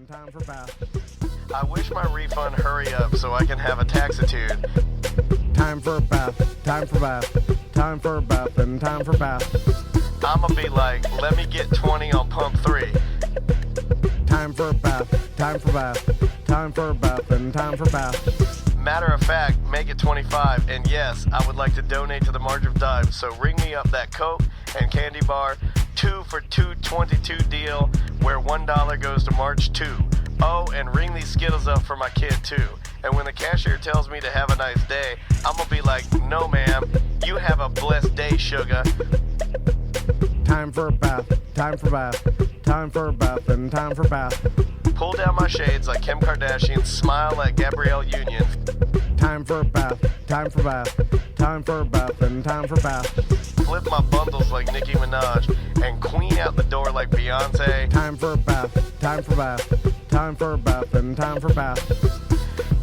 time for bath. I wish my refund hurry up so I can have a taxitude. Time for a bath, time for bath, time for a bath, and time for bath. I'ma be like, let me get 20 on pump 3. Time for a bath, time for bath, time for a bath, and time for bath. Matter of fact, make it 25, and yes, I would like to donate to the March of Dives, so ring me up that Coke and candy bar 2 for $2.22 deal where $1 goes to March 2. Oh, and ring these Skittles up for my kid too. And when the cashier tells me to have a nice day, I'm gonna be like, no ma'am, you have a blessed day, sugar. Time for a bath, time for bath, time for a bath, and time for bath. Pull down my shades like Kim Kardashian, smile like Gabrielle Union. Time for a bath, time for bath, time for a bath, and time for bath. Flip my bundles like Nicki Minaj and queen out the door like Beyonce. Time for a bath, time for bath, time for a bath, and time for bath.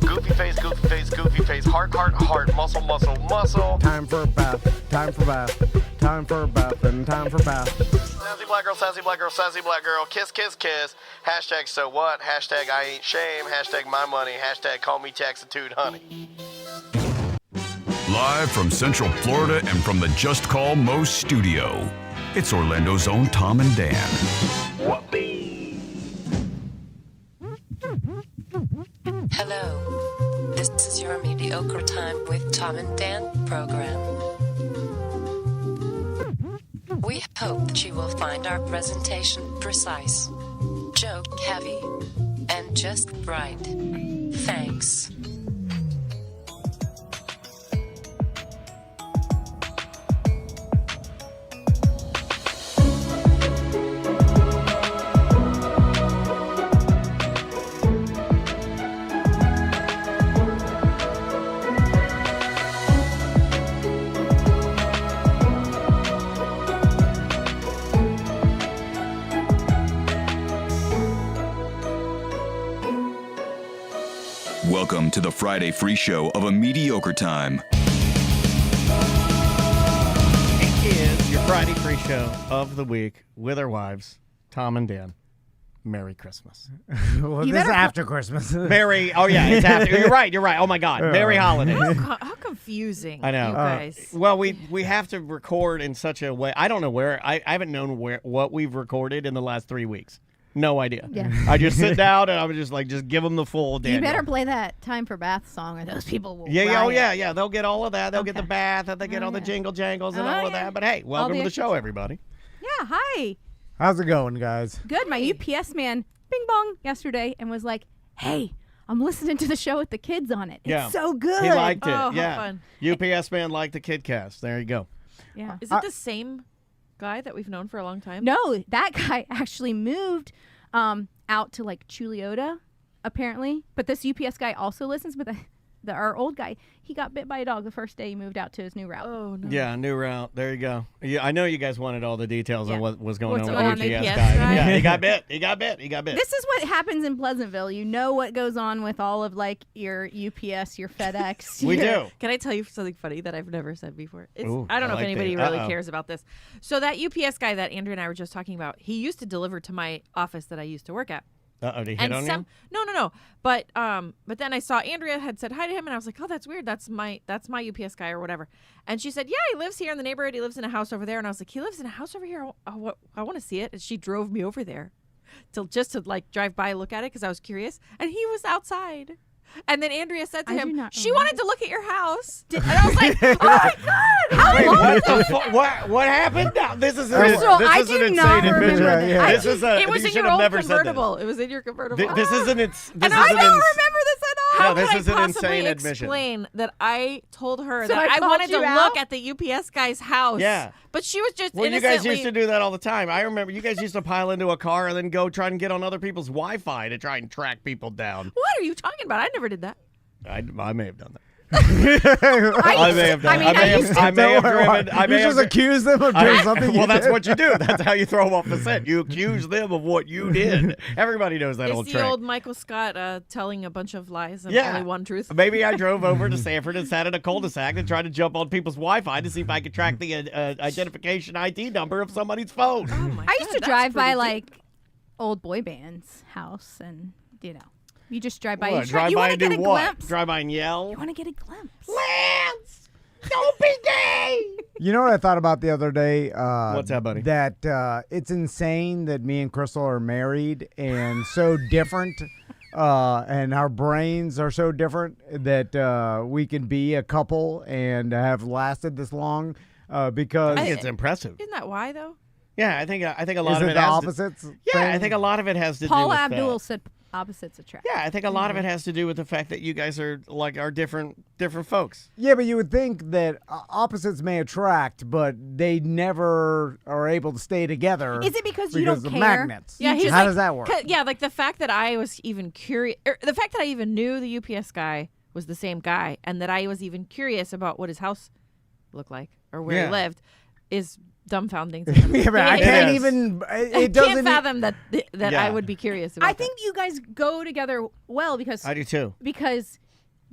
Goofy face, goofy face, goofy face, heart, heart, heart, muscle, muscle, muscle. Time for a bath, time for bath, time for a bath, and time for bath. Sassy black girl, sassy black girl, sassy black girl, kiss, kiss, kiss. Hashtag so what, hashtag I ain't shame, hashtag my money, hashtag call me taxitude honey. Live from Central Florida and from the Just Call Mo studio, it's Orlando's own Tom and Dan. Whoopee! Hello, this is your Mediocre Time with Tom and Dan program. We hope that you will find our presentation precise, joke heavy, and just right. Thanks. Welcome to the Friday free show of A Mediocre Time. It is your Friday free show of the week with our wives, Tom and Dan. Merry Christmas. Well, this is after Christmas. Merry, oh yeah, it's after. You're right. Oh my God. Merry holidays. How confusing. I know. You guys. Well, we have to record in such a way. I don't know where. I haven't known what we've recorded in the last 3 weeks. No idea. Yeah. I just sit down and I'm just give them the full Daniel. You better play that Time for Bath song or those people will Yeah, riot. yeah. They'll get all of that. They'll get the bath and they get all the jingle jangles and all of that. But hey, welcome to the show, everybody. Yeah, hi. How's it going, guys? Good. My UPS man bing bong yesterday and was like, hey, I'm listening to the show with the kids on it. It's so good. He liked it. Oh, yeah. fun. UPS man liked the KidCast. There you go. Yeah. Is it the same guy that we've known for a long time? No, that guy actually moved out to like Chuliota, apparently. But this UPS guy also listens. But our old guy, he got bit by a dog the first day he moved out to his new route. Oh, no. Yeah, new route. There you go. Yeah, I know you guys wanted all the details on what was going What's on going with the on UPS UPS guy. guy? Yeah, he got bit. He got bit. This is what happens in Pleasantville. You know what goes on with all of like your UPS, your FedEx. We do. Can I tell you something funny that I've never said before? Ooh, I don't know I like if anybody that. really cares about this. So that UPS guy that Andrew and I were just talking about, he used to deliver to my office that I used to work at. Uh-oh, did he hit on you? No. But then I saw Andrea had said hi to him, and I was like, oh, that's weird. That's my UPS guy or whatever. And she said, yeah, he lives here in the neighborhood. He lives in a house over there. And I was like, he lives in a house over here. I want to see it. And she drove me over there just to like drive by, look at it because I was curious. And he was outside. And then Andrea said to him, she wanted to look at your house. And I was like, oh my God, how long? What the fuck? What happened? Now, this is First of all, I do not remember that. It was in your old convertible. It was in your convertible. This is an and I don't remember this at all. How this could is I an possibly insane admission. explain that I told her So that I I wanted to called you look out? at the UPS guy's house? Yeah. But she was just Well, you innocently... guys used to do that all the time. I remember you guys used to pile into a car and then go try and get on other people's Wi-Fi to try and track people down. What are you talking about? I never did that. I may have done that. I may have done. I may have driven. I may You just have accuse them of doing something. Well, that's what you do. That's how you throw them off the set. You accuse them of what you did. Everybody knows that It's old the trick. old Michael Scott telling a bunch of lies and Yeah. only one truth. Maybe I drove over to Sanford and sat in a cul-de-sac and tried to jump on people's Wi-Fi to see if I could track the identification ID number of somebody's phone. Oh my I used God, to that's drive by pretty like old boy band's house, and you just drive by. What, You drive by want to and get do a what? glimpse. Drive by and yell? You want to get a glimpse. Lance! Don't be gay! You know what I thought about the other day? What's that, buddy? That it's insane that me and Crystal are married and so different, and our brains are so different that we can be a couple and have lasted this long because I think it's impressive. Isn't that why though? Yeah, I think a lot is of it it the has opposites? Yeah, I thing? think a lot of it has to do Paula with Abdul that. said opposites attract. Yeah, I think a lot of it has to do with the fact that you guys are different folks. Yeah, but you would think that opposites may attract, but they never are able to stay together. Is it because you don't of care? magnets? Yeah, he's How like, does that work? Yeah, like the fact that I was even curious, the fact that I even knew the UPS guy was the same guy, and that I was even curious about what his house looked like or where he lived, is dumbfounding to him. Yeah, but I It can't is. even. I It doesn't. can't fathom that Yeah. I would be curious about. I think you guys go together well because I do too.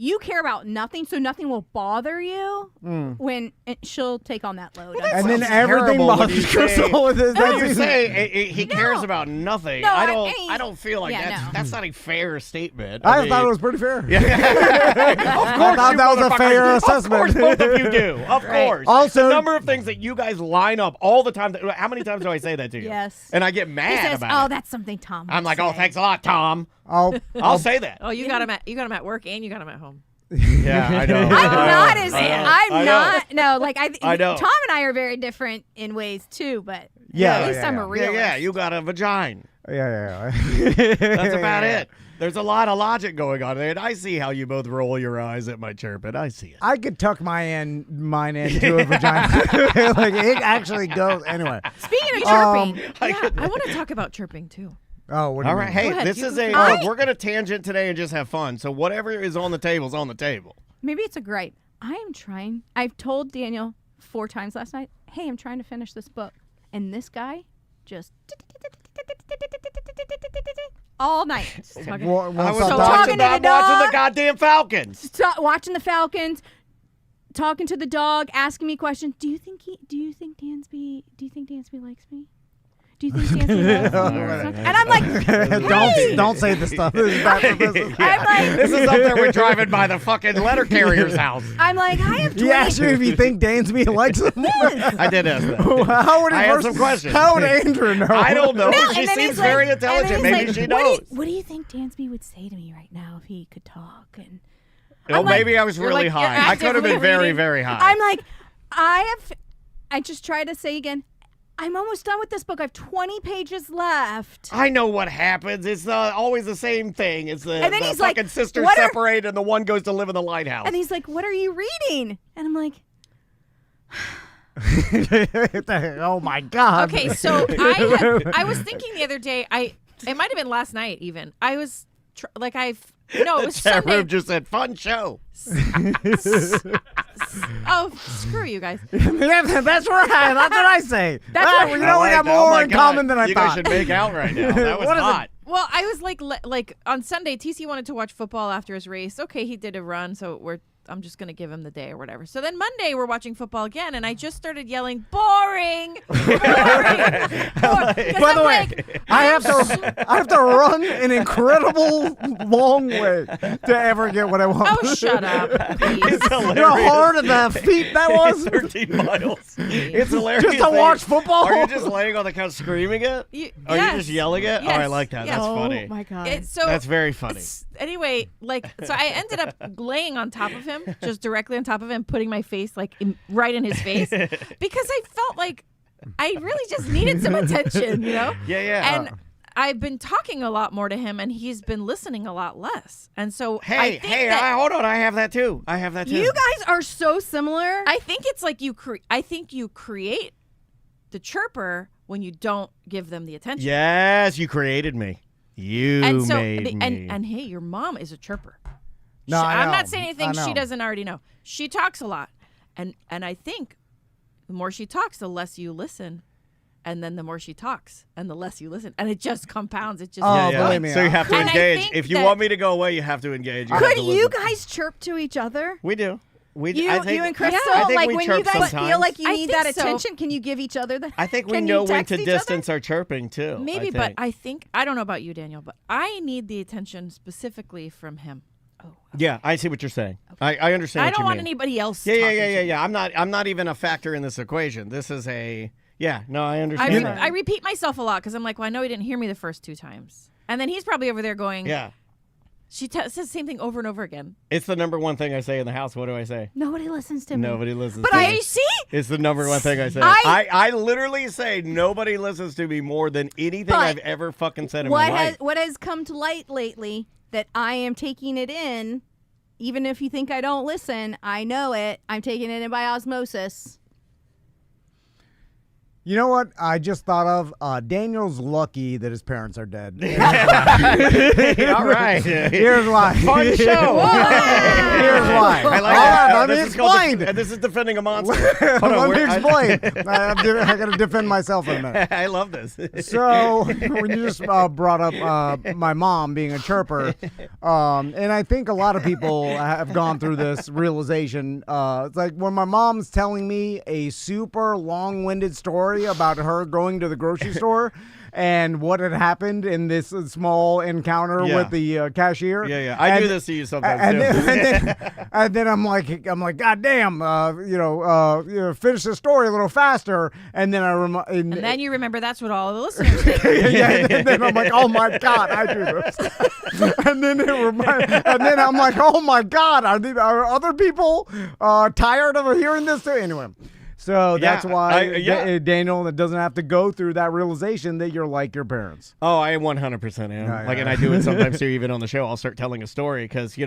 you care about nothing, so nothing will bother you when she'll take on that load. And then Sounds everything terrible when bothers you say- Crystal with his. When that's you even- say he cares about nothing, No, I don't feel like yeah, that's not a fair statement. I mean, thought it was pretty fair. Of course, I thought you that was a motherfuckers- fair Of course, assessment. both of you do. Of course. Also- the number of things that you guys line up all the time. How many times do I say that to you? Yes. And I get He mad says, about "Oh, it. that's something Tom." I'm would like, oh, say." thanks a lot, Tom. I'll say that. Oh, you got him at work and you got him at home. Yeah, I know. I'm not as I'm I know. not. No, like I know. Tom and I are very different in ways too, but Yeah, at least yeah, I'm yeah. a Yeah, realist. yeah, you got a vagina. Yeah. That's about it. There's a lot of logic going on there, and I see how you both roll your eyes at my chirping. I see it. I could tuck mine into a vagina. Like it actually goes anyway. Speaking of chirping, Yeah, I want to talk about chirping too. Oh, what do All you right, mean? hey, Go ahead, this you is go a first. look, we're gonna tangent today and just have fun. So whatever is on the table is on the table. maybe it's a gripe. I am trying. I've told Daniel 4 times last night, "Hey, I'm trying to finish this book," and this guy just all night. Talking- Won't I was stop talking watching, to the watching dog. the goddamn Falcons. watching the Falcons, talking to the dog, asking me questions. Do you think Dansby likes me? Do you think Dansby loves me? And I'm like, Don't say this stuff. This is bad for business. I'm like, This is up there. We're driving by the fucking letter carrier's house. I have 20. He asked you if you think Dansby likes him. I did ask that. How would he I had first- some questions. How would Andrew know? I don't know. No, She and then seems he's like- very and then intelligent. he's Maybe like, she knows. What do you think Dansby would say to me right now if he could talk? And Oh, I'm like- maybe I was You're really like, high. you're I could have been actively very, reading. very high. I'm like, I just try to say again, I'm almost done with this book. I have 20 pages left. I know what happens. It's always the same thing. It's the, And then the he's like, fucking sisters "What are-" separate and the one goes to live in the lighthouse. And he's like, "What are you reading?" And I'm like, Oh my God. Okay, so I was thinking the other day. It might have been last night even. I was it was Chat Sunday. room just said, fun show. Oh, screw you guys. Yeah, that's right. That's what I say. That's what- You know, we got Oh my more in God. common than I you guys thought. should make out right now. That was What is it? hot. Well, I was like on Sunday, TC wanted to watch football after his race. Okay, he did a run, so I'm just gonna give him the day or whatever. So then Monday we're watching football again, and I just started yelling, "Boring, boring!" By the way, I have to run an incredible long way to ever get what I want. Oh, shut up, please. It's hilarious. You know how hard of the feet that was? 13 miles. It's hilarious. Just to that watch you- football? Are you just laying on the couch screaming it? Are you just yelling it? Oh, I Yes. like that. Yes. That's "Oh funny. my God." That's very funny. Anyway, so I ended up laying on top of him, just directly on top of him, putting my face right in his face, because I felt like I really just needed some attention, you know? Yeah. And I've been talking a lot more to him, and he's been listening a lot less. And so Hey, hold on. I have that too. You guys are so similar. I think it's like you create the chirper when you don't give them the attention. Yes, you created me. You And so, made me. and hey, your mom is a chirper. No, I I'm know. not saying anything I know. she doesn't already know. She talks a lot, and I think the more she talks, the less you listen, and then the more she talks, and the less you listen, and it just compounds. It just Oh, yeah. believe me, So you have to And I engage. think If you that- want me to go away, you have to engage. You have Could to you listen. guys chirp to each other? We do. You I think, and Crystal, I think like we when chirp you guys sometimes. feel like you I need think that so. attention, can you give each other that? I think we can know you when text to each other? distance our chirping too. Maybe, I but think. I think I don't know about you, Daniel, but I need the attention specifically from him. Yeah, I see what you're saying. I understand. I what don't you want mean. anybody else. Yeah. talking to me. Yeah. I'm not even a factor in this equation. This is a. Yeah. No, I understand. that. I repeat myself a lot because I'm like, well, I know he didn't hear me the first 2 times, and then he's probably over there going, Yeah. She says the same thing over and over again. It's the number one thing I say in the house. What do I say? Nobody listens to me. Nobody listens But to me. I see. It's the number one thing I say. I- I literally say nobody listens to me more than anything But I've ever fucking said in my life. What has come to light lately that I am taking it in, even if you think I don't listen, I know it. I'm taking it in by osmosis. You know what I just thought of? Daniel's lucky that his parents are dead. All right. Here's why. Fun show. Here's why. I like All that. right, let me This is called explain. and this is defending a monster. Hold on, Let me where- explain. I got to defend myself in a minute. I love this. So when you just brought up my mom being a chirper, and I think a lot of people have gone through this realization. It's like when my mom's telling me a super long-winded story about her going to the grocery store and what had happened in this small encounter Yeah. with the cashier. Yeah. I do this to you sometimes And too. then I'm like, God damn, finish the story a little faster. And then And then you remember that's what all the listeners think. and then I'm like, oh my God, I do this. and then I'm like, oh my God, are other people tired of hearing this too? Anyway. So that's why Daniel that doesn't have to go through that realization that you're like your parents. Oh, I 100% am. And I do it sometimes too, even on the show. I'll start telling a story because,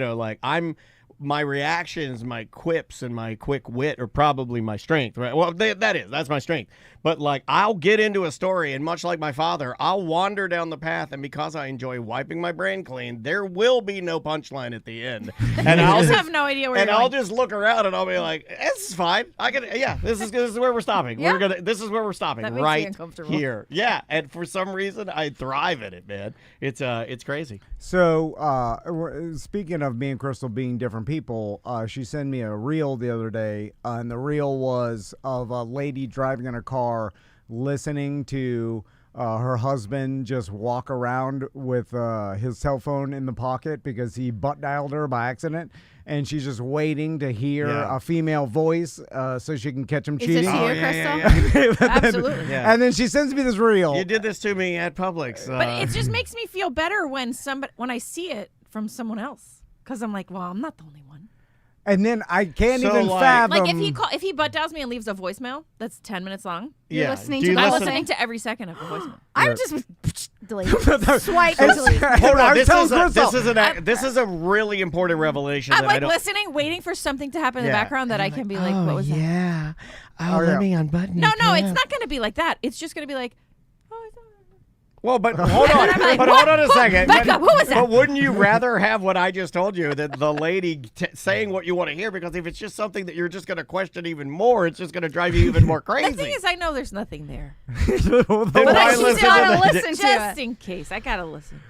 my reactions, my quips, and my quick wit are probably my strength, right? Well, that's my strength. But I'll get into a story, and much like my father, I'll wander down the path, and because I enjoy wiping my brain clean, there will be no punchline at the end. And I have no idea where. And you're I'll going. just look around, and I'll be like, "This is fine. This is where we're stopping. Yeah. This is where we're stopping That makes me right uncomfortable. here." Yeah, and for some reason, I thrive at it, man. It's crazy. So speaking of me and Crystal being different people, she sent me a reel the other day, and the reel was of a lady driving in a car listening to her husband just walk around with his cell phone in the pocket because he butt dialed her by accident, and she's just waiting to hear a female voice so she can catch him Is cheating. this you, Crystal? Absolutely. Yeah. And then she sends me this reel. You did this to me at Publix. But it just makes me feel better when I see it from someone else, because I'm like, well, I'm not the only one. And then I can't So, even like- fathom. Like if he butt dials me and leaves a voicemail that's 10 minutes long, You're Yeah. listening Do to you the I'm whole listen- listening thing. to every second of the voicemail. I'm just delete. Swipe and delete. Hold I on, was telling Crystal. this is a really important revelation. I'm that I like don't. listening, waiting for something to happen in the Yeah. background that I can be like, what was that? Yeah. let me unbutton. No, it's not going to be like that. It's just going to be like, oh, it's Well, but hold on. I'm like, but what? hold on a second. Back up. What was that? But wouldn't you rather have what I just told you, that the lady saying what you want to hear? Because if it's just something that you're just going to question even more, it's just going to drive you even more crazy. The thing is, I know there's nothing there. Then But why I listen to gotta the- listen to Just it. in case. I got to listen.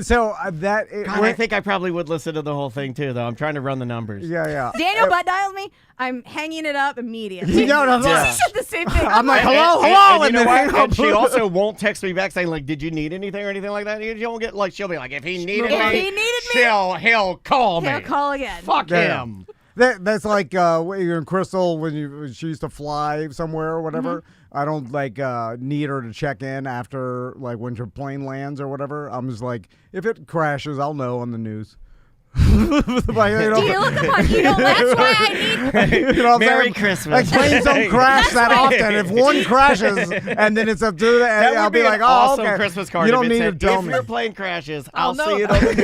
So that God, I think I probably would listen to the whole thing too, though. I'm trying to run the numbers. yeah. Daniel butt dialed me. I'm hanging it up immediately. No. She said the same thing. I'm like, And- hello, and you know then what? hang up. And she also won't text me back saying like, "Did you need anything or anything like that?" You don't get like, she'll be like, "If he needed If me, he needed me, he'll call me. he'll call again. Fuck Yeah. him." That's like when you're in Crystal when she used to fly somewhere or whatever. I don't need her to check in after when your plane lands or whatever. I'm just like, if it crashes, I'll know on the news. Do you look up on? You know that's why I need. You know what I'm Merry saying? Christmas. Like planes don't crash that often. If one crashes and then it's up to the, That I'll would be be like, an oh, awesome okay. Christmas card. You don't if it need to said, tell if me. your plane crashes, I'll I'll know. see it on the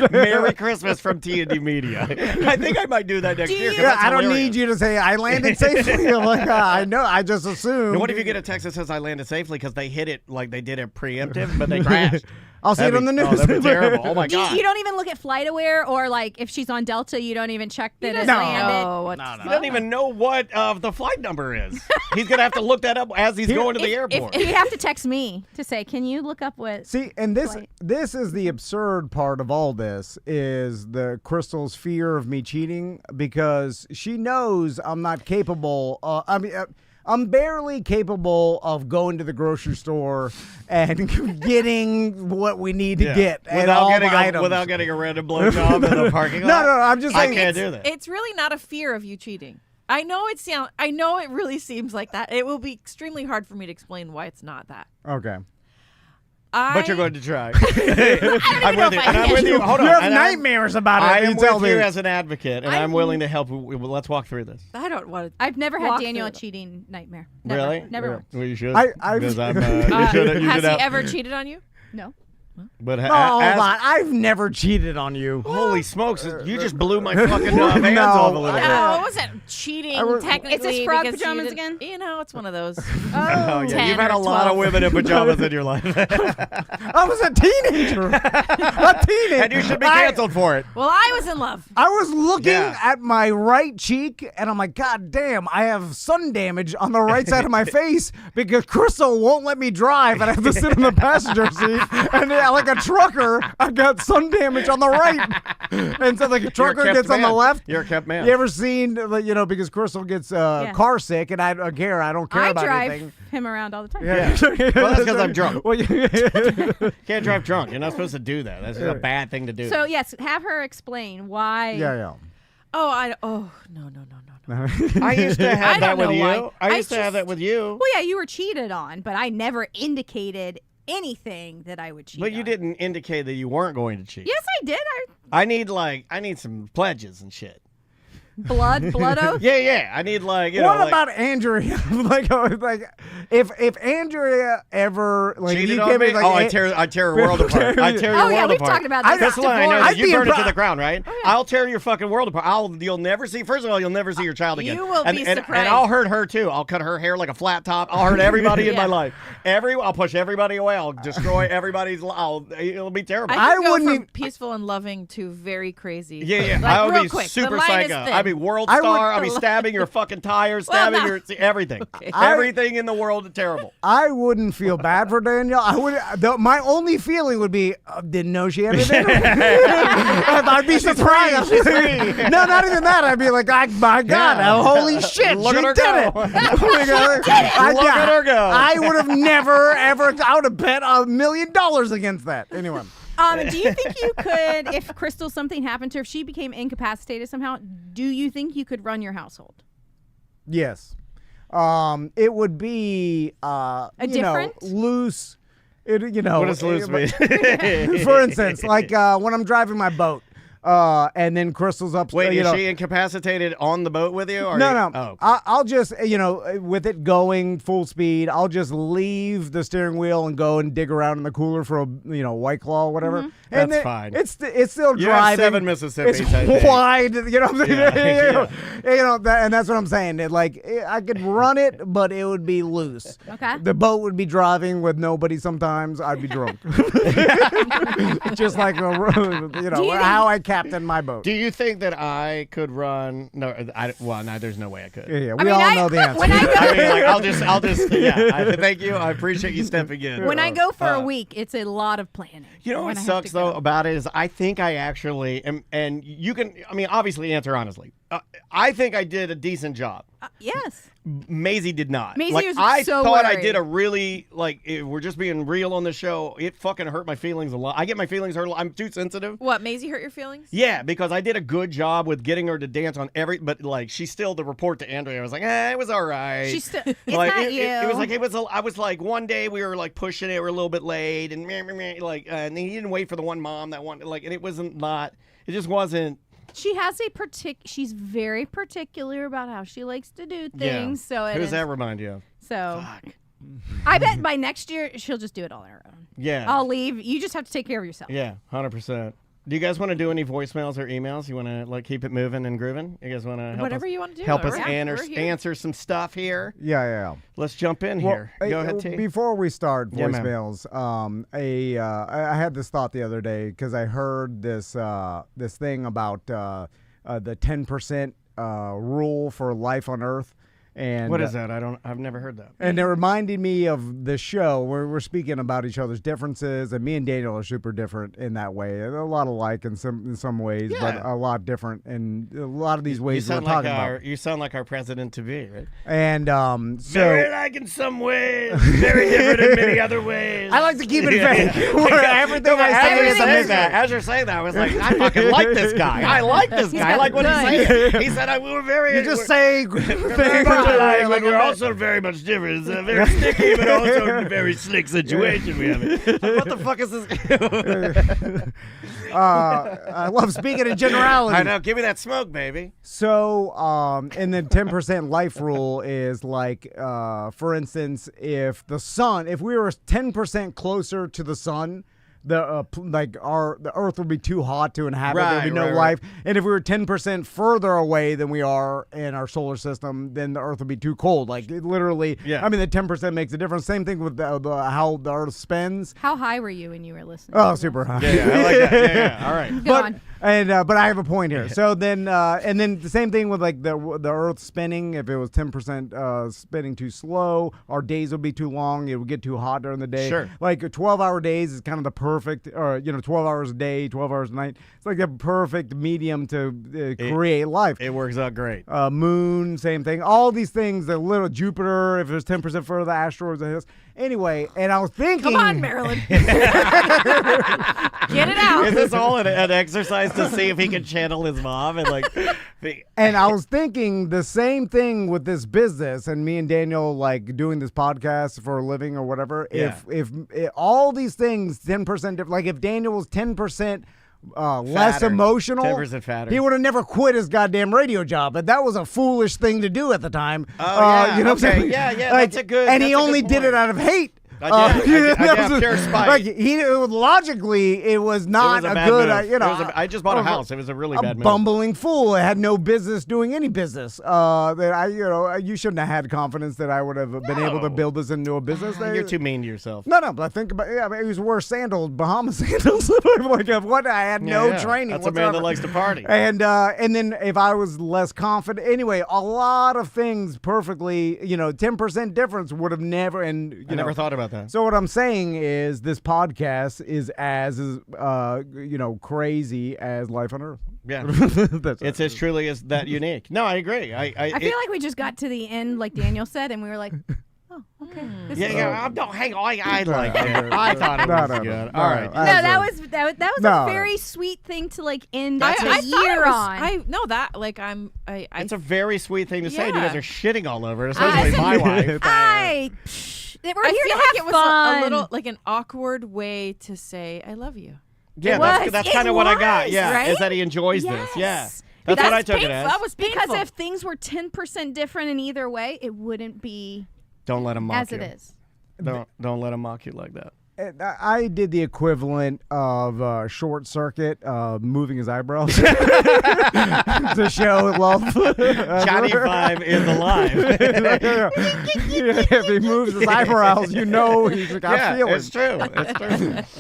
news. Merry Christmas from T&D Media. I think I might do that next year. 'cause Yeah, that's I don't hilarious. need you to say I landed safely. I'm like, I know. I just assumed. And what if you get a text that says I landed safely because they hit it like they did a preemptive, but they crashed? I'll see it on the news. Oh, that'd be terrible. Oh my god. You don't even look at FlightAware or like if she's on Delta, you don't even check that it's landed. You don't even know what the flight number is. He's gonna have to look that up as he's going to the airport. You have to text me to say, "Can you look up what?" See, and this is the absurd part of all this is the Crystal's fear of me cheating because she knows I'm not capable. I'm barely capable of going to the grocery store and getting what we need to get without getting a random blowjob in the parking lot. No, I'm just saying I can't do that. It's really not a fear of you cheating. I know it really seems like that. It will be extremely hard for me to explain why it's not that. Okay. But you're going to try. I'm with you. I'm with you. Hold on. You have nightmares about it. I am with you as an advocate, and I'm willing to help. Let's walk through this. I don't want to. I've never had Daniel a cheating nightmare. Never. Really? Never once. Well, you should. Has he ever cheated on you? No. But hold on. I've never cheated on you. Holy smokes! You just blew my fucking hands off a little bit. No, it wasn't cheating technically. Is this frog pajamas again? You know, it's one of those. Oh, yeah. You've had a lot of women in pajamas in your life. I was a teenager. And you should be canceled for it. Well, I was in love. I was looking at my right cheek, and I'm like, God damn, I have sun damage on the right side of my face because Crystal won't let me drive, and I have to sit in the passenger seat. And like a trucker, I got sun damage on the right. And so the trucker gets on the left. You're a kept man. You ever seen, because Crystal gets car sick, and I don't care about anything. I drive him around all the time. Yeah. Well, that's because I'm drunk. Can't drive drunk. You're not supposed to do that. That's a bad thing to do. So, yes, have her explain why. Yeah. No. I used to have that with you. I used to have that with you. Well, yeah, you were cheated on, but I never indicated anything that I would cheat. But you didn't indicate that you weren't going to cheat. Yes, I did. I need some pledges and shit. Blood oath? Yeah. I need what about Andrea? if Andrea ever cheated on me? I tear her world apart. I tear your world apart. We've talked about this. That's the line I know. You burn it to the ground, right? Oh, yeah. I'll tear your fucking world apart. You'll never see. First of all, you'll never see your child again. You will be surprised. And I'll hurt her too. I'll cut her hair like a flat top. I'll hurt everybody in my life. I'll push everybody away. I'll destroy everybody's. It'll be terrible. I wouldn't go from peaceful and loving to very crazy. Yeah. Like, I would be quick. super psycho. I'd be world star. I'll be stabbing your fucking tires, stabbing your everything. Okay. Everything in the world is terrible. I wouldn't feel bad for Danielle. I would. My only feeling would be didn't know she had it in her. I'd be surprised. No, not even that. I'd be like, my God, holy shit, Look she at her did go. it. Look at her go. I would have never ever. I would have bet $1 million against that. Anyway. Do you think you could, if Crystal something happened to her, if she became incapacitated somehow, do you think you could run your household? Yes. It would be loose. What does loose mean? For instance, like when I'm driving my boat. And then Crystal's up. Wait, is she incapacitated on the boat with you? Or No. Oh. I'll just, with it going full speed, I'll just leave the steering wheel and go and dig around in the cooler for a, White Claw or whatever. Mm-hmm. And that's fine. It's still you driving. Have 7 Mississippi's. It's wide. You know what I'm saying? And that's what I'm saying. I could run it, but it would be loose. Okay. The boat would be driving with nobody. Sometimes I'd be drunk. Just like how I captain my boat. Do you think that I could run? No, there's no way I could. Yeah, we all know the answer. When I go, I'll just. Yeah, thank you. I apprete you stepping in. When I go for a week, it's a lot of planning. You know what sucks though about it is I think I actually am, and you can. I mean, obviously, answer honestly. I think I did a decent job. Yes. Maisie did not. Maisie was I so thought worried. I did a really, if we're just being real on the show, it fucking hurt my feelings a lot. I get my feelings hurt a lot. I'm too sensitive. What, Maisie hurt your feelings? Yeah, because I did a good job with getting her to dance on but she's still the report to Andrea. I was like, it was all right. She's still, it's not you. It was I was like, one day we were like pushing it, we're a little bit late, and and he didn't wait for the one mom that one, and it just wasn't. She has she's very particular about how she likes to do things. Yeah. So who does that remind you of? So I bet by next year she'll just do it all on her own. Yeah. I'll leave. You just have to take care of yourself. Yeah, 100%. Do you guys want to do any voicemails or emails? You want to like keep it moving and grooving? You guys want to help Whatever us, you want to do. help us Yeah, we're here. answer some stuff here? Yeah. Let's jump in here. Go ahead, T. Before we start Yeah, man. voicemails, I had this thought the other day because I heard this thing about the 10% rule for life on Earth. And What is that? I've never heard that. And it reminded me of the show where we're speaking about each other's differences, and me and Daniel are super different in that way. A lot alike in some ways, but a lot different in a lot of these ways we're talking about. You sound like our president to be, right? And very like in some ways, very different in many other ways. I like to keep it vague. Everything I say is a mystery. As you're saying that, I was like, I fucking like this guy. I like this guy. I like what he's saying. He said we were very. You just say very much alike, but we're also very much different. It's a very sticky, but also a very slick situation we have. What the fuck is this? I love speaking in generalities. I know. Give me that smoke, baby. So, and the 10% life rule is like, for instance, if we were 10% closer to the sun, the Earth would be too hot to inhabit. There'd be no life. And if we were 10% further away than we are in our solar system, then the Earth would be too cold. Like it literally. Yeah. I mean, the 10% makes a difference. Same thing with how the Earth spins. How high were you when you were listening? Oh, super high. Yeah, I like that. Yeah. All right. Go on. But I have a point here. So then, and then the same thing with like the Earth spinning. If it was 10% spinning too slow, our days would be too long. It would get too hot during the day. Sure. Like 12-hour days is kind of the perfect, or 12 hours a day, 12 hours a night. It's like the perfect medium to create life. It works out great. Moon, same thing. All these things. The little Jupiter, if there's 10% further, the asteroids. Anyway, and I was thinking. Come on, Marilyn. Get it out. Is this all an exercise to see if he can channel his mom and like? And I was thinking the same thing with this business and me and Daniel like doing this podcast for a living or whatever. Yeah. If all these things 10%, like if Daniel was 10% less emotional, 10% fatter, he would have never quit his goddamn radio job. But that was a foolish thing to do at the time. Oh yeah, you know what I'm saying? Yeah, like, that's a good. And he only did it out of hate. I did pure spite. Like logically, it was not a good. I just bought a house. It was a really bad move. Bumbling fool. I had no business doing any business. You shouldn't have had confidence that I would have been able to build this into a business. You're too mean to yourself. No. But I think about it was worse sandals, Bahama sandals. Like what? I had no training. That's whatsoever. a man that likes to party. And then if I was less confident, anyway, a lot of things perfectly. 10% difference would have never. And I never thought about that. So what I'm saying is this podcast is as crazy as life on Earth. Yeah. It's as truly as that unique. No, I agree. I feel like we just got to the end, like Daniel said, and we were like, oh, okay. Hang on. I liked it. I thought it was good. All right. No, that was a very sweet thing to like end the year on. It's a very sweet thing to say. You guys are shitting all over it, especially my wife. We're here to have fun. A little like an awkward way to say I love you. Yeah, that's kind of what I got. Yeah, right? Is that he enjoys this. Yeah. That's what I took it as. That was painful. Because if things were 10% different in either way, it wouldn't be. Don't let him mock you. As it is. Don't let him mock you like that. I did the equivalent of Short Circuit moving his eyebrows to show love. Johnny Five is alive. If he moves his eyebrows, he's got feelings. It's true.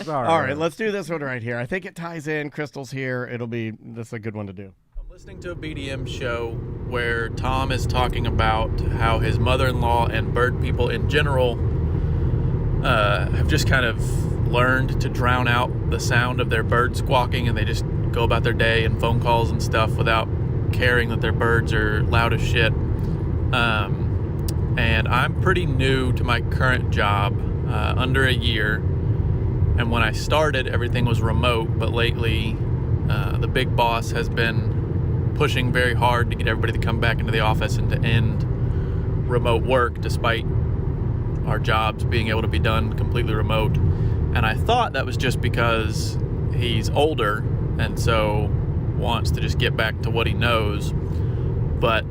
Sorry. All right, let's do this one right here. I think it ties in. Crystal's here. This is a good one to do. I'm listening to a BDM show where Tom is talking about how his mother-in-law and bird people in general have just kind of learned to drown out the sound of their bird squawking, and they just go about their day and phone calls and stuff without caring that their birds are loud as shit. And I'm pretty new to my current job, under a year. And when I started, everything was remote, but lately the big boss has been pushing very hard to get everybody to come back into the office and to end remote work despite our jobs being able to be done completely remote. And I thought that was just because he's older and so wants to just get back to what he knows. But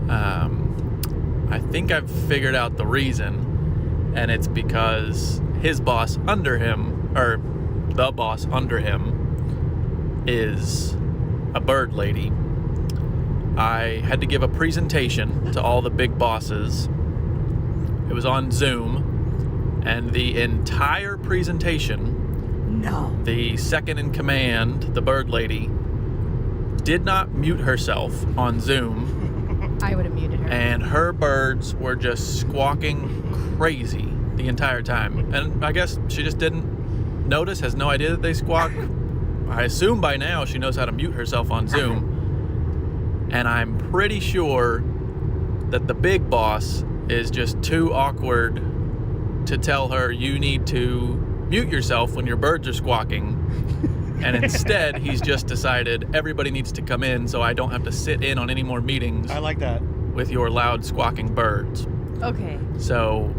I think I've figured out the reason, and it's because his boss under him, or the boss under him, is a bird lady. I had to give a presentation to all the big bosses. It was on Zoom, and the entire presentation, the second in command, the bird lady, did not mute herself on Zoom. I would have muted her. And her birds were just squawking crazy the entire time. And I guess she just didn't notice, has no idea that they squawk. I assume by now she knows how to mute herself on Zoom. And I'm pretty sure that the big boss is just too awkward to tell her you need to mute yourself when your birds are squawking. And instead, he's just decided everybody needs to come in so I don't have to sit in on any more meetings. I like that. With your loud squawking birds. Okay. So,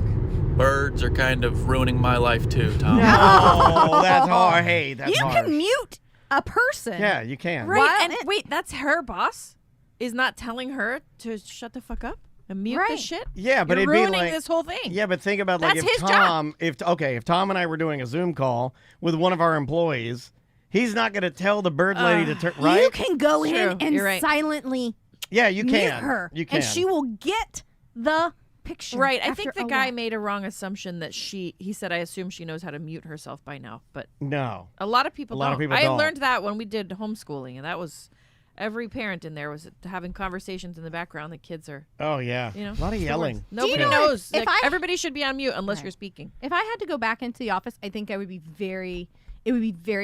birds are kind of ruining my life too, Tom. No, that's hard. Hey, that's You harsh. can mute a person. Yeah, you can. Right, and wait, that's her boss is not telling her to shut the fuck up and mute this shit? Yeah, but You're it'd be ruining like this whole thing. Yeah, but think about like That's if his Tom, if Tom and I were doing a Zoom call with one of our employees, he's not going to tell the bird lady to turn right. You can go in and You're right. silently Yeah, you mute can. her. You can. And she will get the picture. Right, I after think the a guy while. made a wrong assumption that he said, I assume she knows how to mute herself by now. But No. a lot of people A lot don't. of people I don't. learned that when we did homeschooling, and that was every parent in there was having conversations in the background. The kids are, Oh yeah. you know, A lot of yelling. Nobody know knows. if Like, I- everybody should be on mute unless Right. you're speaking. If I had to go back into the office, I think it would be very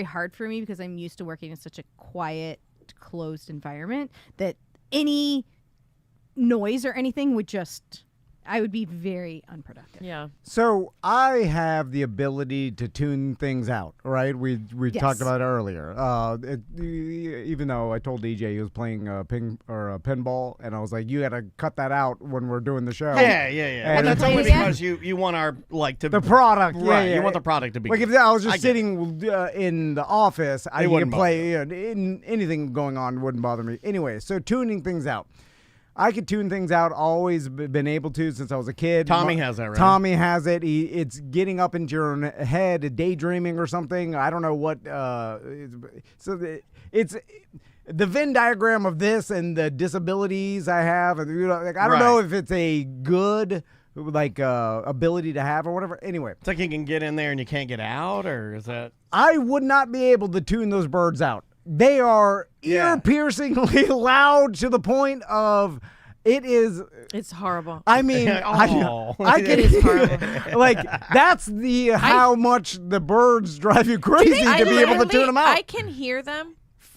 hard for me because I'm used to working in such a quiet, closed environment that any noise or anything would just, I would be very unproductive. Yeah. So I have the ability to tune things out, right? We Yes. talked about it earlier. Even though I told DJ he was playing pinball, and I was like, you got to cut that out when we're doing the show. Yeah. And Well, that's Play it only again? because you want our to the product, right. yeah. You want the product to be Like good. if I was just I get sitting in the office, I could wouldn't play. Anything going on wouldn't bother me. Anyway, so tuning things out. I could tune things out. Always been able to since I was a kid. Tommy has that, right? Tommy has it. It's getting up into your head, daydreaming or something. I don't know what. It's the Venn diagram of this and the disabilities I have. And I don't know if it's a good ability to have or whatever. Anyway, It's like you can get in there and you can't get out, or is that? I would not be able to tune those birds out. They are ear-piercingly loud to the point of it is. It's horrible. I mean, I can. It is horrible. Like that's how much the birds drive you crazy to be able to tune them out. I can hear them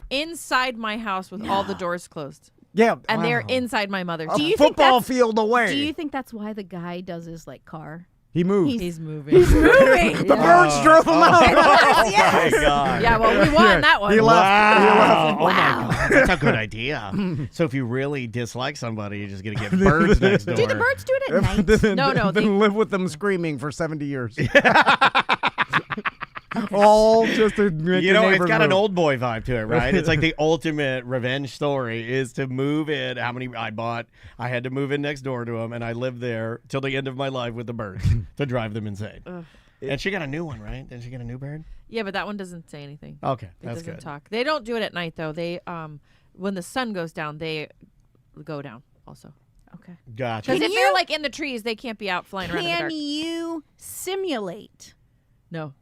inside my house with all the doors closed. Yeah, And they're inside my mother's. a football field away. Do you think that's why the guy does his car? He moved. He's moving. He's moving. The birds drove him out. Yes. My God. Yeah, well, we won that one. He left. Wow. Oh my God. That's a good idea. So if you really dislike somebody, you're just going to get birds next door. Do the birds do it at night? No, Then live with them screaming for 70 years. All just to make You the know, it's neighbors got an move. old boy vibe to it, right? It's like the ultimate revenge story is to move in. How many I bought? I had to move in next door to him, and I lived there till the end of my life with the birds to drive them insane. And she got a new one, right? Didn't she get a new bird? Yeah, but that one doesn't say anything. Okay, It that's doesn't good. talk. They don't do it at night though. They when the sun goes down, they go down also. Okay. Gotcha. Because Can if they're you- like in the trees, they can't be out flying around in the Can dark. you simulate No.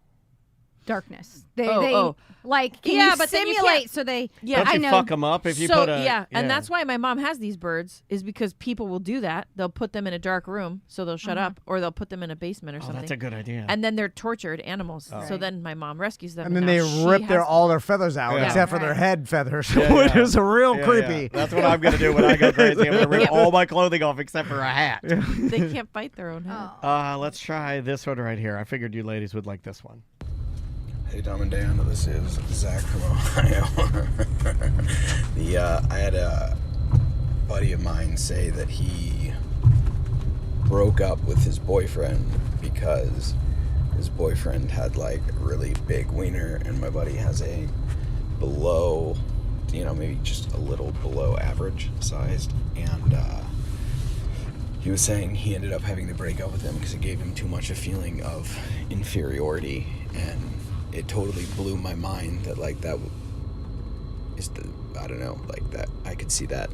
darkness? Oh. Like, can Yeah, you but then you simulate can't- so they? Yeah, Don't I you know. fuck them up if you so put a and that's why my mom has these birds is because people will do that. They'll put them in a dark room so they'll shut up, or they'll put them in a basement or Oh, something. that's a good idea. And then they're tortured animals. So Right. then my mom rescues them. And then now they she rip has all their feathers out, Yeah. except for Right. their head feathers, Yeah, which yeah. is real Yeah, creepy. yeah. That's what I'm going to do when I go crazy. I'm going to rip all my clothing off except for a hat. They can't fight their own head. Oh. Let's try this one right here. I figured you ladies would like this one. Hey, Dom and Dan, this is Zach from Ohio. I had a buddy of mine say that he broke up with his boyfriend because his boyfriend had like a really big wiener, and my buddy has a below, maybe just a little below average sized, and he was saying he ended up having to break up with him because it gave him too much a feeling of inferiority, and it totally blew my mind that like that I don't know, like that. I could see that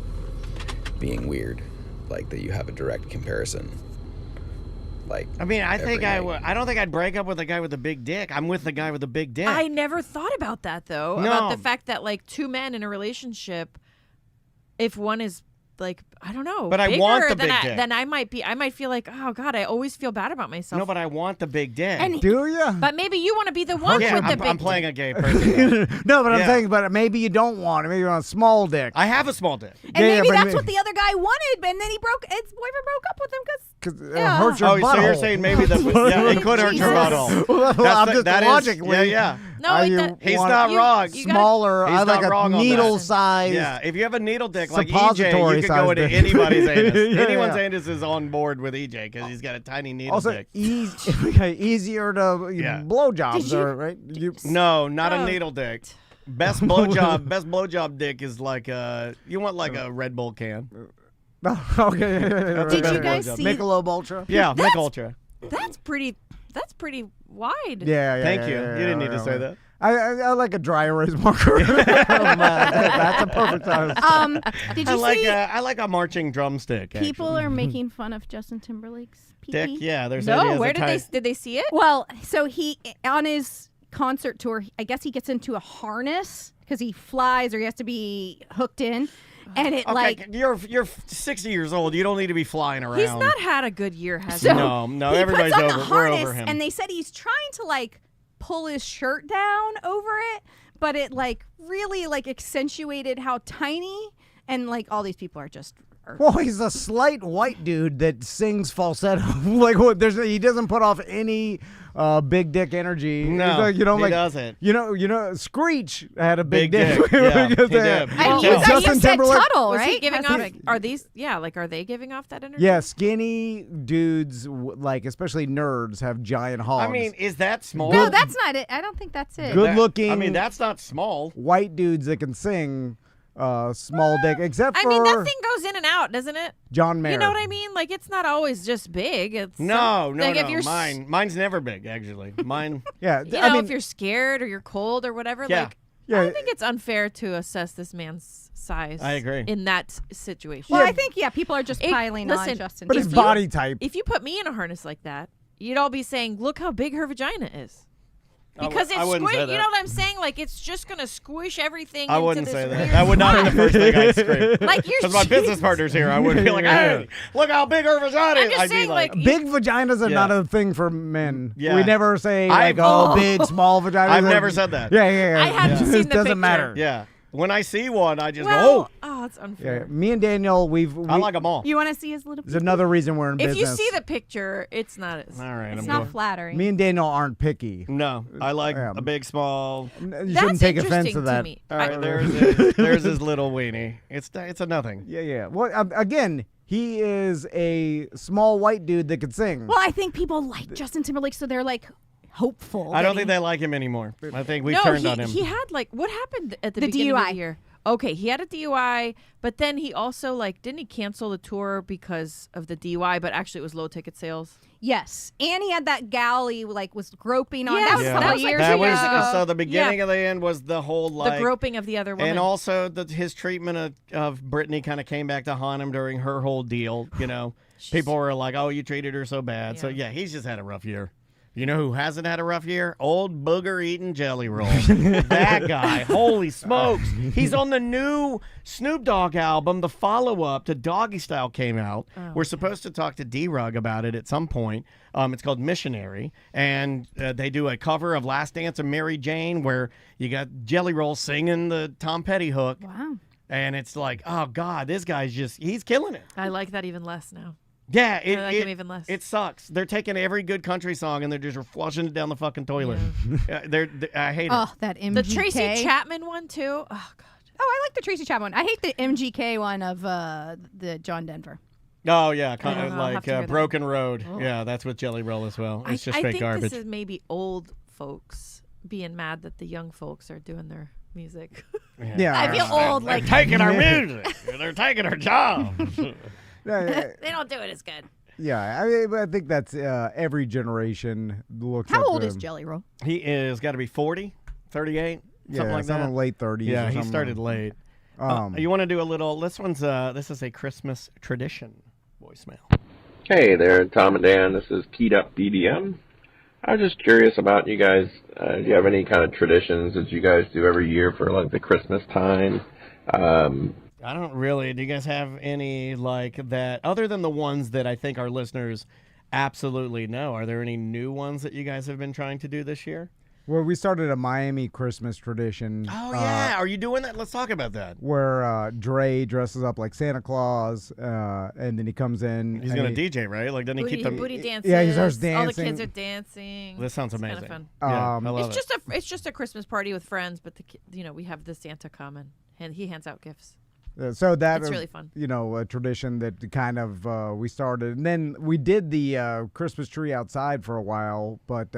being weird, like that you have a direct comparison. Like, I mean, I think night. I don't think I'd break up with the guy with the big dick. I'm with the guy with the big dick. I never thought about that though. No. About the fact that like two men in a relationship, if one is like, I don't know, But I bigger want the than big dick. Then I might feel like, oh God, I always feel bad about myself. No, but I want the big dick. And Do you? But maybe you want to be the one yeah, with the big I'm playing dick. a gay person. No, but I'm Yeah. saying, but maybe you don't want it. Maybe you want a small dick. I have a small dick. And Yeah, maybe but that's what the other guy wanted, and then his boyfriend broke up with him because. Because Yeah. it hurts your Oh, so you're butthole. saying maybe it could hurt your Jesus. butthole. Well, I'm just that is- logically. yeah. No, you He's want not wrong. you gotta- Smaller. He's I like not wrong a on that. needle size. Yeah, if you have a needle dick like EJ, Suppository you could size go into dick. anybody's anus. Yeah, Anyone's yeah. anus is on board with EJ because he's got a tiny needle Also, dick. easier to Yeah. blowjobs, Did you- right? No, not Oh. a needle dick. Best blowjob dick is like you want like a Red Bull can. Okay. That's Did a you better guys blowjob. see? Michelob Ultra? Yeah, Mick Ultra. That's pretty wide. Yeah. Thank you. Yeah, You didn't need to yeah. say that. I like a dry erase marker. That's a perfect size. Did you see? I like a marching drumstick. People are making fun of Justin Timberlake's dick. pee-pee. Yeah, there's No, where did they see it? Well, so he on his concert tour, I guess he gets into a harness because he flies or he has to be hooked in, and it Okay, like you're 60 years old. You don't need to be flying around. He's not had a good year, has so he? No, he everybody's puts on over. the We're harness, over him. and they said he's trying to like pull his shirt down over it, but it like really like accentuated how tiny and like all these people are just. Well, he's a slight white dude that sings falsetto. Like what? He doesn't put off any big dick energy. No, He's like, he doesn't. You know, Screech had a big dick. Yeah, he Because did. And Well, you said Justin Timberlake. Tuttle, Was right? he giving Has off? Are these? Yeah, like are they giving off that energy? Yeah, skinny dudes, like especially nerds, have giant hogs. I mean, is that small? No, that's not it. I don't think that's it. Good looking. I mean, that's not small. white dudes that can sing. Small dick, except for I mean, that thing goes in and out, doesn't it? John Mayer. You know what I mean? Like it's not always just big. It's No. like if you're Mine's never big, actually. Mine. Yeah, You I know, mean, if you're scared or you're cold or whatever, Yeah. like Yeah. I think it's unfair to assess this man's size. I agree. In that situation. Well, I think people are just It- piling listen, on Justin. but if his you- body type. If you put me in a harness like that, you'd all be saying, "Look how big her vagina is." Because I wouldn't say you that. know what I'm saying? Like it's just gonna squish everything. I into wouldn't this say that. weird That would not be the spot. first thing I'd scream. Like you're Because my business partner's here, I wouldn't be like, "Hey, look how big her vagina is." I'm just I'd be saying, like, Big vaginas are Yeah. not a thing for men. Yeah. We never say I've- like, oh, big, small vaginas. I've never said that. Yeah. I haven't It seen the doesn't picture. matter. Yeah. When I see one, I just well, go, oh, it's Yeah. unfair. Me and Daniel, we I like them all. You want to see his little? There's another reason we're in If business. you see the picture, it's not as. All right, It's I'm not good. flattering. Me and Daniel aren't picky. No, I like Yeah. a big, small. You That's shouldn't take offense interesting to that. me. All right, there's his little weenie. It's a nothing. Yeah. Well, again, he is a small white dude that could sing. Well, I think people like Justin Timberlake, so they're like hopeful. I don't that think they like him anymore. I think we've no, turned on him. he had like what happened at the The beginning of DUI. the year? Okay, he had a DUI, but then he also like didn't he cancel the tour because of the DUI? But actually, it was low ticket sales. Yes, and he had that gal he like was groping on. Yes, That was a that couple was, like, years That ago. was ago. so the beginning Yeah. of the end was the whole like the groping of the other woman. and also his treatment of Brittany kind of came back to haunt him during her whole deal. You know, people were like, "Oh, you treated her so bad." So yeah, he's just had a rough year. You know who hasn't had a rough year? Old booger-eating Jelly Roll. That guy. Holy smokes. He's on the new Snoop Dogg album. The follow-up to Doggy Style came out. We're supposed to talk to D-Rug about it at some point. It's called Missionary. And they do a cover of Last Dance of Mary Jane where you got Jelly Roll singing the Tom Petty hook. Wow. And it's like, oh, God, this guy's he's killing it. I like that even less now. Yeah, I like him even less. It sucks. They're taking every good country song and they're just flushing it down the fucking toilet. I hate it. Oh, that MGK. The Tracy Chapman one too. Oh God. Oh, I like the Tracy Chapman one. I hate the MGK one of the John Denver. Oh yeah, kind I of don't know, I'll have like to hear that. Broken Road. Oh. Yeah, that's with Jelly Roll as well. It's just I straight think garbage. this is maybe old folks being mad that the young folks are doing their music. Yeah. I feel old. They're Like taking our music. They're taking our jobs. Yeah. They don't do it as good. Yeah, I think that's every generation looks how up old to is him. Jelly Roll? He is got to be 40, 38. something like that. Late 30s. Yeah, or he something. started late. You want to do a little? This is a Christmas tradition voicemail. Hey there, Tom and Dan. This is Keyed Up BDM. I was just curious about you guys. Do you have any kind of traditions that you guys do every year for like the Christmas time? I don't really. Do you guys have any like that other than the ones that I think our listeners absolutely know? Are there any new ones that you guys have been trying to do this year? Well, we started a Miami Christmas tradition. Oh, yeah. Are you doing that? Let's talk about that. Where Dre dresses up like Santa Claus, and then he comes in. He's going to DJ, right? Like, doesn't he keep them? Booty dances. Yeah, he starts dancing. All the kids are dancing. This sounds It's amazing. Kind of fun. Yeah, I love it's just a Christmas party with friends, but we have the Santa come and he hands out gifts. So that's really fun. A tradition that kind of we started. And then we did the Christmas tree outside for a while, but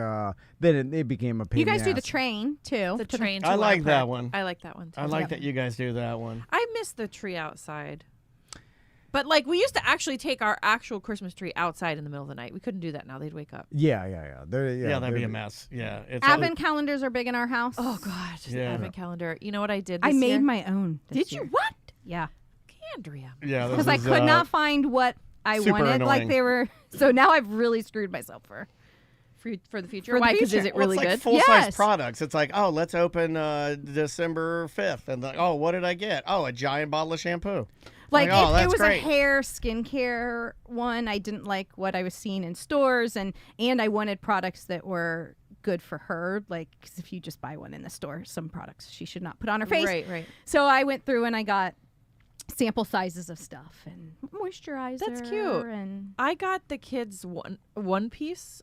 then it became a pain. You guys in do the the ass. train, too. The train. I like that one. I like that one, too. I like that you guys do that one. I miss the tree outside. But, like, we used to actually take our actual Christmas tree outside in the middle of the night. We couldn't do that now. They'd wake up. Yeah, that'd be a mess. Yeah. Advent calendars are big in our house. Oh, God. Just the Advent calendar. You know what I did I this made year? my own Did you? What? Yeah. Andrea. Yeah. Because I could not find what I super wanted. annoying. Like they were. So now I've really screwed myself for the future. For the Why? Because future. is it Well, really it's like good? full-size Yes. products. It's like, oh, let's open December 5th. And like, oh, what did I get? Oh, a giant bottle of shampoo. Like oh, if that's it was great. a hair skincare one, I didn't like what I was seeing in stores, and I wanted products that were good for her. Like, 'cause if you just buy one in the store, some products she should not put on her face. Right. So I went through and I got sample sizes of stuff and moisturizer. That's cute. And I got the kids One Piece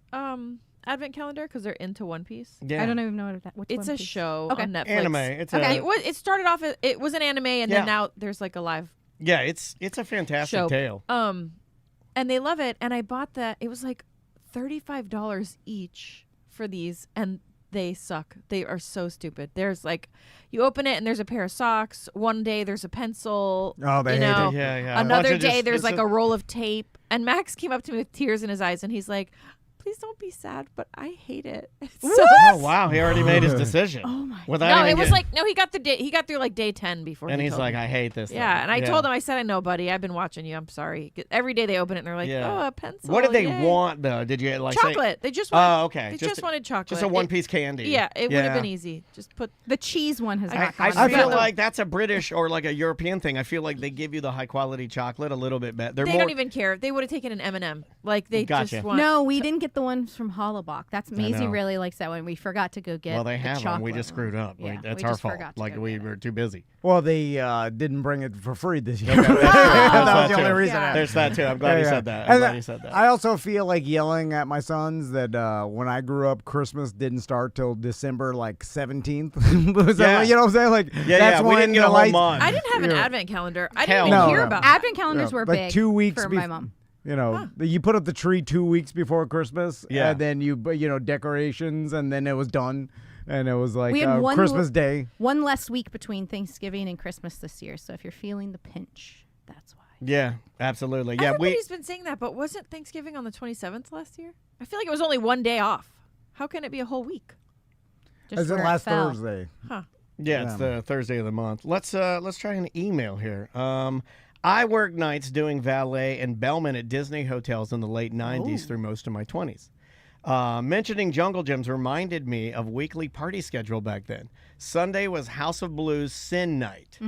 Advent calendar because they're into One Piece. Yeah. I don't even know what It's One a Piece. show Okay. on Netflix. Anime. It's It started off. It was an anime, and Yeah. then now there's like a live Yeah, it's a fantastic show. tale. And they love it. And I bought that. It was like $35 each for these, and they suck. They are so stupid. There's like, you open it and there's a pair of socks. One day there's a pencil. Oh, they you hate know. it. Yeah. Another day there's like a roll of tape. And Max came up to me with tears in his eyes, and he's like, "Please don't be sad, but I hate it." Oh wow, he already made his decision. Oh my! No, it was like he got he got through like day 10 before. And he he's told like, me. I hate this. Yeah, thing. and I told him, I said, I know, buddy. I've been watching you. I'm sorry. Every day they open it and they're like, oh, a pencil. What did they yay. want though? Did you like chocolate? Say, they just wanted, oh, okay. They just wanted chocolate. Just a one-piece candy. Yeah, it would have been easy. Just put the cheese one has not I gone. feel like that's a British or like a European thing. I feel like they give you the high-quality chocolate a little bit better. They don't even care. They would have taken an M&M. Like they Gotcha. just want. No, we didn't get the ones from Hollabach. That's Maisie know. really likes that one. We forgot to go get. Well, they have the them. We chocolate just screwed up. Yeah, That's we our just fault. forgot to Like go we get it. were too busy. Well, they didn't bring it for free this year. Okay, that was the only too. reason. There's that too. I'm glad you said that. I'm glad you said that. I also feel like yelling at my sons that when I grew up, Christmas didn't start till December like 17th. You know what I'm saying? Like that's we when didn't get the a whole lights. month. I didn't have an advent calendar. I Hell didn't even no. hear No. about Advent calendars were like big 2 weeks for my mom. You know, you put up the tree 2 weeks before Christmas, Yeah. and then you decorations, and then it was done, and it was like We had Christmas Day. One less week between Thanksgiving and Christmas this year. So if you're feeling the pinch, that's why. Yeah, absolutely. Yeah, Everybody's been saying that, but wasn't Thanksgiving on the 27th last year? I feel like it was only one day off. How can it be a whole week? As in where it last fell. Thursday. Huh. Yeah, it's the Thursday of the month. Let's try an email here. I worked nights doing valet and bellman at Disney hotels in the late 90s through most of my 20s. Mentioning Jungle Gyms reminded me of weekly party schedule back then. Sunday was House of Blues Sin Night.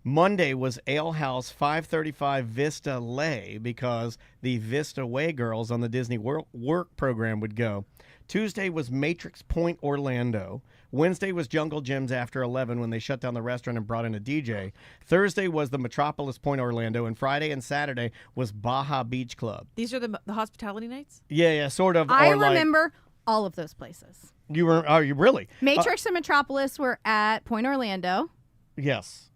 Monday was Ale House 535 Vista Lay because the Vista Way girls on the Disney Work program would go. Tuesday was Matrix Point Orlando. Wednesday was Jungle Gyms after 11 when they shut down the restaurant and brought in a DJ. Thursday was the Metropolis Point Orlando, and Friday and Saturday was Baja Beach Club. These are the hospitality nights? Yeah, sort of. I or like, remember all of those places. you were. Oh, you really? Matrix and Metropolis were at Point Orlando. Yes.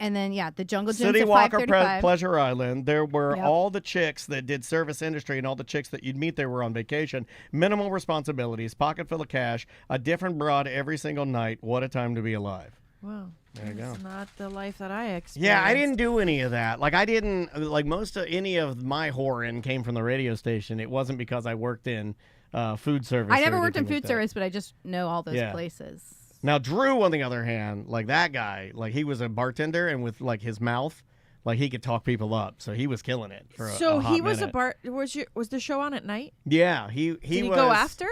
And then, the Jungle Gyms City at Walker 535. Pleasure Island. There were Yep. all the chicks that did service industry and all the chicks that you'd meet there were on vacation. Minimal responsibilities, pocket full of cash, a different broad every single night. What a time to be alive. Wow. There you go. It's not the life that I experienced. Yeah, I didn't do any of that. Like, I didn't, like, most of any of my whoring came from the radio station. It wasn't because I worked in food service. I never or worked in anything like food that. service, but I just know all those places. Now, Drew, on the other hand, like that guy, like he was a bartender, and with like his mouth, like he could talk people up, so he was killing it. For so a hot he was minute. Was the show on at night? Yeah, he Did he was, go after?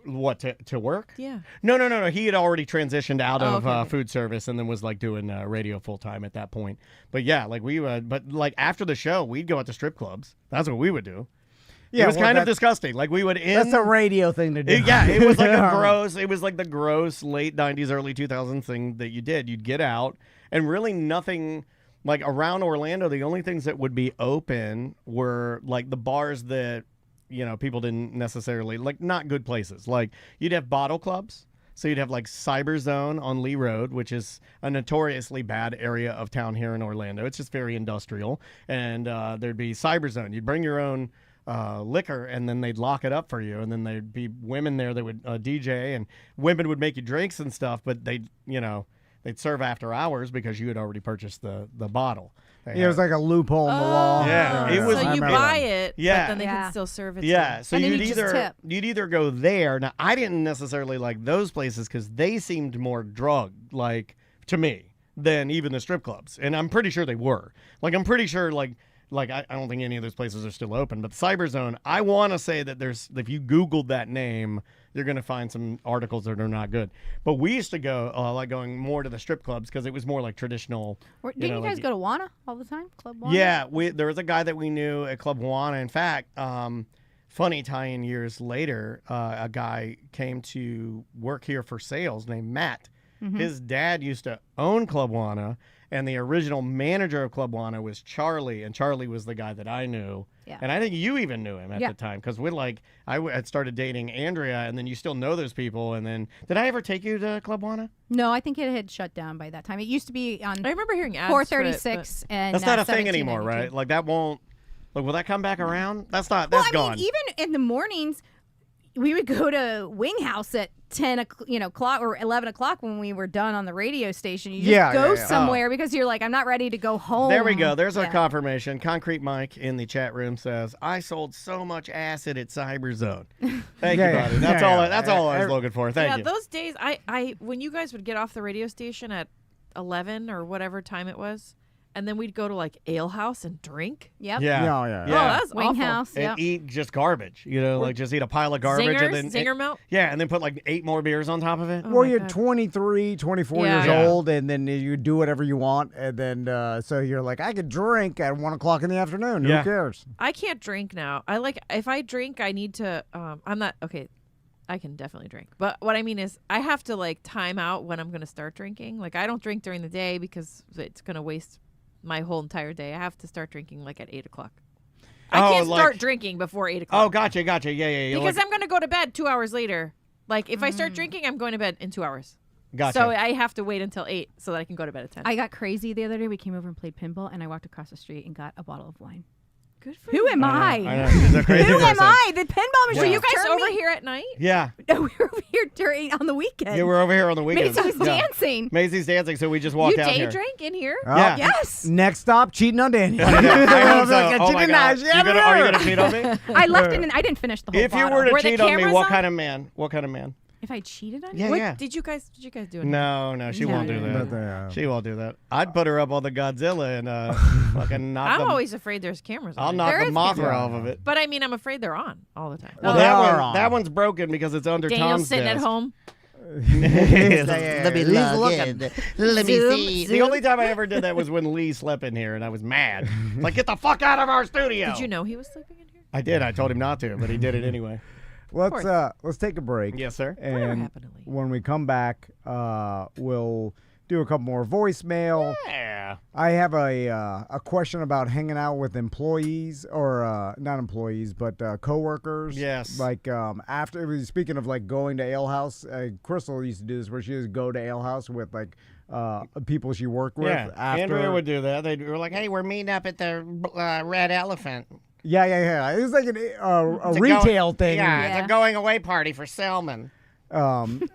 What, to work? Yeah. No. He had already transitioned out of okay. food service and then was like doing radio full time at that point. But yeah, like we would, but like after the show, we'd go out to strip clubs. That's what we would do. Yeah, it was kind of disgusting. Like we would end. That's a radio thing to do. Yeah, it was like a gross. It was like the gross late '90s, early 2000s thing that you did. You'd get out, and really nothing. Like around Orlando, the only things that would be open were like the bars that, you know, people didn't necessarily like, not good places. Like you'd have bottle clubs. So you'd have like Cyber Zone on Lee Road, which is a notoriously bad area of town here in Orlando. It's just very industrial. And there'd be Cyber Zone. You'd bring your own liquor, and then they'd lock it up for you. And then there'd be women there that would DJ, and women would make you drinks and stuff, but they'd serve after hours because you had already purchased the bottle. Yeah, it was like a loophole in the law. Yeah, it was. So you buy it, yeah, but then they can still serve it. Yeah, so and you'd either go there. Now, I didn't necessarily like those places because they seemed more drug like to me than even the strip clubs, and I'm pretty sure they were. Like I'm pretty sure I don't think any of those places are still open. But the Cyber Zone, I want to say that if you Googled that name, you're going to find some articles that are not good. But we used to go, like going more to the strip clubs because it was more like traditional. Didn't you guys go to Wana all the time? Club Wana? Yeah, there was a guy that we knew at Club Wana. In fact, funny tie-in years later, a guy came to work here for sales named Matt. Mm-hmm. His dad used to own Club Wana, and the original manager of Club Wana was Charlie, and Charlie was the guy that I knew. Yeah. And I think you even knew him at the time, because I had started dating Andrea, and then you still know those people. And then, did I ever take you to Club Wana? No, I think it had shut down by that time. It used to be on. I remember hearing ads 436, and that's not a thing anymore, right? Like that won't. Like, will that come back around? That's not. That's gone. Even in the mornings, we would go to Wing House at 10 o'clock or 11 o'clock when we were done on the radio station. You just go somewhere because you're like, I'm not ready to go home. There we go. There's our confirmation. Concrete Mike in the chat room says, I sold so much acid at Cyber Zone. Thank you, buddy. That's all I was looking for. Thank you. Those days, when you guys would get off the radio station at 11 or whatever time it was, and then we'd go to like Ale House and drink. Yep. Yeah. Oh, that's Wing awful. House. And eat just garbage. Like just eat a pile of garbage. Zingers, and then Zinger milk? Yeah, and then put like 8 more beers on top of it. Well, you're 23, 24 years old, and then you do whatever you want. And then, so you're like, I could drink at 1 o'clock in the afternoon. Who cares? I can't drink now. If I drink, I need to, I'm not, okay. I can definitely drink. But what I mean is I have to like time out when I'm going to start drinking. Like I don't drink during the day because it's going to waste my whole entire day. I have to start drinking like at 8 o'clock. I can't start drinking before 8 o'clock. Oh, gotcha. Yeah. Because I'm going to go to bed 2 hours later. Like if I start drinking, I'm going to bed in 2 hours. Gotcha. So I have to wait until 8 so that I can go to bed at 10. I got crazy the other day. We came over and played pinball, and I walked across the street and got a bottle of wine. Good for Who am I? I know. She's a crazy Who am person. I? The pinball machine. Were you guys over here at night? Yeah. No, we were over here on the weekend. Yeah, we're over here on the weekend. Maisie was dancing. Maisie's dancing, so we just walked out here. You day drank in here? Yeah. Yes. Next stop, cheating on Daniel. I hope so. Oh my God. Are you going to cheat on me? I left it and I didn't finish the whole bottle. If you were to cheat on me, what kind of man? What kind of man? If I cheated on you? you? Yeah. Did you guys do it? No, she won't do that. She won't do that. I'd put her up on the Godzilla and fucking knock I'm always afraid there's cameras on. I'll knock the Mothra off of it. But I mean, I'm afraid they're on all the time. Well, that one's broken because it's under Daniel's Tom's sitting desk. at home. Let me look. Let me see. The only time I ever did that was when Lee slept in here, and I was mad. Like, get the fuck out of our studio. Did you know he was sleeping in here? I did. I told him not to, but he did it anyway. Let's take a break. Yes, sir. And when we come back, we'll do a couple more voicemail. Yeah. I have a question about hanging out with employees or not employees, but coworkers. Yes. Like after speaking of like going to Ale House, Crystal used to do this where she would go to Ale House with like people she worked with. Yeah. After. Andrea would do that. They were like, "Hey, we're meeting up at the Red Elephant." Yeah. It was like a retail thing. Yeah, it's a going away party for Selman. And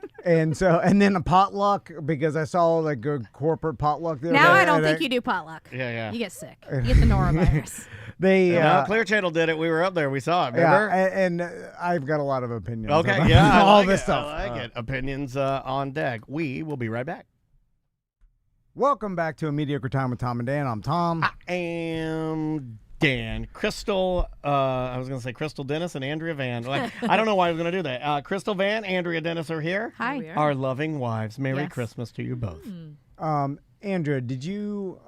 then a potluck because I saw like a corporate potluck there. Now I don't think you do potluck. Yeah. You get sick. You get the norovirus. Clear Channel did it. We were up there. We saw it. Remember? Yeah, and I've got a lot of opinions. Okay, about yeah, all like this it. stuff. I like it. Opinions on deck. We will be right back. Welcome back to A Mediocre Time with Tom and Dan. I'm Tom. I am Dan. Crystal, I was going to say Crystal Dennis and Andrea Van. I don't know why I was going to do that. Crystal Van, Andrea Dennis are here. Hi. Our loving wives. Merry Yes. Christmas to you both. Andrea, did you,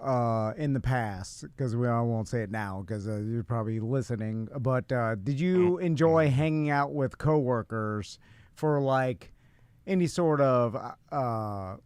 in the past, because I won't say it now because you're probably listening, but did you enjoy hanging out with coworkers for like any sort of,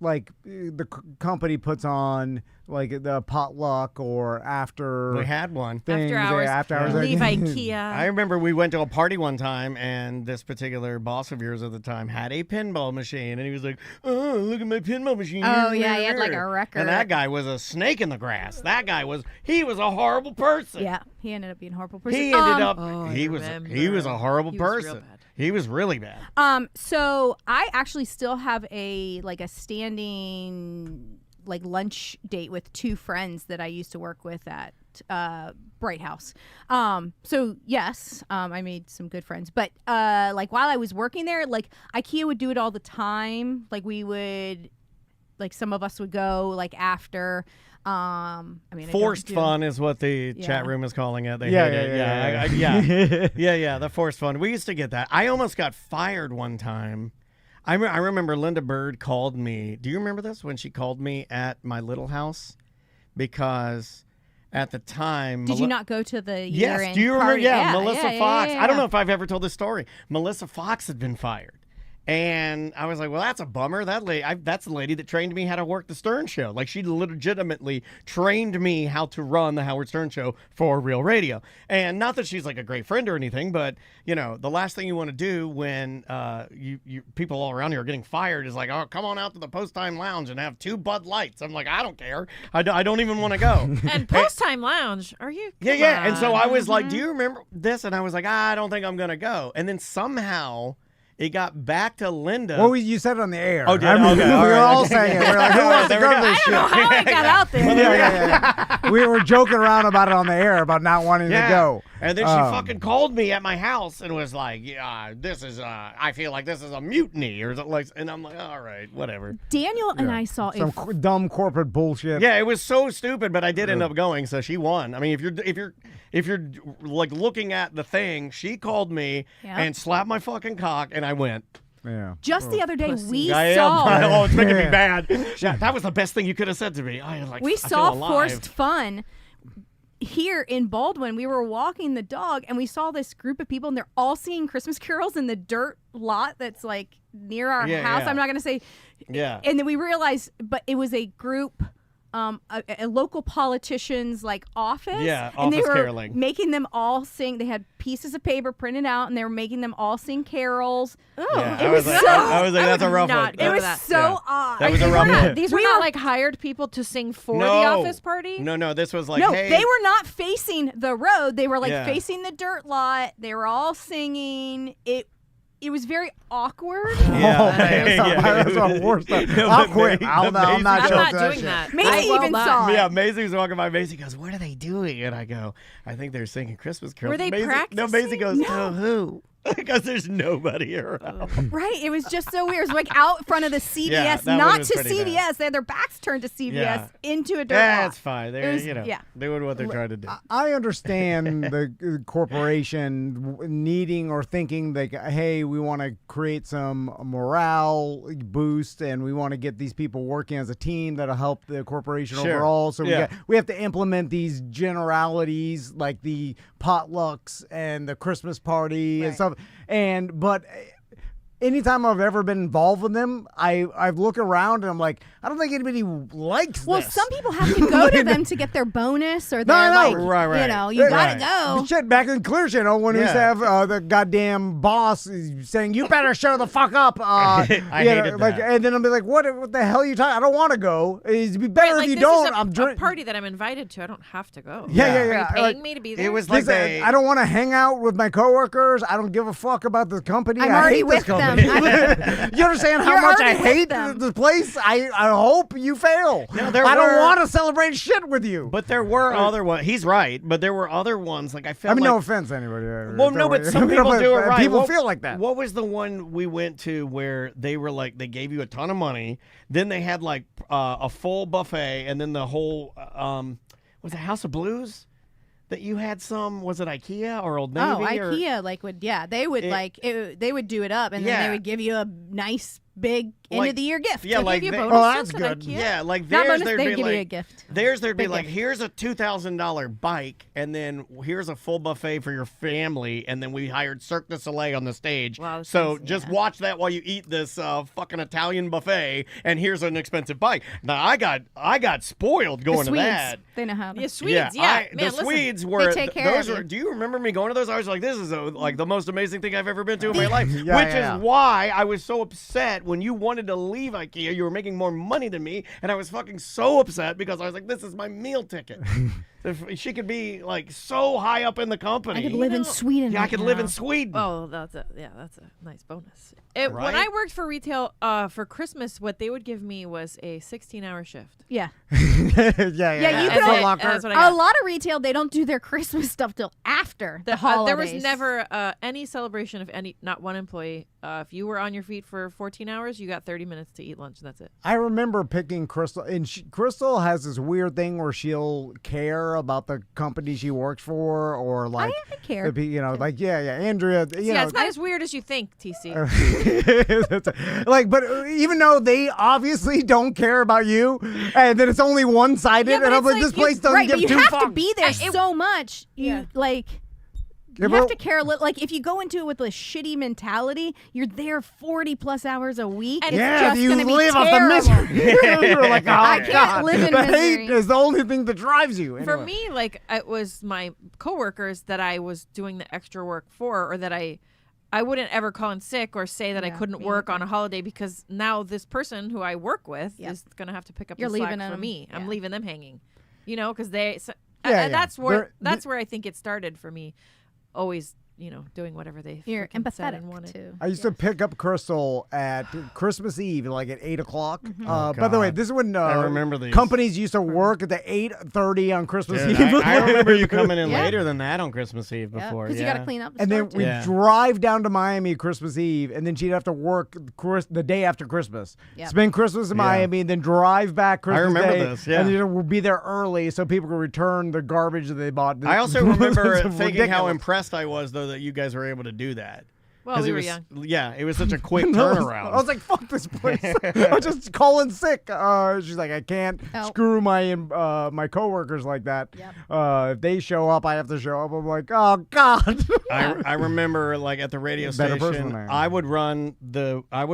like the company puts on like the potluck or after We had one. things, After hours. Leave IKEA. I remember we went to a party one time, and this particular boss of yours at the time had a pinball machine, and he was like, "Oh, look at my pinball machine." Oh, yeah, he had like a record. And that guy was a snake in the grass. That guy was a horrible person. Yeah, he ended up being a horrible person. He ended up. I He was a horrible He was real person. bad. He was really bad. So I actually still have a standing like lunch date with two friends that I used to work with at Bright House. So yes, I made some good friends, but like while I was working there, like IKEA would do it all the time. Like we would, like some of us would go like after. I mean, Forced fun is what the chat room is calling it. They hate it. Yeah. The forced fun. We used to get that. I almost got fired one time. I remember Linda Bird called me. Do you remember this? When she called me at my little house? Because at the time... Did you not go to the year-end Yes, do you remember? party? Yeah, Melissa Fox. Yeah. I don't know if I've ever told this story. Melissa Fox had been fired. And I was like, well, that's a bummer. That's the lady that trained me how to work the Stern Show. Like, she legitimately trained me how to run the Howard Stern Show for real radio. And not that she's like a great friend or anything, but, you know, the last thing you want to do when you people all around you are getting fired is like, oh, come on out to the Post-Time Lounge and have 2 Bud Lights. I'm like, I don't care. I don't even want to go. And Post-Time Lounge, are you? Yeah. And so I was like, do you remember this? And I was like, I don't think I'm going to go. And then somehow... it got back to Linda. Well, you said it on the air. Oh, did I mean, okay, we were all okay. saying it. We were like, who wants to go to this shit? I don't know how I got out there. Yeah. We were joking around about it on the air about not wanting to go. And then she fucking called me at my house and was like, yeah, this is, I feel like this is a mutiny or something like, and I'm like, all right, whatever. Daniel and I saw some dumb corporate bullshit. Yeah, it was so stupid, but I did end up going, so she won. I mean, if you're like looking at the thing, she called me and slapped my fucking cock, and I went. Yeah. Just the other day, we saw. saw. Oh, it's making me bad. Yeah, that was the best thing you could have said to me. We saw Forced Fun here in Baldwin. We were walking the dog, and we saw this group of people, and they're all singing Christmas carols in the dirt lot that's like near our house. Yeah. I'm not going to say. Yeah. And then we realized, but it was a group. A local politician's like office. Yeah, and they office were caroling. making them all sing. They had pieces of paper printed out, and they were making them all sing carols. Oh, Yeah, it was so. I was like, that's a rough one. not go It to was that. so odd. That was a rough one. These were not like hired people to sing for the office party? No, this was like, No, hey. they were not facing the road. They were like Yeah. facing the dirt lot. They were all singing. It was very awkward. Yeah. That's the worst stuff. I'll quit. I'm not doing that. Maisie even saw it. Yeah, Maisie was walking by. Maisie goes, what are they doing? And I go, I think they're singing Christmas carols. Were they Maisie, practicing? No, Maisie goes, No. who? Because there's nobody around. Right. It was just so weird. It was like out front of the CVS, Yeah, that one not was to pretty CVS. bad. They had their backs turned to CVS Yeah. into a dirt That's lot. fine. It They're, was- you know, yeah. doing what they're trying to do. I understand the corporation needing or thinking like, hey, we want to create some morale boost and we want to get these people working as a team that'll help the corporation Sure. overall. So Yeah. we have to implement these generalities like the potlucks and the Christmas party and stuff. But anytime I've ever been involved with them, I look around and I'm like, I don't think anybody likes Well, this. some people have to go to them to get their bonus or their, No, like, right. you know, you gotta But go. shit, back in Clear Channel when we used to Yeah. have the goddamn boss saying, "You better show the fuck up." I hated like, that. and then I'll be like, "What the hell are you talking? I don't want to go. It'd be better Like, if you this don't." is a, I'm a party that I'm invited to. I don't have to go. Yeah. Are you paying Like, me to be there? It was like Listen, I don't want to hang out with my coworkers. I don't give a fuck about the company. I'm I already hate with this company. You understand how You're much I already with hate them. the place? I hope you fail. No, I don't want to celebrate shit with you. But there were other ones. He's right, but there were other ones. Like I felt. I mean, like, no offense, to anybody. Well, no, but some people do it right. People feel like that. What was the one we went to where they were like they gave you a ton of money, then they had like a full buffet, and then the whole was it House of Blues? That you had some, was it IKEA or Old Navy? IKEA they would they would do it up, and then they would give you a nice big end of the year gift. Yeah, like that's good. IKEA? Yeah, like Not theirs, bonus, there'd they'd be give like you a gift. theirs, there'd be Big like gift. here's a $2,000 bike, and then here's a full buffet for your family, and then we hired Cirque du Soleil on the stage. Wow, so just watch that while you eat this fucking Italian buffet, and here's an expensive bike. Now I got spoiled going The to Swedes, that. they know how. Yeah, Swedes. Yeah, the man, listen, Swedes were they take care those of were. you. Do you remember me going to those? I was like, this is like the most amazing thing I've ever been to in my life. Yeah, which yeah. is why I was so upset when you wanted to leave IKEA. You were making more money than me, and I was fucking so upset because I was like, this is my meal ticket. If she could be like so high up in the company. I could live in Sweden. Yeah, I right could now. live in Sweden. Oh, that's a nice bonus. When Right? I worked for retail for Christmas, what they would give me was a 16-hour shift. Yeah. yeah, you And could- they- and that's what I A got. lot of retail, they don't do their Christmas stuff till after the holidays. There was never any celebration of not one employee. If you were on your feet for 14 hours, you got 30 minutes to eat lunch, and that's it. I remember picking Crystal, and Crystal has this weird thing where she'll care about the company she works for, or like I care. like Andrea. Yeah, it's not as weird as you think, TC. Like, but even though they obviously don't care about you, and then it's only one-sided, Yeah, but and I'm it's like, like this place doesn't Right, give but you two have fucks. to be there so much. You Yeah, have but- to care a little. Like if you go into it with a shitty mentality, you're there 40+ hours a week, and Yeah, it's just you going to be live off the terrible. misery. You're like, oh, I can't God. live in the misery. hate is the only thing that drives you. For Anyway. me, like it was my coworkers that I was doing the extra work for, or that I wouldn't ever call in sick or say that I couldn't me work neither. on a holiday because now this person who I work with is going to have to pick up You're the slack leaving for them. me. I'm Yeah. leaving them hanging, because they. Yeah, and that's where They're- where I think it started for me. Always, doing whatever they. You're freaking said empathetic and wanted. too. I used to pick up Crystal at Christmas Eve, like at 8 o'clock. Mm-hmm. By the way, God. this is when I remember these. companies used to work at the 8:30 on Christmas Dude, Eve. I remember you coming in Yeah. later than that on Christmas Eve before. because you got to clean up. The And then store, we too. Yeah. drive down to Miami Christmas Eve, and then she'd have to work the day after Christmas. Yep. Spend Christmas in Miami, and then drive back Christmas remember Day. this, yeah. And then we'll be there early so people can return the garbage that they bought. I also remember It's thinking how ridiculous. impressed I was, though, that you guys were able to do that. Well, 'Cause we it were was, young. Yeah, it was such a quick I turnaround. was like, fuck this place. I was just calling sick. She's like, I can't screw my my coworkers like that. Yep. If they show up, I have to show up. I'm like, oh, God. I remember like at the radio Better person station, than I would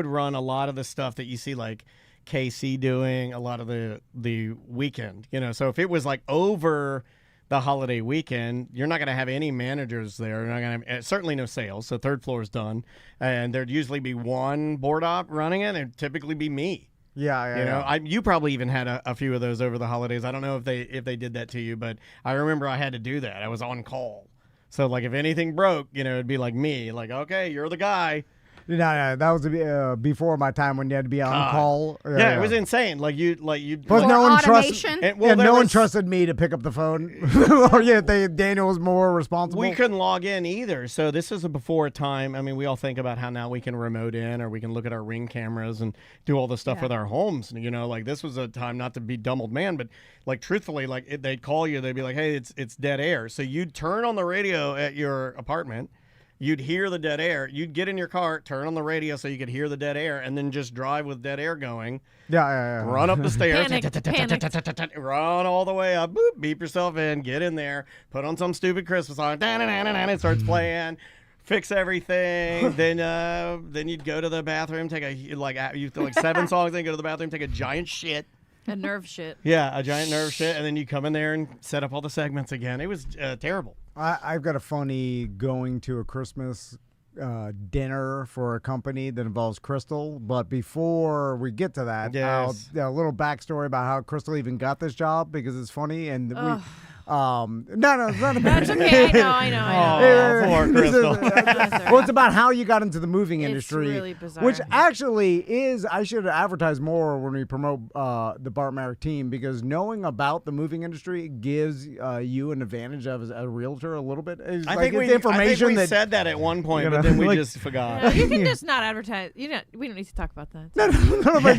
run a lot of the stuff that you see like KC doing, a lot of the weekend. So if it was like over the holiday weekend, you're not going to have any managers there. You're not going to have certainly no sales. So third floor is done, and there'd usually be one board op running it. It'd typically be me. Yeah. You probably even had a few of those over the holidays. I don't know if they did that to you, but I remember I had to do that. I was on call. So like if anything broke, it'd be like me, like, okay, you're the guy. No, that was before my time when you had to be on call. Yeah, it was insane. Like you. Plus, no one automation? trusted. No one trusted me to pick up the phone. Or Daniel was more responsible. We couldn't log in either. So this is before a time. I mean, we all think about how now we can remote in, or we can look at our Ring cameras and do all this stuff with our homes. Like this was a time, not to be dumb old man, but like truthfully, like they'd call you, they'd be like, "Hey, it's dead air." So you'd turn on the radio at your apartment. You'd hear the dead air. You'd get in your car, turn on the radio so you could hear the dead air, and then just drive with dead air going. Yeah. Run up the stairs. Panicked. Run all the way up. Boop, beep yourself in. Get in there. Put on some stupid Christmas song. It starts playing. Fix everything. Then you'd go to the bathroom. You like 7 songs. Then go to the bathroom. Take a giant shit. A nerve shit. Yeah, a giant nerve shit, and then you come in there and set up all the segments again. It was terrible. I've got a funny going to a Christmas dinner for a company that involves Crystal. But before we get to that, Yes. a little backstory about how Crystal even got this job, because it's funny. And No, it's not about That's okay. I know. Oh, poor Crystal. Well, it's about how you got into the moving industry. It's really bizarre. Which actually is, I should advertise more when we promote the Bart Merrick team, because knowing about the moving industry gives you an advantage as a realtor a little bit. It's I like think it's we said that at one point, but then we just forgot. You can just not advertise. We don't need to talk about that. No, but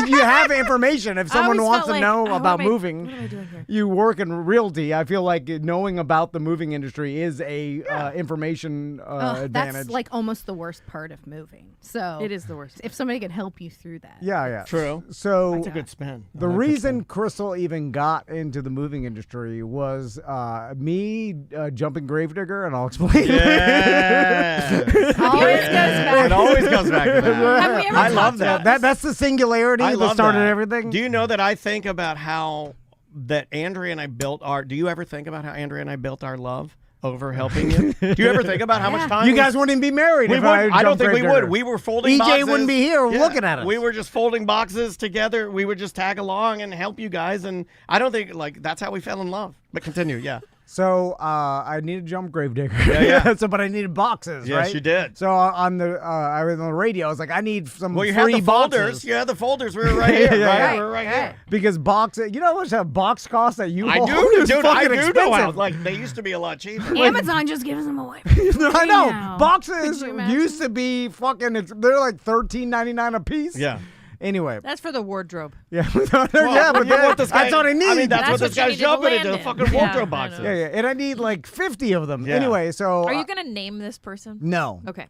you have information. If someone wants to know about moving, what am I doing here? you work in realty. I feel like knowing about the moving industry is a information advantage. That's like almost the worst part of moving. So It is the worst. if somebody could help you through that. Yeah. True. So That's a good spin. The reason Crystal even got into the moving industry was me jumping Gravedigger, and I'll explain. Yeah. It always goes back to that. Have we ever I love talked that. about That's the singularity I that love started that. everything. Do you know that I think about how that Andrea and I built our? Do you ever think about how Andrea and I built our love over helping you? Do you ever think about how much time You guys wouldn't even be married. we if would? I I don't jumped think we Gravedigger. would. We were folding EJ boxes. wouldn't be here looking at us. We were just folding boxes together. We would just tag along and help you guys. And I don't think that's how we fell in love. But continue, yeah. So I needed to jump Gravedigger. Yeah. But I needed boxes, Yes, right? you did. So I was on the radio. I was like, I need some Well, you free had the boxes. folders. You had the folders. We were right here, right? We were right here. Because boxes, you know how much a box costs at you? I do, dude. I do know how. Like, they used to be a lot cheaper. Amazon just gives them away. I know. now. Boxes Could you imagine? used to be fucking, they're like $13.99 a piece. Yeah. Anyway. That's for the wardrobe. Yeah, Well, but you want this guy- that's what I need. I mean, that's what That's this what you guy's need to jumping land into, the in. fucking Yeah, wardrobe I boxes. know. Yeah, and I need like 50 of them. Yeah. Anyway, so. Are you going to name this person? No. Okay.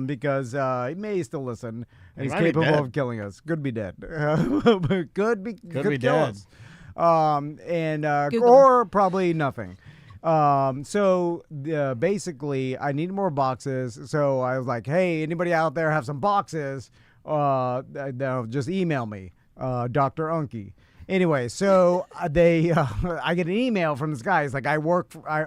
Because he may still listen, and he's might be capable dead. of killing us. Could be dead. But could be kill dead. us. And Google or probably nothing. So basically, I need more boxes. So I was like, hey, anybody out there have some boxes? Just email me, Dr. Unky. Anyway, so I get an email from this guy. He's like, I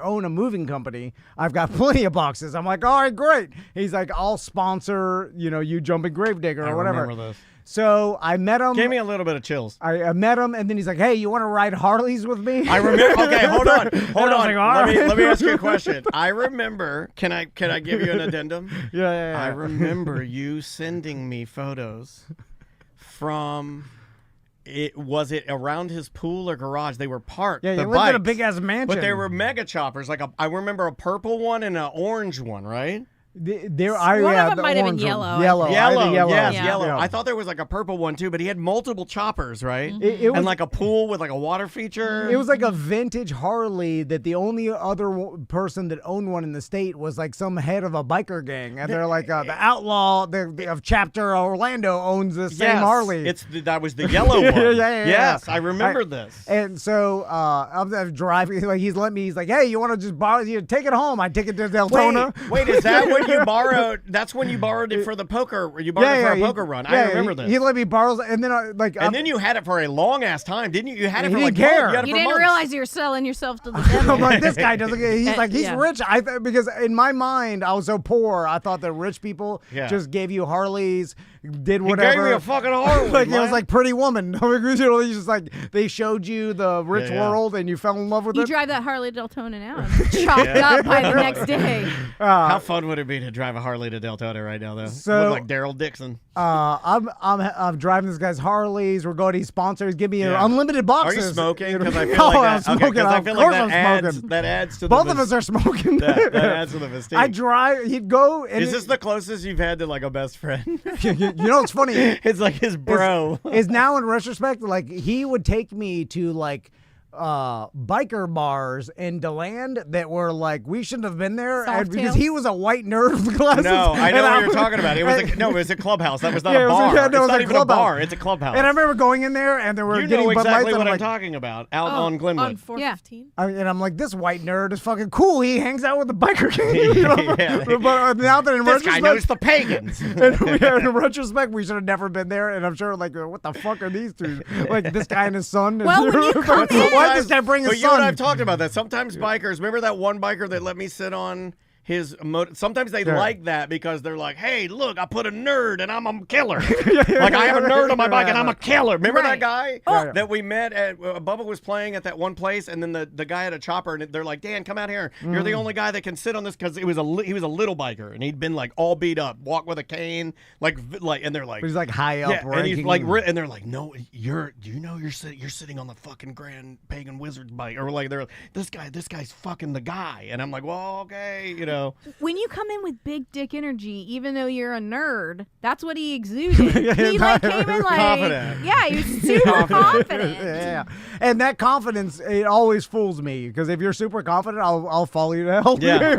own a moving company. I've got plenty of boxes. I'm like, all right, great. He's like, I'll sponsor, you jumping Gravedigger or whatever. I remember this. So I met him. Gave me a little bit of chills. I met him, and then he's like, hey, you want to ride Harleys with me? I remember. Okay, hold on. Like, all right. Let me ask you a question. I remember. Can I give you an addendum? Yeah. I remember you sending me photos from. Was it around his pool or garage? They were parked. Yeah, the you lived in a bikes, big-ass mansion. But they were mega choppers. I remember a purple one and an orange one, right? One of them might have been yellow. Yellow. Yes, Yeah. yellow. Yeah. I thought there was like a purple one too, but he had multiple choppers, right? It was, and like a pool with like a water feature. It was like a vintage Harley that the only other person that owned one in the state was like some head of a biker gang, and they're like the outlaw of chapter Orlando owns the same Harley. That was the yellow one. Yeah. Yes, I remember this. And so I'm driving. Like he's like, hey, you want to just borrow? Take it home. I take it to Deltona. Wait, is that when you borrowed? That's when you borrowed it for the poker. You borrowed it for a poker run. I remember this. He let me borrow, and then and then you had it for a long ass time, didn't you? You had it He for like didn't care. months. You didn't realize you were selling yourself to the I'm devil. like, this guy doesn't. He's like, he's Yeah. rich. Because in my mind, I was so poor. I thought that rich people just gave you Harleys, did whatever. He gave me a fucking Harley. Like it was like Pretty Woman. He's just like they showed you the rich world, and you fell in love with You it. drive that Harley Deltona now, chopped up by the next day. How fun would it be to drive a Harley to Deltona right now, though? So- Look like Daryl Dixon. I'm driving this guy's Harleys. We're going to sponsors. Give me unlimited boxes. Are you smoking? Because I feel No, like I'm that. smoking. Okay, 'cause I Of feel course like I'm smoking. that adds to the Both of us are smoking. that adds to the mystique. I drive. He'd go. And Is this the closest you've had to like a best friend? you know what's funny? It's like his bro. Is now in retrospect, like he would take me to like biker bars in DeLand that were like we shouldn't have been there because he was a white nerd with glasses. No, I know And what you're talking about. It was a clubhouse. That was not a bar. It It's was not a even a clubhouse. bar. It's a clubhouse. And I remember going in there and they were you getting know Bud exactly Lights, what and I'm like, talking about. Out on Glenwood. On 415? and I'm like, this white nerd is fucking cool. He hangs out with the biker gang. You know? Yeah. But now that in This guy retrospect, knows the pagans. in retrospect, we should have never been there. And I'm sure, like, what the fuck are these two? Like, this guy and his son. Well, when you come in- why does this guy bring But his you and son? I've talked about that. Sometimes bikers, remember that one biker that let me sit on sometimes they like that because they're like, hey, look, I put a nerd and I'm a killer. Like I have a nerd on my bike and I'm a killer. Remember that guy that we met at Bubba was playing at that one place, and then the guy had a chopper, and they're like, Dan, come out here. You're the only guy that can sit on this, because he was a little biker, and he'd been like all beat up, walk with a cane, like, and they're like, he's like high up, and he's like, and they're like, no, you're sitting on the fucking Grand Pagan Wizard bike, or like they're this guy's fucking the guy, and I'm like, well, okay, you know. When you come in with big dick energy, even though you're a nerd, that's what he exuded. He like came in like confident. Yeah, he was super confident. Yeah, and that confidence, it always fools me, because if you're super confident, I'll follow you to hell. Yeah.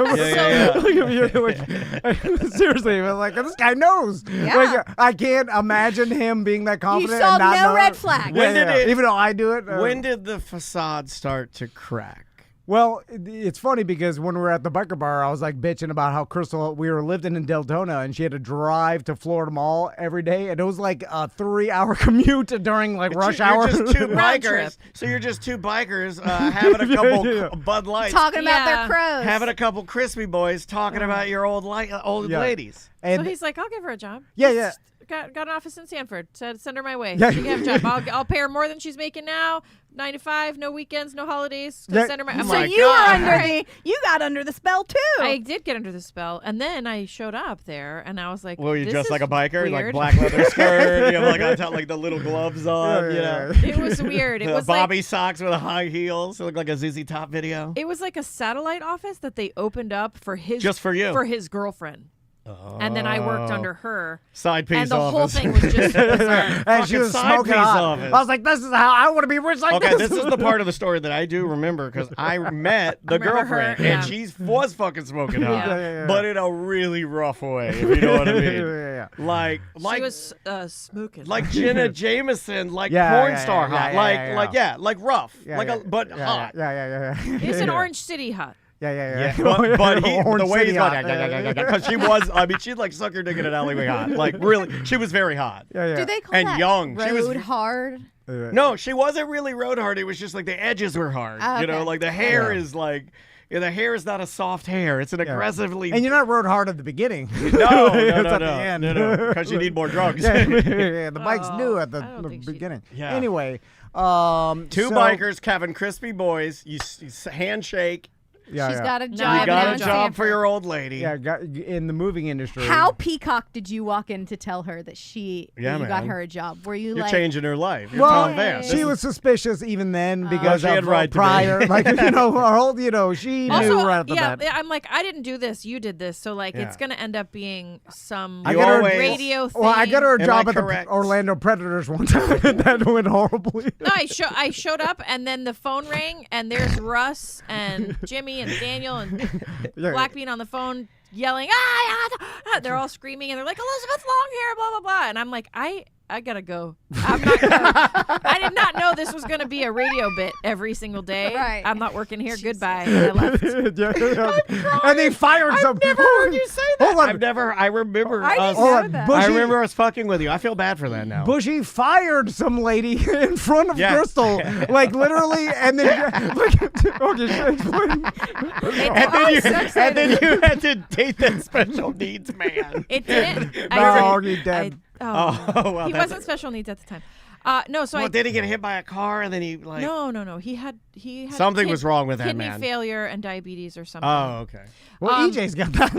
Seriously, like, this guy knows. Yeah. Like, I can't imagine him being that confident. You saw and not no know red it. flag. Even though I do it. When did the facade start to crack? Well, it's funny because when we were at the biker bar, I was like bitching about how Crystal, we were living in Deltona, and she had to drive to Florida Mall every day, and it was like a 3-hour commute during like rush hour. You're just two bikers, so you're just two bikers having a couple Bud Lights, talking about their crows, having a couple crispy boys, talking about your old ladies. And so he's like, I'll give her a job. Yeah. Got an office in Sanford. Said send her my way. Yeah. She can have a job. I'll pay her more than she's making now. 9 to 5, no weekends, no holidays. Send her my. So you were you got under the spell too. I did get under the spell, and then I showed up there, and I was like, "Well, you dressed like a biker, weird. Like black leather skirt, you have like on top, like the little gloves on, you know." It was weird. It was Bobby like, socks with high heels. It looked like a ZZ Top video. It was like a satellite office that they opened up for his just for you, for his girlfriend. And then I worked under her. Side piece and the office. whole thing was just bizarre. And she was smoking hot. I was like, this is how I want to be rich like this. Okay, this is the part of the story that I do remember, because I met the girlfriend, and she was fucking smoking hot, but in a really rough way, if you know what I mean. Like she was smoking. Like Jenna Jameson, like porn star hot, like rough, but hot. Yeah. It's an Orange City hot. Yeah. But the way he's going, because she was, I mean, she'd like suck her dick in an alleyway hot. Like, really, she was very hot. Yeah. Do they call and that young. road She was hard? No, she wasn't really road hard. It was just like the edges were hard. Oh, you know, okay. like the hair is like, the hair is not a soft hair. It's an aggressively. And you're not road hard at the beginning. No, at the end. Because you need more drugs. The bike's new at the beginning. Yeah. Anyway, two bikers, Kevin, crispy boys. You handshake. She's got a job. You got a job for your old lady. Yeah, in the moving industry. How peacock did you walk in to tell her that you got her a job? Were you You're like changing her life? You're telling Vance. She was suspicious even then because she had right prior, like our whole, she knew right after that. I'm like, I didn't do this. You did this. So like, it's gonna end up being some radio thing. Well, I got her a job at the Orlando Predators one time. That went horribly. No, I showed up, and then the phone rang, and there's Russ and Jimmy and Daniel and Blackbean on the phone yelling, they're all screaming, and they're like, Elizabeth Longhair, blah, blah, blah. And I'm like, I gotta go. I'm not I did not know this was gonna be a radio bit every single day. Right. I'm not working here. Goodbye. And I left. And they fired some. I've never heard you say that. I remember I remember us fucking with you. I feel bad for that now. Bushy fired some lady in front of Crystal, like literally, and then and then you had to date that special needs man. It didn't. He's dead. Well, he wasn't special needs at the time. No, so did he get hit by a car and then he like? No. He had something was wrong with that kidney man. failure and diabetes or something. Oh, okay. Well, EJ's got that.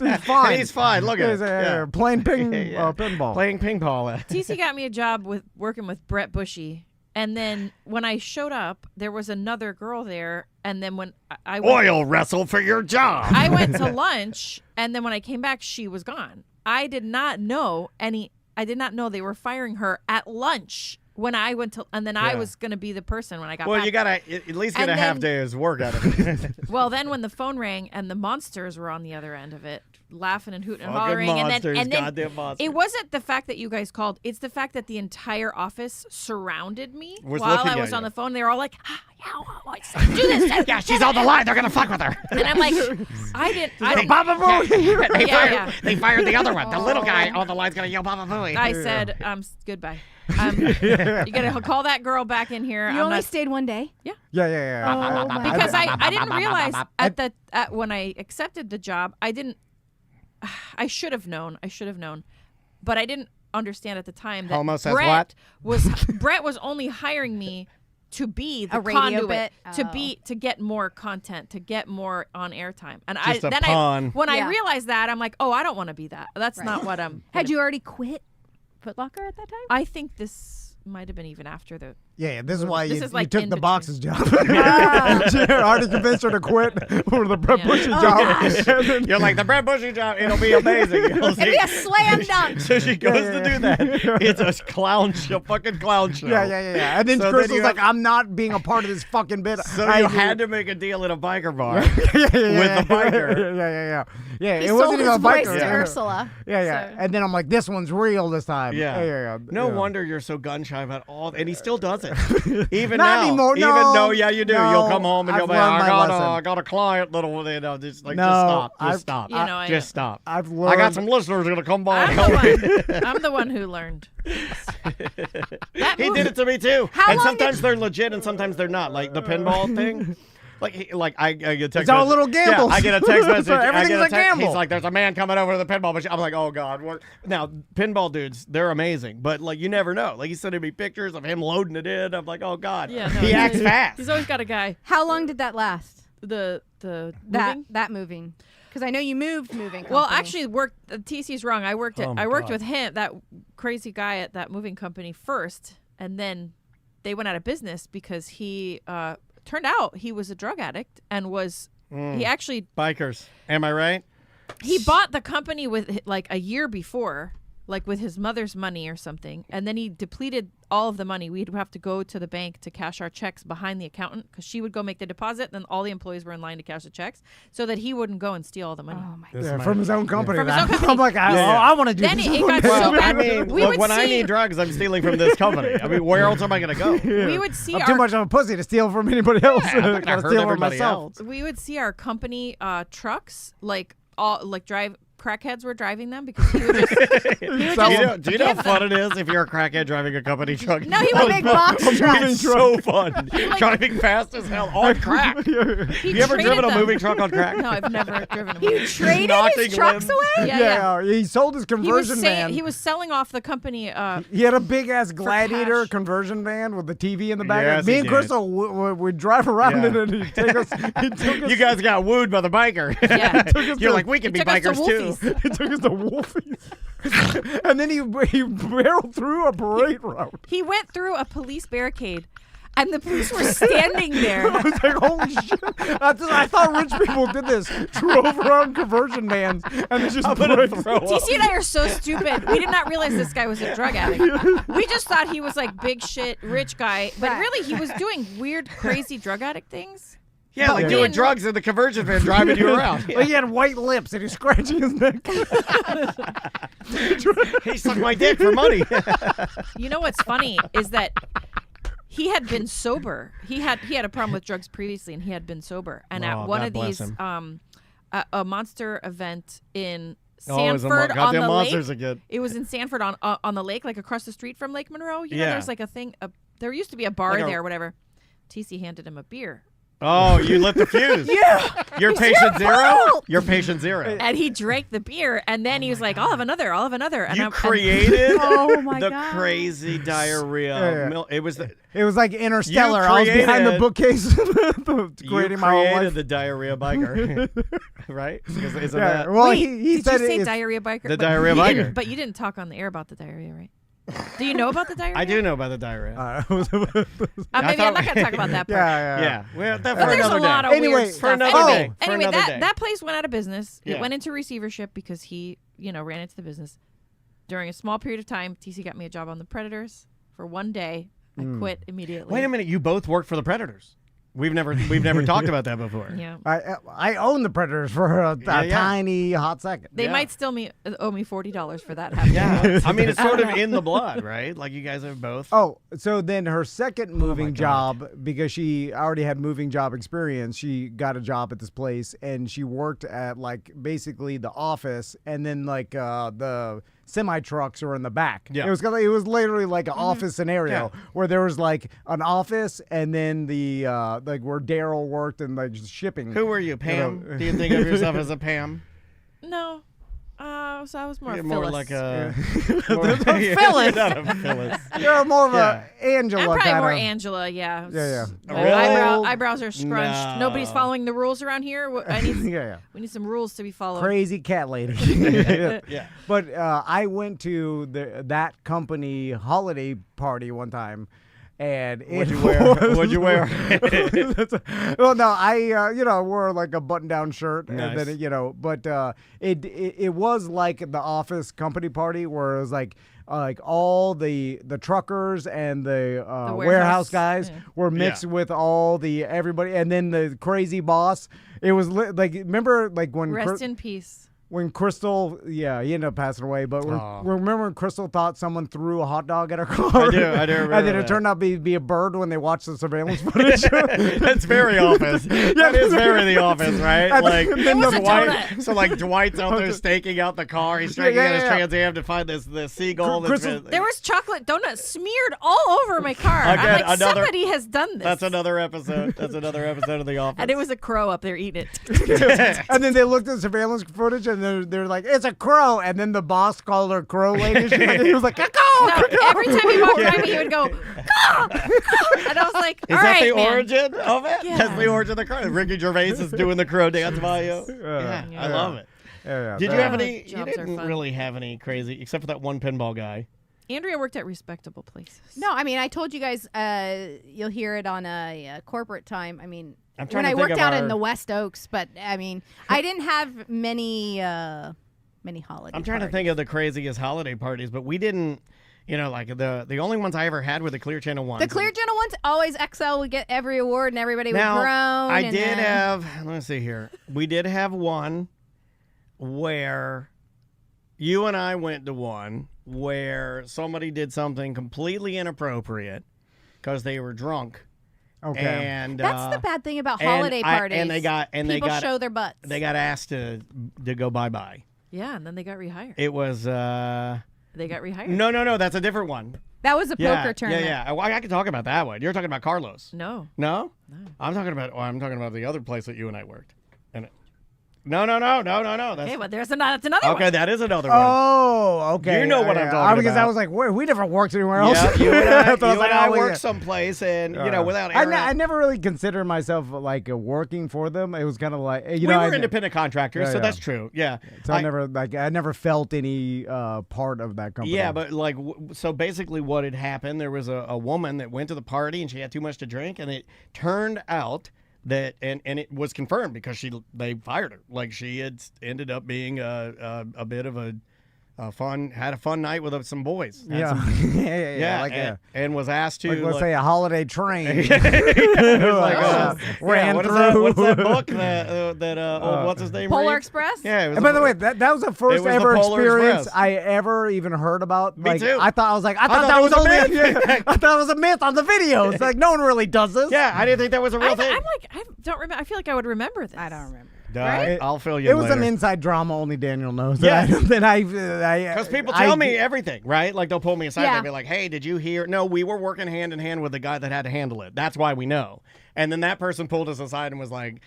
He's fine. He's fine. Look at it. Playing pinball. Playing ping pong. TC got me a job working with Brett Bushy. And then when I showed up, there was another girl there. And then when I went, oil wrestle for your job. I went to lunch, and then when I came back, she was gone. I did not know they were firing her at lunch when I went to, and then I was going to be the person when I got back. Well, you got to at least get a half day's work out of it. Well, then when the phone rang and the monsters were on the other end of it, laughing and hooting and Fucking hollering, monsters, and then goddamn monsters. It wasn't the fact that you guys called; it's the fact that the entire office surrounded me Was while looking I was at on you. the phone. They were all like, like, do this. Yeah, she's on the line. They're gonna fuck with her. And I'm like, I didn't. Baba Booey. Yeah. They fired the other one. The little guy on the line's gonna yell Baba Booey. I said, goodbye. You gotta call that girl back in here. You only stayed one day? Yeah. Yeah. Oh, my Because God. I didn't realize when I accepted the job, I should have known, but I didn't understand at the time that Homo says what? Brett was only hiring me to be the A radio conduit, bit? to get more content, to get more on air time. And Just a pawn. when I realized that, I'm like, oh, I don't want to be that. That's not what I'm. Had you already quit Foot Locker at that time? I think this might have been even after the. Yeah, this is why This you is like took in the between. boxes job. I already convinced her to quit for the Brett Bushy job. And then- You're like, the Brett Bushy job, it'll be amazing. You'll see. It'd be a slam dunk. So she goes to do that. It's a clown show, fucking clown show. Yeah. And then So Crystal's you like, have- I'm not being a part of this fucking bit. So you had to make a deal at a biker bar with the the biker. Yeah, He it sold wasn't even his a voice biker. to Ursula. Yeah. So- And then I'm like, this one's real this time. Yeah. No wonder you're so gun shy about all, and he still does it. Even Not now. anymore, Even no. though, yeah, you do. No, You'll come home and I've you'll be like, learned my lesson. I got a client, just like, No, just stop. I've- Just stop. You know, Just stop. I've I learned. got some listeners going to come by and I'm help me. I'm the one who learned. He did it to me too. How And long sometimes they're legit and sometimes they're not. Like the pinball thing. I get a text It's all message. little gambles. Yeah, I get a text message. Everything's a gamble. He's like, there's a man coming over to the pinball machine. I'm like, oh God. What? Now, pinball dudes, they're amazing. But like, you never know. Like, he's sending me pictures of him loading it in. I'm like, oh God. Yeah, no, he acts fast. He's always got a guy. How long did that last? The moving? That moving. Because I know you moved moving company. Well, actually, TC's wrong. I worked Oh, my worked God. with him, that crazy guy at that moving company first, and then they went out of business because he turned out he was a drug addict and was he actually Bikers. Am I right? he bought the company with like a year before, like with his mother's money or something, and then he depleted all of the money. We'd have to go to the bank to cash our checks behind the accountant because she would go make the deposit, then all the employees were in line to cash the checks so that he wouldn't go and steal all the money. Oh my This God. might- From his own company. From his own company. I'm like, I want to do Then this. it got Well, so bad. I mean, we look, would when I see, need drugs, I'm stealing from this company. I mean, where else am I going to go? we would see I'm our too much of a pussy to steal from anybody else. I'm not Gotta gonna hurt steal from everybody myself. else. we would see our company trucks drive. Crackheads were driving them because he would just. He would just Do you know how fun it is if you're a crackhead driving a company truck? No, he A would big box truck. It's so fun. Driving fast as hell on crack. He You ever traded driven a them. moving truck on crack? No, I've never driven a You moving traded knocking his trucks limbs. away? Yeah. He sold his He was conversion van. he was selling off the company. He had a big ass Gladiator cash. conversion van with the TV in the back. Yes, Me he and did. Crystal would drive around Yeah. in it and he'd take us. He took us You guys got wooed by the biker. Yeah. You're like, we can be took us to bikers too. Wolfie's. he took us to Wolfie's. And then he barreled through a parade route. He went through a police barricade, and the police were standing there. I was like, holy shit. I thought rich people did this. Drove around conversion vans and they just parade. TC and I are so stupid. We did not realize this guy was a drug addict. We just thought he was like big shit, rich guy, but really he was doing weird, crazy drug addict things. Yeah, like doing drugs in the conversion van, driving you around. Like he had white lips and he's scratching his neck. He sucked my dick for money. You know what's funny is that he had been sober. He had a problem with drugs previously, and he had been sober. And Oh, at one God of bless these, him. a monster event in Oh, it was Sanford on goddamn the monsters lake. again. It was in Sanford on the lake, like across the street from Lake Monroe. You know, Yeah. there's like a thing. There used to be a bar Like a- there, or whatever. TC handed him a beer. Oh, you lit the fuse. Yeah. You're It's patient your zero? fault. You're patient zero. And he drank the beer, and then he was like, I'll have another. And You I'm- created Oh my the God. crazy diarrhea. Yeah. It was the, It was like Interstellar. I was behind the created- bookcase you creating my whole created life. the diarrhea biker, right? Because isn't Yeah. that Well, Wait, he did said you say it's- diarrhea biker? The But diarrhea you biker. didn't- But you didn't talk on the air about the diarrhea, right? Do you know about the diarrhea? I do know about the diarrhea. Maybe I'm not going to talk about that part. Yeah. Well, that But for there's another a lot day. of Anyway, weird for stuff. another day. For Anyway, another day. that place went out of business. Yeah. It went into receivership because he, ran into the business. During a small period of time, TC got me a job on the Predators for one day. I quit immediately. Wait a minute. You both worked for the Predators. We've never talked about that before. Yeah. I own the Predators for a tiny hot second. They might still owe me $40 for that. Yeah. I mean, it's sort of in the blood, right? Like you guys have both. Oh, so then her second moving job, because she already had moving job experience, she got a job at this place and she worked at like basically the office, and then like the semi trucks are in the back. Yeah. It was literally like an office scenario where there was like an office and then the like where Daryl worked and like shipping. Who were you, Pam? Do you think of yourself as a Pam? No. So I was more More Phyllis. like a Phyllis. You're not a Phyllis. You're more of a Angela I'm probably kind more of. Angela, yeah. Yeah. Really? Eyebrows are scrunched. No. Nobody's following the rules around here. We need some rules to be followed. Crazy cat lady. Yeah. But I went to that company holiday party one time. And What'd you wear? What'd you wear? Well, no, I wore like a button-down shirt, Nice. and then but it was like the office company party where it was like all the truckers and the warehouse guys were mixed with all the everybody, and then the crazy boss. It was like, remember like when Rest in peace. When Crystal, he ended up passing away, but remember when Crystal thought someone threw a hot dog at her car? I do remember and then it that. turned out to be a bird when they watched the surveillance footage. That's very Office. That is very The Office, right? And Like then the donut. So like Dwight's out there staking out the car. He's trying to get his Trans Am to find the seagull. There was chocolate donuts smeared all over my car. Again, I'm like, somebody has done this. That's another episode. That's another episode of The Office. And it was a crow up there eating it. And then they looked at the surveillance footage and they're like, it's a crow. And then the boss called her crow lady. He was like, caw. No, every time he walked by me, he would go, caw, caw. And I was like, Is all that right, the man. origin of it? Yeah. That's the origin of the crow. Ricky Gervais is doing the crow dance by you. I love it. Did you have any? You Jobs are didn't fun. really have any crazy, except for that one pinball guy. Andrea worked at respectable places. No, I mean, I told you guys you'll hear it on a corporate time. I mean, I'm trying when to I think worked of out our- in the West Oaks, but I mean, I didn't have many holidays. I'm trying to think of the craziest holiday parties, but we didn't. Like the only ones I ever had were the Clear Channel ones. The Clear Channel ones, always XL would get every award and everybody would Now, groan. I and did then- have. Let me see here. We did have one where you and I went to one where somebody did something completely inappropriate because they were drunk. Okay. And That's the bad thing about and holiday parties. People show their butts. They got asked to go bye-bye. Yeah, and then they got rehired. It was They got rehired. No, that's a different one. That was a poker tournament. Yeah. I can talk about that one. You're talking about Carlos. No. No? I'm talking about the other place that you and I worked. And No. That's Okay, but that's another one. Okay, that is another one. Oh, okay. You know what I'm talking because about. I was like, we never worked anywhere else. Yeah, you and That's what I was like, worked someplace, and without I Aaron, I never really considered myself like working for them. It was kind of like we were independent contractors, so that's true. Yeah, So I never felt any part of that company. Yeah, but so basically, what had happened? There was a woman that went to the party, and she had too much to drink, and it turned out that and it was confirmed because they fired her. Like she had ended up being a bit of a fun night with some boys. Yeah. And was asked to let's say a holiday train ran through. What's that book that what's his name? Polar read? Express? Yeah. It was And by the way, that was the first the ever Polar experience Express. I ever even heard about. Me too. I thought that was only I thought it was a myth on the videos. Like no one really does this. Yeah, I didn't think that was a real thing. I don't remember. I feel like I would remember this. I don't remember. Right? I'll fill you It in was later. an inside drama only Daniel knows. Yeah. Because people tell me everything, right? Like they'll pull me aside and be like, "Hey, did you hear?" No, we were working hand in hand with the guy that had to handle it. That's why we know. And then that person pulled us aside and was like,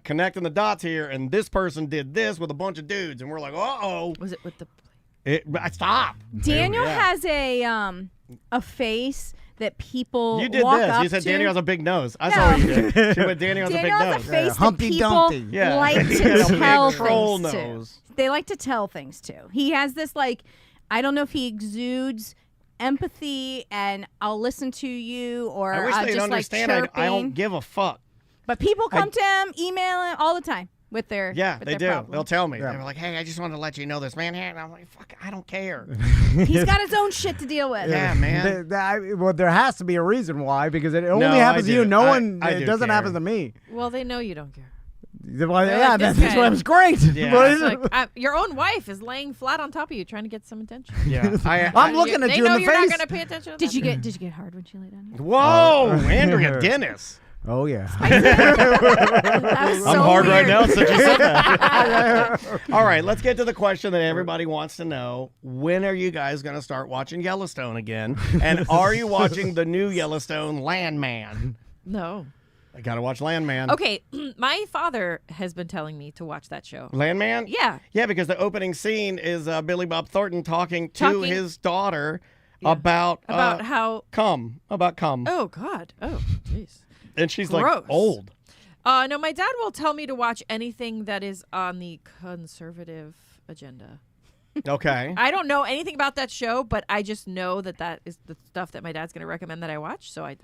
connecting the dots here, and this person did this with a bunch of dudes, and we're like, "Uh-oh." Was it with the? Stop. Daniel has a face that people You did walk this. up You said to. Daniel has a big nose. I saw what you did. She went, Daniel has a big Daniel nose. has a face that Humpty people Dumpty. Yeah. like Big to tell troll things nose. to. They like to tell things to. He has this I don't know if he exudes empathy and I'll listen to you or I wish they'd just understand like chirping. I don't give a fuck. But people come to him, email him all the time with their they do. problem. They'll tell me. They're like, "Hey, I just wanted to let you know this, man." And I'm like, "Fuck, I don't care." He's got his own shit to deal with. Yeah, man. Well, there has to be a reason why, because it only happens to you. No one. It doesn't happen to me. Well, they know you don't care. Well, yeah, that's why it's great. Yeah. It's like, your own wife is laying flat on top of you, trying to get some attention. Yeah, I'm looking at you in the face. They know you're not going to pay attention. Did you get hard when she laid on you? Whoa, Andrea Dennis. Oh yeah. I'm hard right now since you said that. All right, let's get to the question that everybody wants to know. When are you guys going to start watching Yellowstone again? And are you watching the new Yellowstone Landman? No. I got to watch Landman. Okay, my father has been telling me to watch that show. Landman? Yeah. Yeah, because the opening scene is Billy Bob Thornton talking to his daughter about how cum. About cum. Oh God. Oh, jeez. And she's Gross. like old. No, my dad will tell me to watch anything that is on the conservative agenda. Okay. I don't know anything about that show, but I just know that is the stuff that my dad's going to recommend that I watch. So I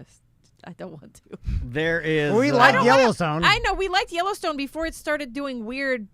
don't want to. There is. We like Yellowstone. I know we liked Yellowstone before it started doing weird.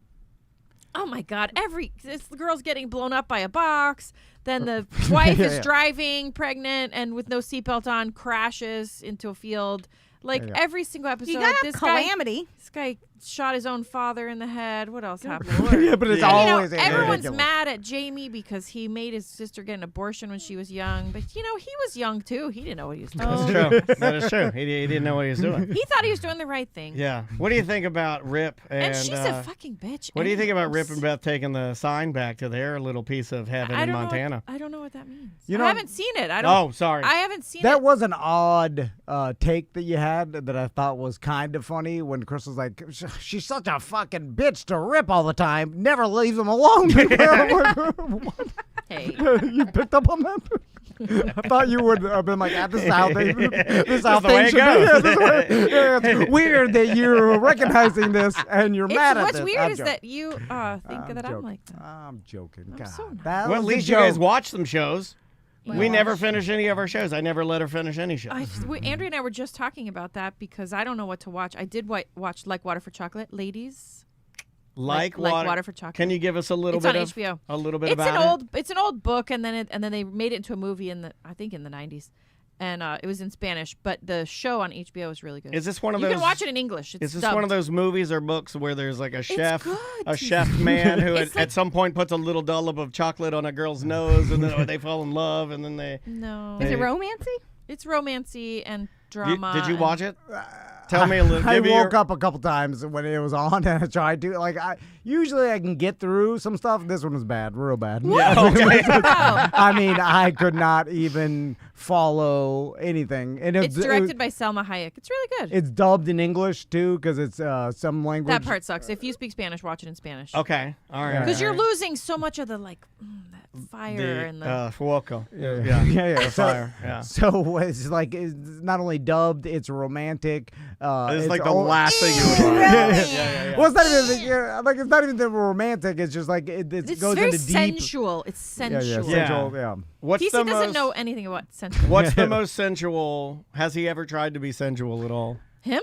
Oh my God! The girl's getting blown up by a box. Then the wife is driving, pregnant, and with no seatbelt on, crashes into a field. Every single episode, You got a calamity. This guy shot his own father in the head. What else happened? Yeah, but it's always everyone's ridiculous. mad at Jamie because he made his sister get an abortion when she was young. But he was young too. He didn't know what he was doing. That's true. That is true. He didn't know what he was doing. He thought he was doing the right thing. Yeah. What do you think about Rip and she's a fucking bitch. What do you think about Rip and Beth taking the sign back to their little piece of heaven in Montana? I don't know what that means. You know, I haven't seen it. Sorry. I haven't seen it. That was an odd take that you had that I thought was kind of funny when Chris was like, she's such a fucking bitch to Rip all the time. Never leaves him alone. What? Hey. You picked up on that? I thought you would have been like, this is how things should be. It's weird that you're recognizing this and you're mad at What's this. weird is that you think that I'm like that. I'm joking. I'm God, so that Well, at was a least you guys joke. watch some shows. Yeah. We never finish any of our shows. I never let her finish any show. Andrea and I were just talking about that because I don't know what to watch. I did watch Like Water for Chocolate, ladies. Like Water for Chocolate. Can you give us a little It's bit on of HBO. A little bit It's about it? It's an old book, and then they made it into a movie I think in the 90s, and it was in Spanish. But the show on HBO is really good. Is this one of you those? You can watch it in English. It's is this dubbed. one of those movies or books where there's like a chef good. Man who at some point puts a little dollop of chocolate on a girl's nose, and then they fall in love, and then they. No. Is it romancy? It's romancy and drama. Did you watch it? Tell me a little. I woke up a couple times when it was on, and I tried to. Usually I can get through some stuff. This one was bad, real bad. Yeah, okay. I mean, I could not even follow anything. And it's directed by Selma Hayek. It's really good. It's dubbed in English too, because it's some language. That part sucks. If you speak Spanish, watch it in Spanish. Okay, all right. Because you're losing so much of the that fire and the. Fuoco. Yeah. Fire. Yeah. So it's like it's not only dubbed, it's romantic. It's like the last thing you would want. Yeah. Well, it's not even it's not even the romantic. It's just like it goes very into deep. sensual. It's sensual. Yeah. What's TC the doesn't most, know anything about sensual. What's the most sensual? Has he ever tried to be sensual at all? Him?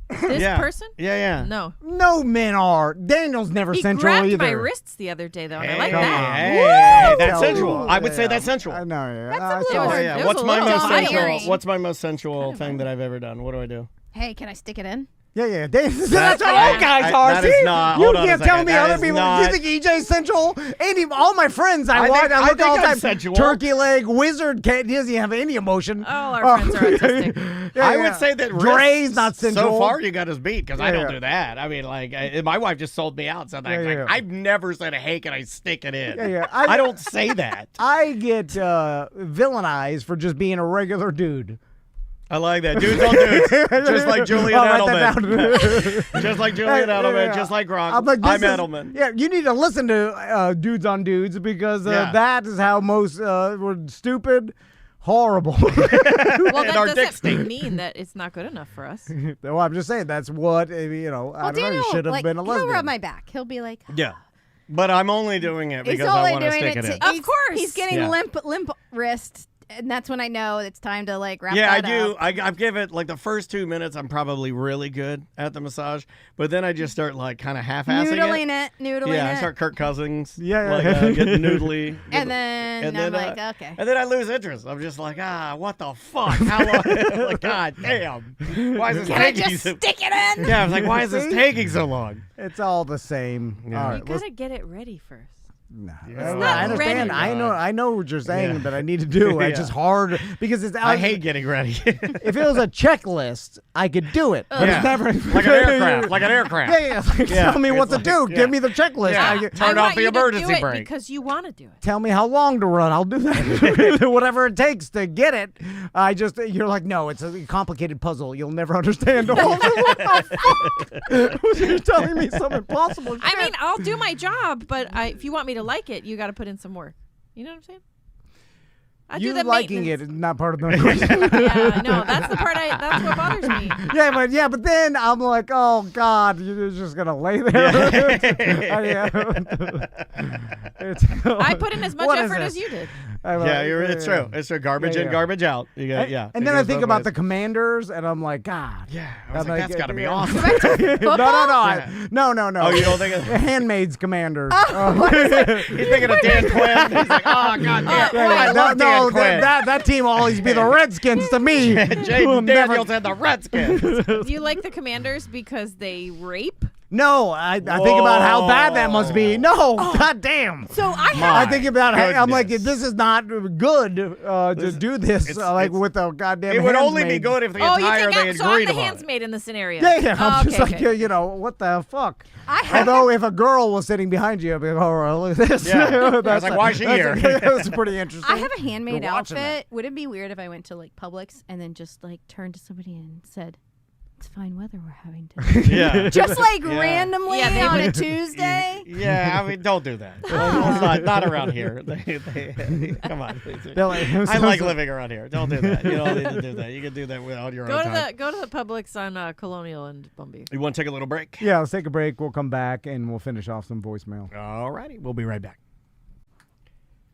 This person? Yeah. No men are. Daniel's never He sensual grabbed either. my wrists the other day, though, and I like Hey, that. hey, that's sensual. I would say that's sensual. I know. That's a little. It was What's a my little most sensual? domineering. What's my most sensual thing that I've ever done? What do I do? Hey, can I stick it in? Yeah. That's what all guys are. That See, is not. you Hold on a can't tell second. me That other is people. not- You think EJ's sensual? All my friends I think- watch, I I look think all the I'm time. sensual. Turkey leg wizard doesn't have any emotion. All our friends are autistic. I would say that Dre's not sensual. So far, you got us beat because I don't Yeah. do that. I mean, my wife just sold me out. So I've never said, "Hey, can I stick it in?" Yeah. I don't say that. I get villainized for just being a regular dude. I like that. Dudes on dudes. Just like Julian I'll write that Edelman. down. Just like Julian Edelman. Yeah. Just like Gronk. I'm like, I'm this is- Edelman. Yeah, you need to listen to dudes on dudes because that is how most were stupid, horrible. Well, that our doesn't dick stink. mean that it's not good enough for us. Well, I'm just saying that's what I don't know. Daniel, You should have been a lesbian. He'll rub my back. He'll be like, Yeah. But I'm only doing it he's because I only want to doing stick it it in. to. Of course. He's getting Yeah. limp wrist And that's when I know it's time to like wrap Yeah, I that do. up. I give it like the first 2 minutes. I'm probably really good at the massage, but then I just start like kind of half-assing Noodling Yeah, it. I start Kirk Cousins. Yeah, like getting noodly. And then I'm like, okay. And then I lose interest. I'm just like, what the fuck? How long? Like, God damn. Why is this Can I taking just so? stick it in? Yeah, I was like, why is this taking so long? It's all the same. Yeah. All You right, gotta get it ready first. Nah. not I understand. ready. I know what you're saying that I need to do. It's just hard because it's. I hate getting ready. If it was a checklist, I could do it. But it's never like an aircraft. Like an aircraft. Yeah. Like, tell me what to do. Give me the checklist. Yeah. Turn I off want the you to emergency do it brake. because you want to do it. Tell me how long to run. I'll do that. Whatever it takes to get it. You're like, no, it's a complicated puzzle. You'll never understand. What the fuck? You're telling me some impossible shit. I mean, I'll do my job, but if you want me to like it, you got to put in some work. You know what I'm saying? I do you the liking maintenance. it is not part of the question. Yeah, no, that's the part. That's what bothers me. But then I'm like, oh God, you're just gonna lay there. I put in as much What is effort this? as you did. It's true. It's true. Garbage in, garbage out. You got, And then I think about the Commanders, and I'm like, God. Yeah, I was like, that's got to be awesome. No. Oh, you don't think of Handmaid's Commanders. He's thinking of Dan Quinn. He's like, oh God, I love Dan Quinn. That team will always be the Redskins to me. Jaden Daniels and the Redskins. Do you like the Commanders because they rape? No, I think about how bad that must be. No, God damn. So I think about how I'm like, goodness. this is not good to do this with a goddamn. It would only be handmaid. good if the Oh, entire you they think so? I'm agreed the upon it. handsmaid in the scenario. Yeah, Oh, I'm just okay, like, okay. what the fuck? Although if a girl was sitting behind you, I'd be like, oh, look at this. Yeah. I was like, why is she here? That's pretty interesting. I have a handmade You're watching outfit. Would it be weird if I went to like Publix and then just like turned to somebody and said, "It's fine weather we're having today." Yeah. Just like randomly Yeah, they on a would- Tuesday. Yeah, I mean, don't do that. Not around here. Come on. I like living around here. Don't do that. You don't need to do that. You can do that without your own time. Go to the Publix on Colonial and Bumby. You want to take a little break? Yeah, let's take a break. We'll come back and we'll finish off some voicemail. All righty. We'll be right back.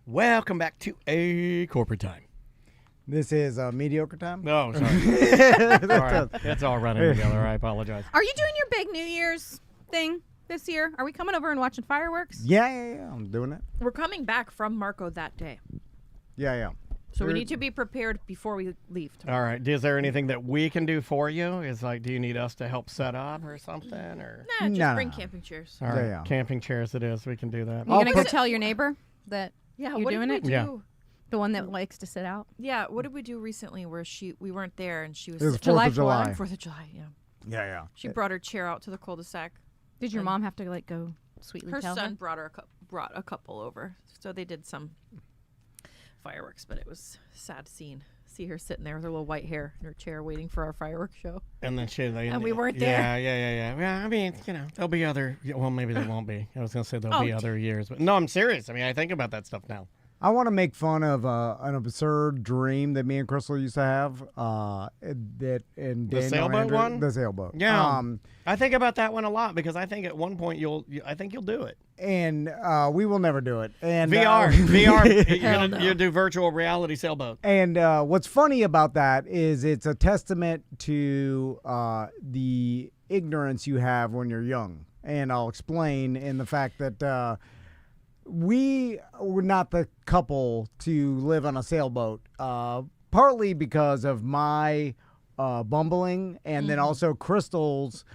Welcome back to A Corporate Time. This is mediocre time. No, sorry. Sorry. It's all running together. I apologize. Are you doing your big New Year's thing this year? Are we coming over and watching fireworks? Yeah, I'm doing it. We're coming back from Marco that day, Yeah. so we need to be prepared before we leave tomorrow. All right. Is there anything that we can do for you? Is like, do you need us to help set up or something? Or Nah, just No, bring no. camping chairs. all right, Yeah. camping chairs it is. We can do that. You gonna go tell your neighbor that Yeah, you're what doing did it? we do? Yeah. The one that likes to sit out. Yeah, what did we do recently where we weren't there and she was It was sitting- 4th of July. 4th of July, yeah. Yeah. She brought her chair out to the cul-de-sac. Did your mom have to like go sweetly Her tell son her? brought a couple over, so they did some fireworks, but it was a sad scene. See her sitting there with her little white hair in her chair waiting for our fireworks show. And then And we weren't there. Yeah. Yeah, I mean, there'll be other. Well, maybe there won't be. I was gonna say there'll be Oh, other years, but no, I'm serious. I mean, I think about that stuff now. I want to make fun of an absurd dream that me and Crystal used to have. The sailboat one? The sailboat. Yeah. I think about that one a lot because I think at one point you'll do it. And we will never do it. And VR. You're do virtual reality sailboat. And what's funny about that is it's a testament to the ignorance you have when you're young. And I'll explain in the fact that we were not the couple to live on a sailboat, partly because of my bumbling and then also Crystal's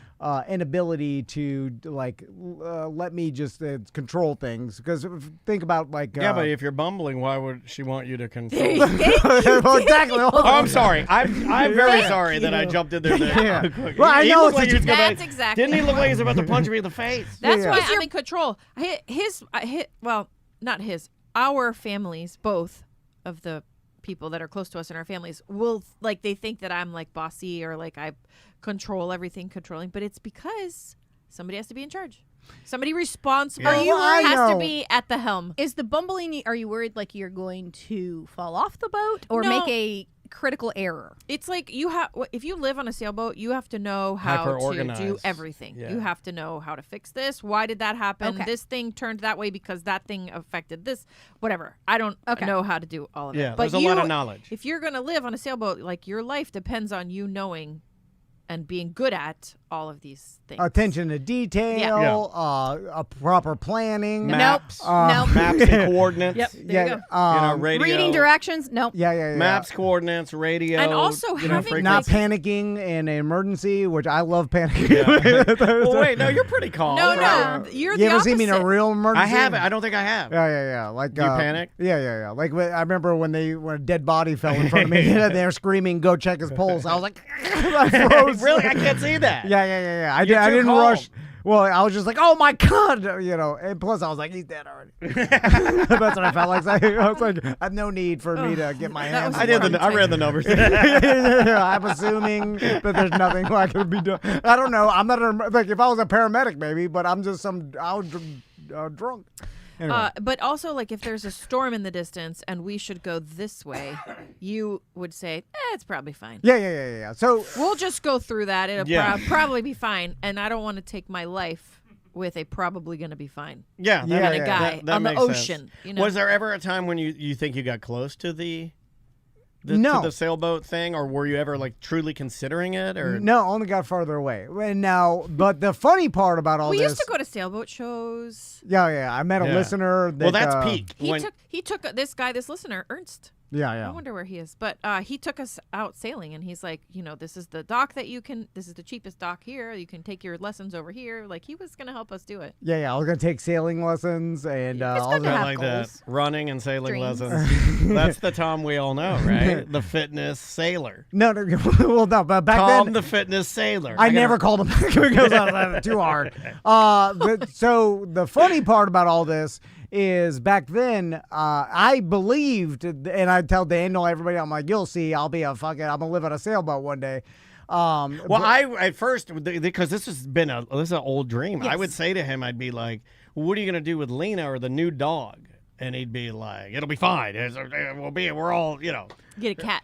inability to let me just control things. Because think about like Yeah, but if you're bumbling, why would she want you to control? well, exactly. Oh, I'm sorry. I'm very sorry that I jumped in there. Yeah. Quick. Well, I He know looked like he was gonna- That's exactly Didn't he look why. like he was about to punch me in the face? That's Yeah. why I'm in control. Not his. Our families, both of the people that are close to us in our families, will they think that I'm like bossy or like I control everything, controlling. But it's because somebody has to be in charge. Somebody responsible has to be at the helm. Is the bumbling? Are you worried like you're going to fall off the boat or No. make a critical error. It's like if you live on a sailboat, you have to know how to do everything. Yeah. You have to know how to fix this. Why did that happen? Okay. This thing turned that way because that thing affected this. Whatever. I don't know how to do all of Yeah, it. But there's a lot of knowledge. If you're going to live on a sailboat, like your life depends on you knowing and being good at all of these things. Attention to detail, a proper planning. Maps. Nope. Maps and coordinates. Yep. There you go. Radio. Reading directions. Nope. Yeah. Maps, coordinates, radio. And also having not panicking in an emergency, which I love panicking. Yeah. Well, wait, no, you're pretty calm. No, you're the You ever opposite. seen me in a real emergency? I haven't. I don't think I have. Yeah. Like you panic? Yeah. Like I remember when a dead body fell in front of me, and they were screaming, "Go check his pulse." I was like, I froze. Really? I can't see that. Yeah. I didn't rush. Well, I was just like, "Oh my god," and plus I was like, "He's dead already." That's what I felt like. I was like, "I have no need for me to get my hands." I read the numbers. I'm assuming that there's nothing I could be doing. I don't know. I'm not like if I was a paramedic, maybe, but I'm just I was drunk. Anyway. But also, like, if there's a storm in the distance and we should go this way, you would say, it's probably fine. Yeah. So we'll just go through that. It'll probably be fine. And I don't want to take my life with a probably going to be fine. Yeah. And a guy that on the makes ocean. Sense. Was there ever a time when you think you got close to to the sailboat thing, or were you ever like truly considering it? Or no, only got farther away. And now, but the funny part about all we this, used to go to sailboat shows. Yeah. I met a listener. That, well, that's peak. He took this listener, Ernst. Yeah. I wonder where he is. But he took us out sailing, and he's like, this is the dock this is the cheapest dock here. You can take your lessons over here. Like, he was going to help us do it. Yeah. I was going to take sailing lessons and all that. Like that running and sailing Dreams. lessons. That's the Tom we all know, right? The fitness sailor. No. Well, no, but back Tom then, the fitness sailor. I never called him back because I was too hard. But so the funny part about all this is back then, I believed, and I'd tell Daniel, everybody, I'm like, you'll see, I'm gonna live on a sailboat one day. I at first, because this is an old dream. Yes. I would say to him, I'd be like, what are you gonna do with Lena or the new dog? And he'd be like, it'll be fine. We're all, Get a cat.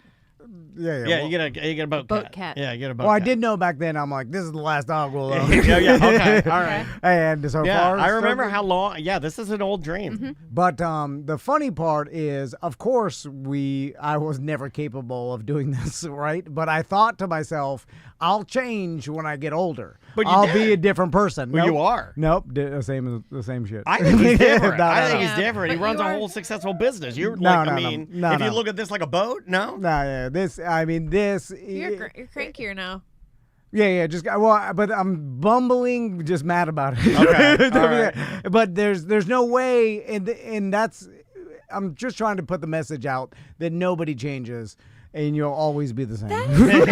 Yeah. You get a boat cat. Yeah, you get a boat Well, cat. I did know back then. I'm like, this is the last dog we'll own. Yeah. Okay. All right. And so far, I remember how long. Yeah, this is an old dream. Mm-hmm. But the funny part is, of course, I was never capable of doing this, right? But I thought to myself, I'll change when I get older. But I'll be a different person. Well, nope. you are. Nope, the same shit. I think he's different. I think no. he's different. He But runs you a are- whole successful business. You're No, like, no, I no. mean, No, if no. you look at this like a boat, no. Yeah. This. You're crankier now. Yeah. But I'm bumbling, just mad about it. Okay, all right. But there's no way, and that's. I'm just trying to put the message out that nobody changes. And you'll always be the same. A good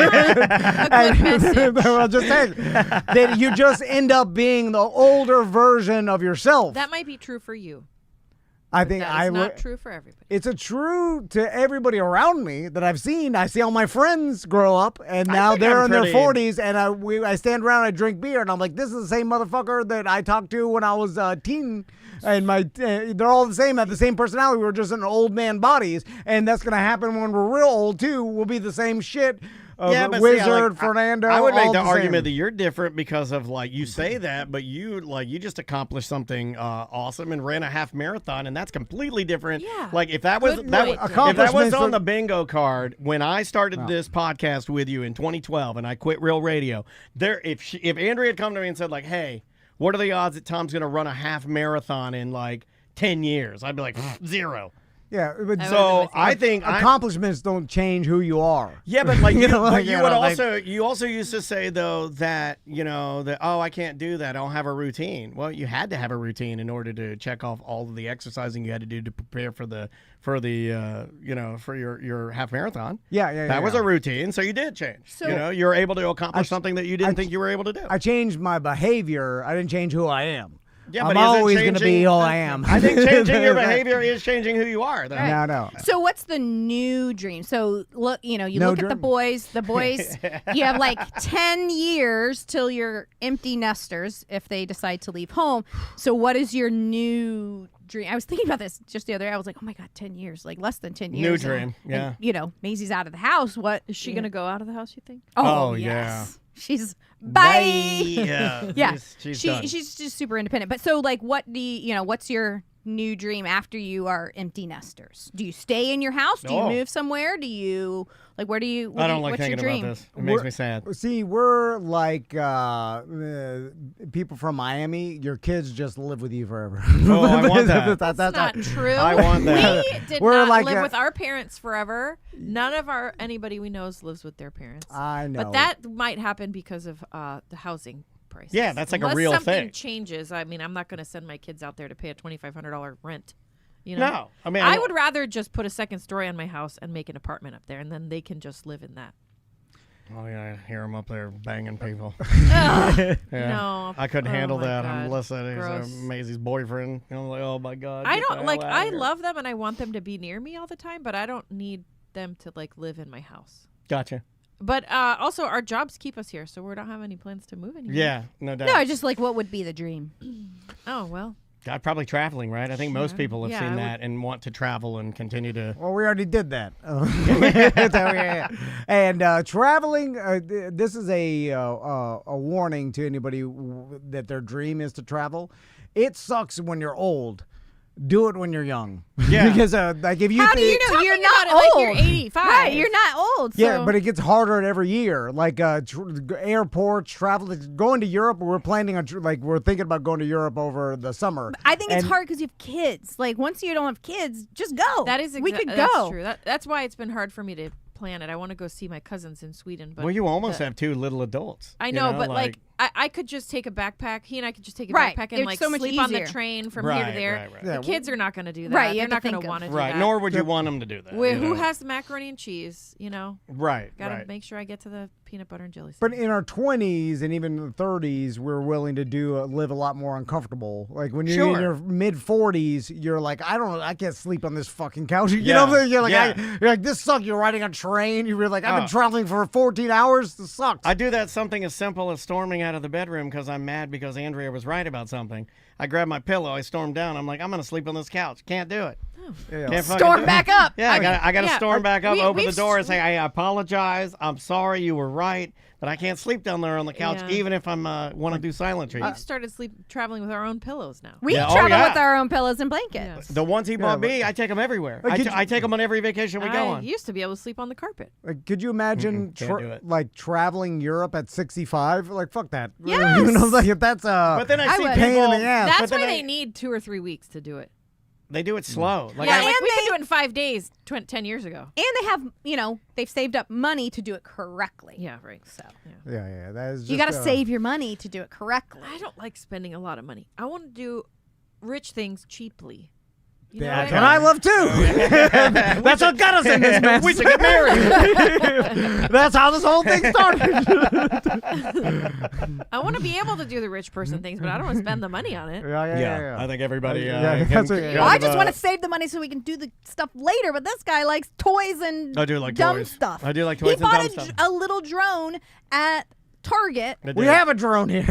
message. Well, just saying that you just end up being the older version of yourself. That might be true for you. I think That is not true for everybody. It's true to everybody around me that I've seen. I see all my friends grow up, and now think they're I'm in their pretty- 40s, and I stand around, I drink beer, and I'm like, this is the same motherfucker that I talked to when I was a teen. And they're all the same, have the same personality. We're just in old man bodies, and that's gonna happen when we're real old too. We'll be the same shit. But Wizard, see, Fernando. I would make all the same. argument that you're different because of like you say that, but you just accomplished something awesome and ran a half marathon, and that's completely different. Yeah. Like if that was Good that point. was, if that was Accomplishments on are- the bingo card when I started this podcast with you in 2012, and I quit Real Radio. If Andrea had come to me and said like, hey, what are the odds that Tom's going to run a half marathon in like 10 years? I'd be like 0. Yeah, but So I think accomplishments don't change who you are. Yeah, but like you like, you also used to say though that I can't do that. I don't have a routine. Well, you had to have a routine in order to check off all of the exercising you had to do to prepare for your half marathon. Yeah. That was a routine, so you did change. So- you were able to accomplish something that you didn't think you were able to do. I changed my behavior. I didn't change who I am. Yeah, I'm but isn't always going to be changing- who I am. I think changing your behavior is changing who you are. Though. Right. No. So what's the new dream? So look, you No look at the dream. boys. The boys, you have like 10 years till you're empty nesters if they decide to leave home. So what is your new dream. I was thinking about this just the other day. I was like, oh my God, 10 years, like less than 10 years. New dream, yeah. And, Maisie's out of the house. What is she gonna go out of the house? You think? Oh yeah. yes. She's bye. Yeah. Yeah. She's done. She's just super independent. But so like, what do what's your new dream after you are empty nesters? Do you stay in your house? Do you move somewhere? Do you where do you? I don't like what's your thinking dream? about this. It makes me sad. See, we're like people from Miami. Your kids just live with you forever. Oh, I want that. That's not true. I want that. We did We're not like live with our parents forever. None of anybody we know lives with their parents. I know. But that might happen because of the housing prices. Yeah, that's like Unless a real something thing. changes. I mean, I'm not going to send my kids out there to pay a $2,500 rent. No, I mean, I would rather just put a second story on my house and make an apartment up there, and then they can just live in that. Oh yeah, I hear them up there banging people. Yeah. No, I couldn't handle my that. God. I'm listening. Gross. He's Maisie's boyfriend. I'm like, oh my God. I get the don't hell like. outta I here. love them, and I want them to be near me all the time, but I don't need them to live in my house. Gotcha. But also, our jobs keep us here, so we don't have any plans to move anymore. Yeah, no doubt. No, I just what would be the dream? Oh well. God, probably traveling, right? I think most people have Yeah, seen I that and want to travel and continue to. Well, we already did that. And traveling, this is a warning to anybody that their dream is to travel. It sucks when you're old. Do it when you're young. Yeah. Because if you How do you know you're not about it old? like you're 85. Right, you're not old. Yeah, so. but it gets harder every year. Like airports, travel, going to Europe. We're planning on we're thinking about going to Europe over the summer. I think it's hard because you have kids. Like once you don't have kids, just go. That is we could go. That's true. That's why it's been hard for me to plan it. I want to go see my cousins in Sweden. But Well, you almost have two little adults. I know, but I could just take a backpack. He and I could just take a Right. backpack and It's so much sleep on the easier. train from here to there. Right. Yeah, The kids are not going to do that. Right, you They're have to not going think to of- want to do Right, that. nor would you want them to do that. Who has the macaroni and cheese? Right, Got to right. make sure I get to the peanut butter and jelly. But in our 20s and even the 30s, we're willing to live a lot more uncomfortable. Like when you're in Sure. your mid 40s, you're like, I can't sleep on this fucking couch. You Yeah. know what I'm saying? You're like, Yeah. you're like, this sucks. You're riding a train. You're like, I've been traveling for 14 hours. This sucks. I do that something as simple as storming out of the bedroom because I'm mad because Andrea was right about something. I grab my pillow, I storm down. I'm like, I'm gonna sleep on this couch. Can't do it. Yeah. Can't fucking Storm do it. back up. Yeah, I gotta storm back up, open the we've door, and say, I apologize. I'm sorry, you were right, but I can't sleep down there on the couch, Yeah. even if I'm want to do silent treatment. We've started traveling with our own pillows now. We Yeah, oh, travel yeah. with our own pillows and blankets. The ones he bought me, I take them everywhere. I take them on every vacation we go I on. used to be able to sleep on the carpet. Could you imagine Can't do it. like traveling Europe at 65? Like fuck that. Yes. You know, like if that's But then I see would. people. pain in the ass. That's but then why they need 2 or 3 weeks to do it. They do it slow. Like Yeah, I, like we could do it in 5 days 10 years ago. And they have, they've saved up money to do it correctly. Yeah, right. So Yeah. That is just, You got to save your money to do it correctly. I don't like spending a lot of money. I want to do rich things cheaply. You know Yeah, what and I love too. That's what got us in this mess. we should get married. That's how this whole thing started. I want to be able to do the rich person things, but I don't want to spend the money on it. Yeah. I think everybody. Yeah, can- that's what- can, Well, I just want to save the money so we can do the stuff later. But this guy likes toys and I do like dumb toys. stuff. I do like He toys and bought dumb a, stuff. a little drone at Target. I do. We have a drone here.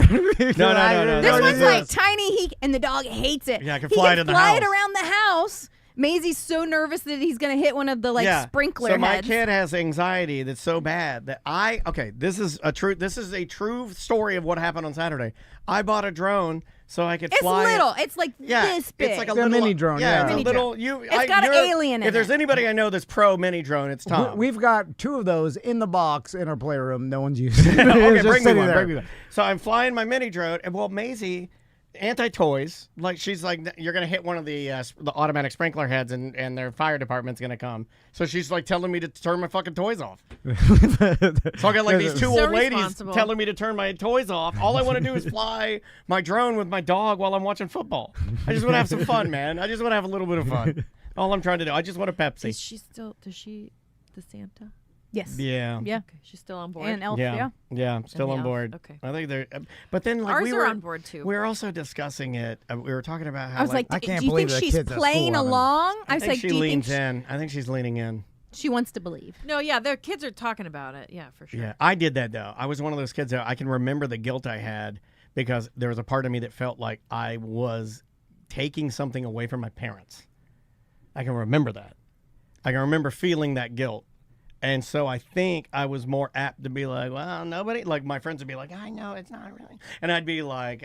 No. This one's like tiny, and the dog hates it. Yeah, I can he fly it can in the fly it house. around the house. Maisie's so nervous that he's going to hit one of the sprinkler So my heads. kid has anxiety that's so bad that this is a true story of what happened on Saturday. I bought a drone so I could It's fly. little. It's like this big. It's like a The little mini drone, Yeah, yeah. it's a Mini little. drone. It's got an alien in If there's it. anybody I know that's pro mini drone, it's Tom. We've got 2 of those in the box in our playroom. No one's using it. Okay, It's just bring me sitting one. there. Bring me one. So I'm flying my mini drone, and Maisie, anti-toys, like she's like, you're gonna hit one of the automatic sprinkler heads, and their fire department's gonna come. So she's like telling me to turn my fucking toys off. So I got like these 2 So old ladies responsible. telling me to turn my toys off. All I want to do is fly my drone with my dog while I'm watching football. I just want to have some fun, man. I just want to have a little bit of fun. All I'm trying to do. I just want a Pepsi. Is she still? Does she? The Santa? Yes. Yeah. Yeah. Okay, she's still on board. And Elf, Yeah, I'm still the on elf, board. okay. I think they're, but then like Ours we are were on board, too. We were also discussing it. We were talking about how I was like, I do can't you believe think the she's kids at playing school haven't- along? I was think like, she do you leans think in. I think she's leaning in. she wants to believe? No, yeah, their kids are talking about it. Yeah, for sure. Yeah, I did that though. I was one of those kids that I can remember the guilt I had because there was a part of me that felt like I was taking something away from my parents. I can remember that. I can remember feeling that guilt. And so I think I was more apt to be like, well, nobody, like my friends would be like, I know it's not really. And I'd be like,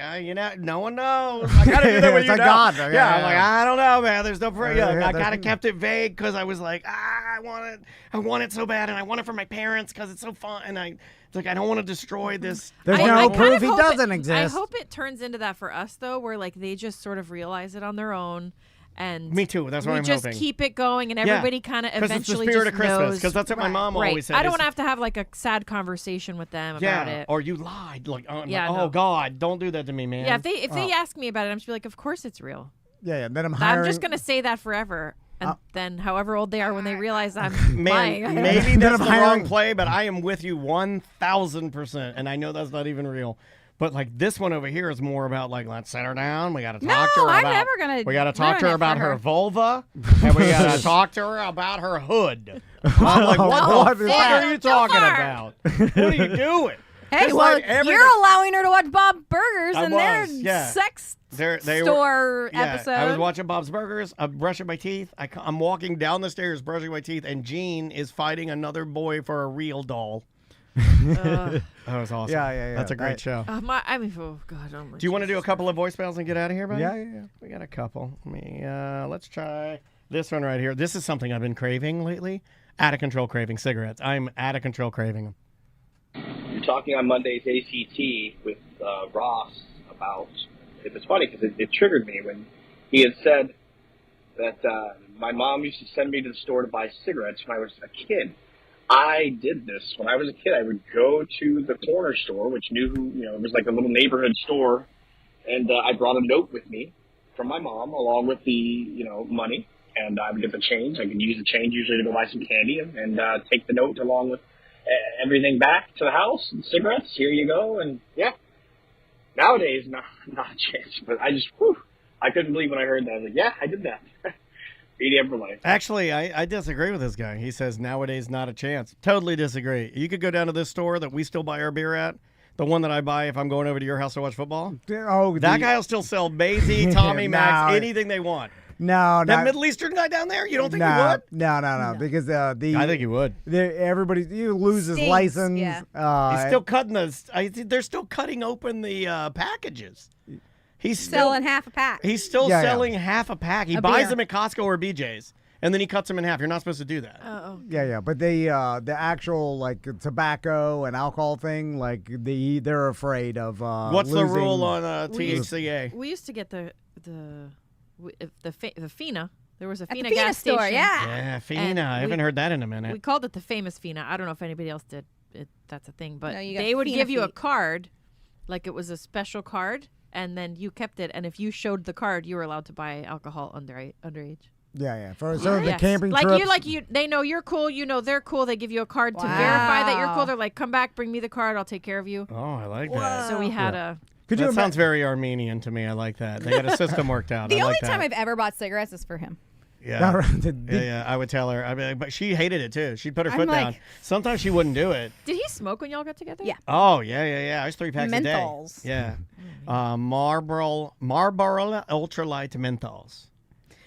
no one knows. I got to do that with you now. God. I'm like, I don't know, man. There's no proof. I kind of kept it vague because I was like, I want it so bad. And I want it for my parents because it's so fun. And it's like, I don't want to destroy this. There's no proof he doesn't exist. I hope it turns into that for us, though, where like they just sort of realize it on their own. And me too. That's what I'm hoping. We just keep it going, and everybody kind of eventually it's the spirit just of Christmas. knows. Because that's what my mom always said. I don't want to have to have like a sad conversation with them about it. Or you lied. Like, no. God, don't do that to me, man. Yeah, if they ask me about it, I'm just be like, of course it's real. Yeah. Then I'm just gonna say that forever. And then, however old they are, when they realize I'm lying. Maybe that's the wrong play, but I am with you 1,000%, and I know that's not even real. But like this one over here is more about like, let's sit her down. We got to talk to her I'm about. never gonna We got to talk to her about her vulva, and we got to talk to her about her hood. I'm like, what the fuck are you talking about? What are you doing? Hey, It's well, like you're allowing her to watch Bob Burgers and their sex store episode. I was watching Bob's Burgers. I'm brushing my teeth. I'm walking down the stairs, brushing my teeth, and Gene is fighting another boy for a real doll. That was awesome. Yeah. That's a great show. Oh God. Do you want to do a couple of voicemails and get out of here, buddy? Yeah. We got a couple. Let's try this one right here. This is something I've been craving lately. Out of control craving cigarettes. I'm out of control craving them. You're talking on Monday's ACT with Ross about. It was funny because it triggered me when he had said that my mom used to send me to the store to buy cigarettes when I was a kid. I did this when I was a kid. I would go to the corner store, which it was like a little neighborhood store, and I brought a note with me from my mom along with the money, and I would get the change. I could use the change usually to go buy some candy and take the note along with everything back to the house and cigarettes. Here you go, and yeah. Nowadays, not a chance. But I couldn't believe when I heard that. I was like, yeah, I did that. BDM for life. Actually, I disagree with this guy. He says nowadays not a chance. Totally disagree. You could go down to this store that we still buy our beer at, the one that I buy if I'm going over to your house to watch football. That guy will still sell Maisie, Tommy Max, anything they want. No, that Middle Eastern guy down there. You don't think he would? No. Because I think he would. You lose his license. Yeah. He's still cutting they're still cutting open the packages. He's selling half a pack. He's still selling half a pack. He buys them at Costco or BJ's, and then he cuts them in half. You're not supposed to do that. Yeah. But the actual like tobacco and alcohol thing, like they're afraid of. What's the rule on THCA? We used to get the Fina. There was a At Fina the Fina gas store, station. Yeah, Fina. I haven't heard that in a minute. We called it the famous Fina. I don't know if anybody else did. That's a thing, but No, you got they would Fina give you a feet. card, like it was a special card. And then you kept it, and if you showed the card, you were allowed to buy alcohol underage. Yeah. So the camping trips. They know you're cool. You know they're cool. They give you a card to verify that you're cool. They're like, come back, bring me the card. I'll take care of you. Oh, I like that. So we had That sounds very Armenian to me. I like that. They got a system worked out. The I only like time that. I've ever bought cigarettes is for him. Yeah. Yeah. I would tell her. I mean, but she hated it too. She'd put her foot down. Sometimes she wouldn't do it. Did he smoke when y'all got together? Yeah. Oh yeah. I was 3 packs Menthols. a day. Yeah. Marlboro ultralight menthols.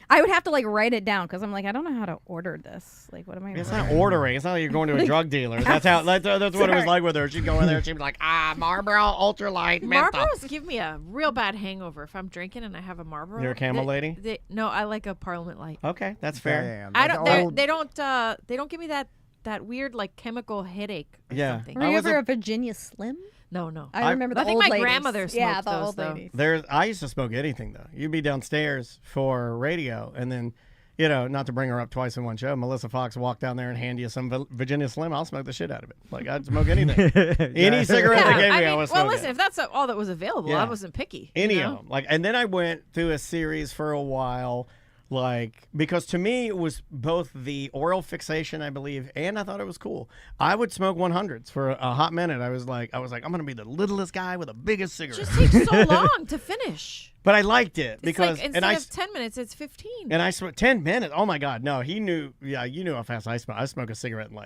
I would have to like write it down because I'm like, I don't know how to order this. Like, what am I? It's not ordering. It's not like you're going to a drug dealer. That's what it was like with her. She'd go in there. She'd be like, Marlboro ultralight menthol. Marlboros give me a real bad hangover if I'm drinking and I have a Marlboro. You're a Camel lady? No, I like a Parliament Light. Okay, that's fair. I don't. They don't give me that weird like chemical headache. Or something. Were you ever a Virginia Slim? No. I remember the I think old my ladies. grandmother smoked Yeah, the those, old though. ladies. I used to smoke anything though. You'd be downstairs for radio, and then, not to bring her up twice in one show, Melissa Fox walked down there and hand you some Virginia Slim. I'll smoke the shit out of it. Like I'd smoke anything, any cigarette they gave me, I would smoke. Well, listen, if that's all that was available, I wasn't picky. Any of them. Like, and then I went through a series for a while. Like, because to me it was both the oral fixation, I believe, and I thought it was cool. I would smoke 100s for a hot minute. I was like, I'm gonna be the littlest guy with the biggest cigarette. It just takes so long to finish. But I liked it because it's like, instead of 10 minutes, it's 15. And I smoked 10 minutes. Oh my God, no! He knew. Yeah, you knew how fast I smoke. I smoke a cigarette in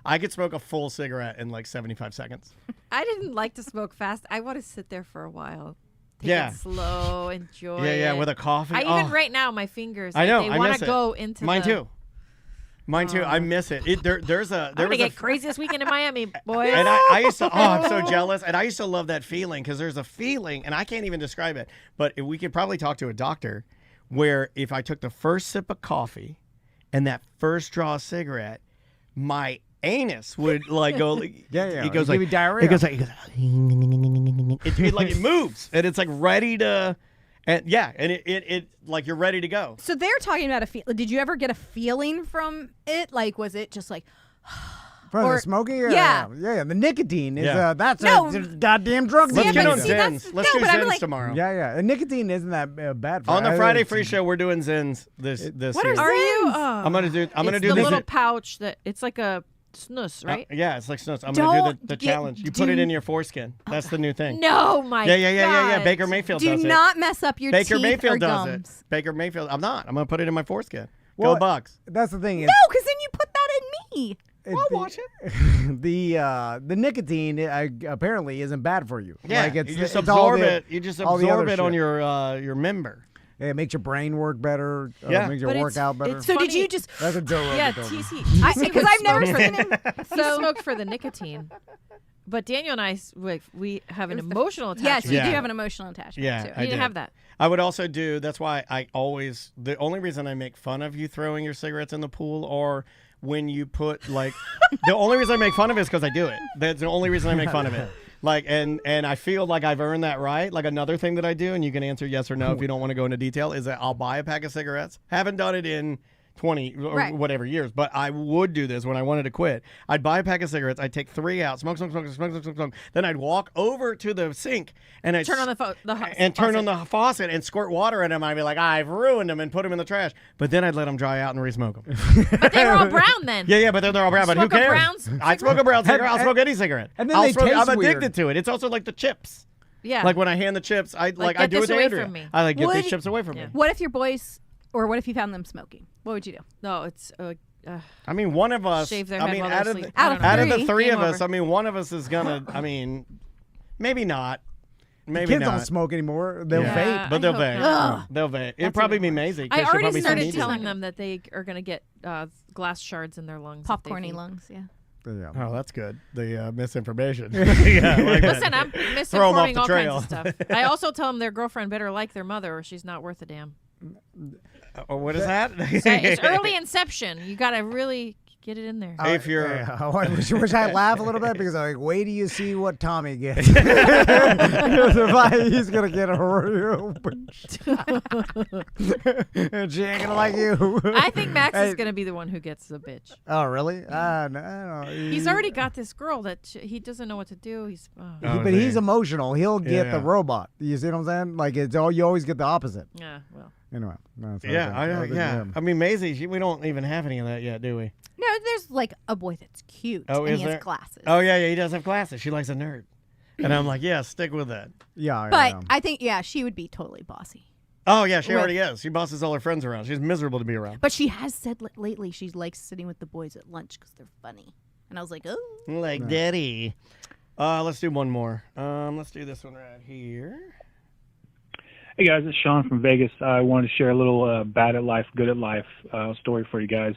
I could smoke a full cigarette in 75 seconds. I didn't like to smoke fast. I want to sit there for a while. Take it slow, enjoy it. Yeah, with a coffee. Even right now, my fingers. I know. They I want miss to it. go into Mine too. Mine too. I miss it. I'm gonna get crazy this weekend in Miami, boys. And I used to. Oh, I'm so jealous. And I used to love that feeling because there's a feeling, and I can't even describe it. But if we could probably talk to a doctor, where if I took the first sip of coffee, and that first draw of cigarette, my anus would like go. Yeah. It goes like like diarrhea. It goes like it moves, and it's like ready to. And it like you're ready to go. So they're talking about a feel. Did you ever get a feeling from it? Like, was it just like from the smoking? Yeah. The nicotine is that's No. a goddamn drug. Let's get on see, Zens. Let's do Zens tomorrow. Yeah. And nicotine isn't that bad for On the you. Friday free show, we're doing Zens this What year. are you? I'm gonna do the this. little pouch that it's like a snus, right? Yeah, it's like snus. I'm gonna do the challenge. You put it in your foreskin. That's the new thing. No, my Yeah. God. Baker Mayfield Do does it. not mess up your Baker teeth Mayfield or does gums. it. Baker Mayfield. I'm not. I'm gonna put it in my foreskin. Well, Go Bucks. That's the thing. No, because then you put that in me. I'll watch it. The nicotine apparently isn't bad for you. Yeah, like you just it's all absorb the- it. You just all the absorb other it on shit. your member. It makes your brain work better. Yeah. Makes your But workout better. it's So funny. did you just? That's a Joe Rogan Yeah, told me. TC. Because I've never seen him. He smoked for the nicotine. But Daniel and I, we have an emotional attachment. Yes, you Yeah. do have an emotional attachment. Yeah, too. I You didn't did. have that. I would also do. That's why I always. The only reason I make fun of you throwing your cigarettes in the pool, or when you put like, the only reason I make fun of it is because I do it. That's the only reason I make fun of it. Like, and I feel like I've earned that right. Like another thing that I do, and you can answer yes or no if you don't want to go into detail, is that I'll buy a pack of cigarettes. Haven't done it in 20 or Right. whatever years, but I would do this when I wanted to quit. I'd buy a pack of cigarettes, I'd take 3 out, smoke. Then I'd walk over to the sink and I'd Turn on the turn on the faucet and squirt water in them. I'd be like, I've ruined them, and put them in the trash. But then I'd let them dry out and re-smoke them. But they were all brown then. Yeah, but then they're all brown. But who Smoke a cares? brown I'd smoke a brown cigarette. I'll smoke any cigarette. And then I'll they smoke, taste I'm addicted weird. to it. It's also like the chips. Yeah. Like when I hand the chips, I Like, I get do this it to away Andrea. from me. I like get Would- these chips away from me. What if your boys, or what if you found them smoking? What would you do? No, it's I mean, one of us. Shave their I head mean, while out they're of asleep. Out of out of the three. three Game of us, over. I mean, one of us is gonna. I mean, maybe not. Maybe Kids not. don't smoke anymore. They'll Yeah. vape. But I they'll hope vape. not. They'll vape. It'd That's probably even be worse. Maisie. 'cause I she'll already probably started sneeze. telling them that they are going to get glass shards in their lungs. if they Popcorny vape. lungs, yeah. Yeah. Oh, that's good. The misinformation. Yeah, I like that. Listen, I'm Throw 'em off misinforming the all trail. kinds of stuff. I also tell them their girlfriend better like their mother or she's not worth a damn. Oh, what is that? It's early inception. You got to really get it in there. If you're, I wish I'd laugh a little bit because I'm like, wait till you see what Tommy gets. He's gonna get a real, and she ain't gonna like you. I think Max is Hey. going to be the one who gets the bitch. Oh really? No, I don't know. He's already got this girl that he doesn't know what to do. He's But he's emotional. He'll get Yeah. the robot. You see what I'm saying? Like it's all you always get the opposite. yeah, well. Anyway, that's yeah, other than yeah. him. I mean, Maisie, we don't even have any of that yet, do we? No, there's like a boy that's cute Oh, and is he there? has glasses. Oh yeah, he does have glasses. She likes a nerd, and I'm like, yeah, stick with that. Yeah, But I think, she would be totally bossy. Oh yeah, she With- already is. She bosses all her friends around. She's miserable to be around. But she has said lately she likes sitting with the boys at lunch because they're funny. And I was like, oh. Like daddy. Let's do one more. Let's do this one right here. Hey guys, it's Sean from Vegas. I wanted to share a little bad at life, good at life story for you guys.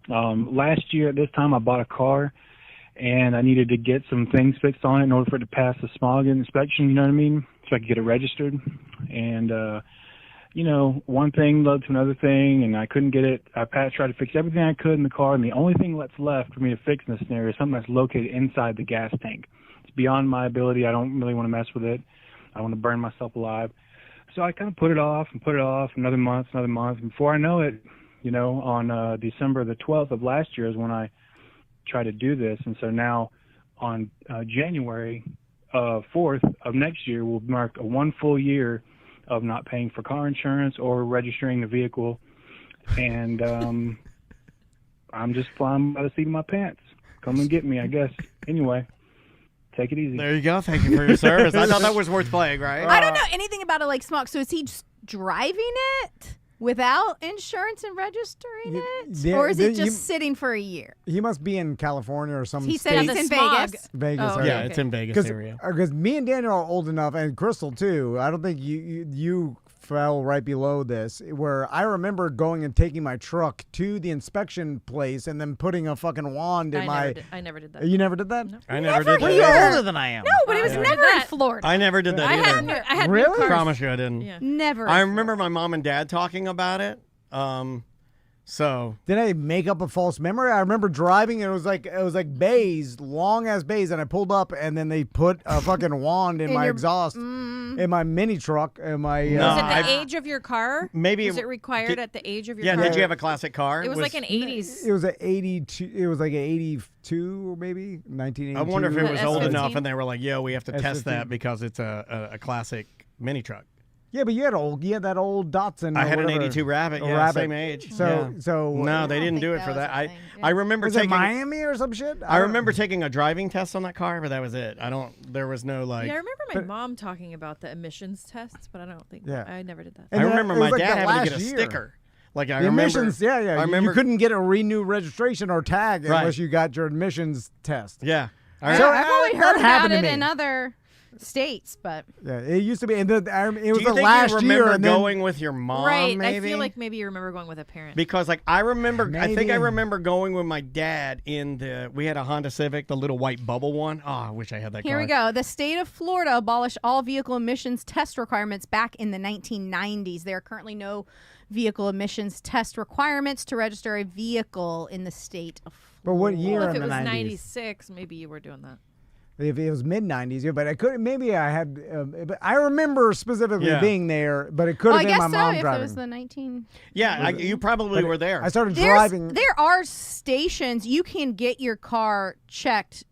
Last year at this time, I bought a car, and I needed to get some things fixed on it in order for it to pass the smog inspection, you know what I mean? So I could get it registered. And, one thing led to another thing, and I couldn't get it. I tried to fix everything I could in the car, and the only thing that's left for me to fix in this scenario is something that's located inside the gas tank. It's beyond my ability. I don't really want to mess with it. I want to burn myself alive. So I kind of put it off, another month. And before I know it, on December the 12th of last year is when I tried to do this. And so now on January 4th of next year will mark 1 full year of not paying for car insurance or registering the vehicle. And I'm just flying by the seat of my pants. Come and get me, I guess. Anyway. Take it easy. There you go. Thank you for your service. I thought that was worth playing, right? I don't know anything about it like smog. So is he just driving it? without insurance and registering it? yeah, Or is it you- just sitting for a year? He must be in California or some He state. said he's in Vegas. Vegas. Oh, area. yeah, it's in Vegas area. Because me and Daniel are old enough, and Crystal too. I don't think you fell right below this, where I remember going and taking my truck to the inspection place and then putting a fucking wand in I never did that. You never did that? No. I never did Well, that. you're older than I am. No, but it was never in Florida. I never did that either. I had Really? new cars. Promise you I didn't. Yeah. Never. I remember my mom and dad talking about it. So Did I make up a false memory? I remember driving, and it was like bays, long ass bays, and I pulled up, and then they put a fucking wand in my exhaust, in my mini truck, in my. Was it the age of your car? Maybe was it required at the age of your Yeah, car? did you have a classic car? It was like an 80s. It was an 82. It was like an 82 or maybe 1982. I wonder if it was old S15? enough and they were like, "Yo, we have to test S15. that because it's a classic mini truck." Yeah, but you had that old Datsun. I or had an whatever. 82 Rabbit. A Yeah, Rabbit. same age. So Yeah. so no, they didn't do it for that. I remember was taking it Miami or some shit. I remember taking a driving test on that car, but that was it. There was no like. Yeah, I remember my mom talking about the emissions tests, but I don't think I never did that. I remember it was my like dad the having to get last a year. sticker. Like I The remember. emissions, yeah. I remember you couldn't get a renew registration or tag Right. unless you got your emissions test. Yeah. I've only that heard about happened to it me. in other states, but Yeah, it used to be, and it was Do you the think last you remember year. And then, going with your mom? Right. Maybe? I feel like maybe you remember going with a parent. Because like I remember, I think I Maybe. remember going with my dad we had a Honda Civic, the little white bubble one. Oh, I wish I had that here car. we go. The state of Florida abolished all vehicle emissions test requirements back in the 1990s. There are currently no vehicle emissions test requirements to register a vehicle in the state of Florida. but what year Well, if in it the was 90s? 96, maybe you were doing that. If it was mid 90s, yeah, but I could maybe I had. But I remember specifically Yeah. being there, but it could have I been guess my so, mom if driving. it was the 19... Yeah, you probably were there. I started driving. There are stations you can get your car checked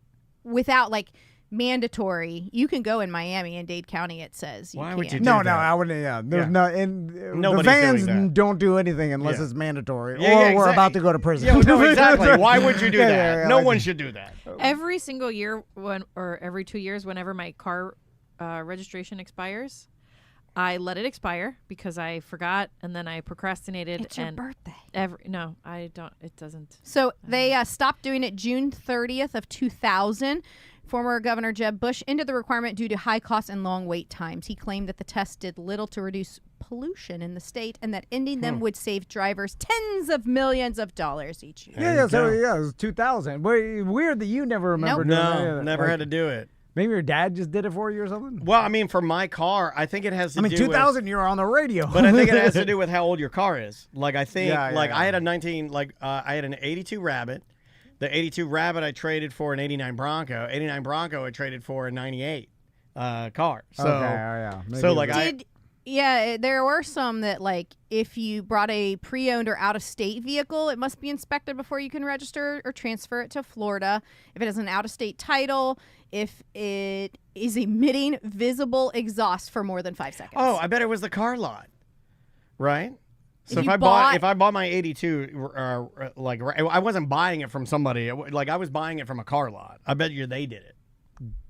without like mandatory. You can go in Miami and Dade County. It says you Why can. would you do No, that? I wouldn't. Yeah, there's Yeah. no. And the Nobody's vans doing that. don't do anything unless Yeah. it's mandatory, Yeah, or yeah, we're exact- about to go to prison. Yeah, no, exactly. Why would you do Yeah, that? yeah, yeah, no like- one should do that. Every single year, or every 2 years, whenever my car registration expires, I let it expire because I forgot and then I procrastinated. It's your and birthday. No, I don't. It doesn't. So they stopped doing it June 30th of 2000. Former Governor Jeb Bush ended the requirement due to high costs and long wait times. He claimed that the test did little to reduce pollution in the state and that ending them would save drivers tens of millions of dollars each year. Yeah, so it was 2000. Weird that you never remember doing that. No, never Like, had to do it. Maybe your dad just did it for you or something? Well, I mean, for my car, I think it has to do 2000, you were on the radio. But I think it has to do with how old your car is. Like, I think, Yeah, yeah, I had a 19, I had an 82 Rabbit. The 82 Rabbit I traded for an 89 Bronco. 89 Bronco I traded for a 98 car. So, Okay, yeah. Maybe so it like, was- There were some that, like, if you brought a pre-owned or out-of-state vehicle, it must be inspected before you can register or transfer it to Florida. If it has an out-of-state title, if it is emitting visible exhaust for more than 5 seconds. Oh, I bet it was the car lot, right? So If if you I bought my 82, I wasn't buying it from somebody. I was buying it from a car lot. I bet you they did it.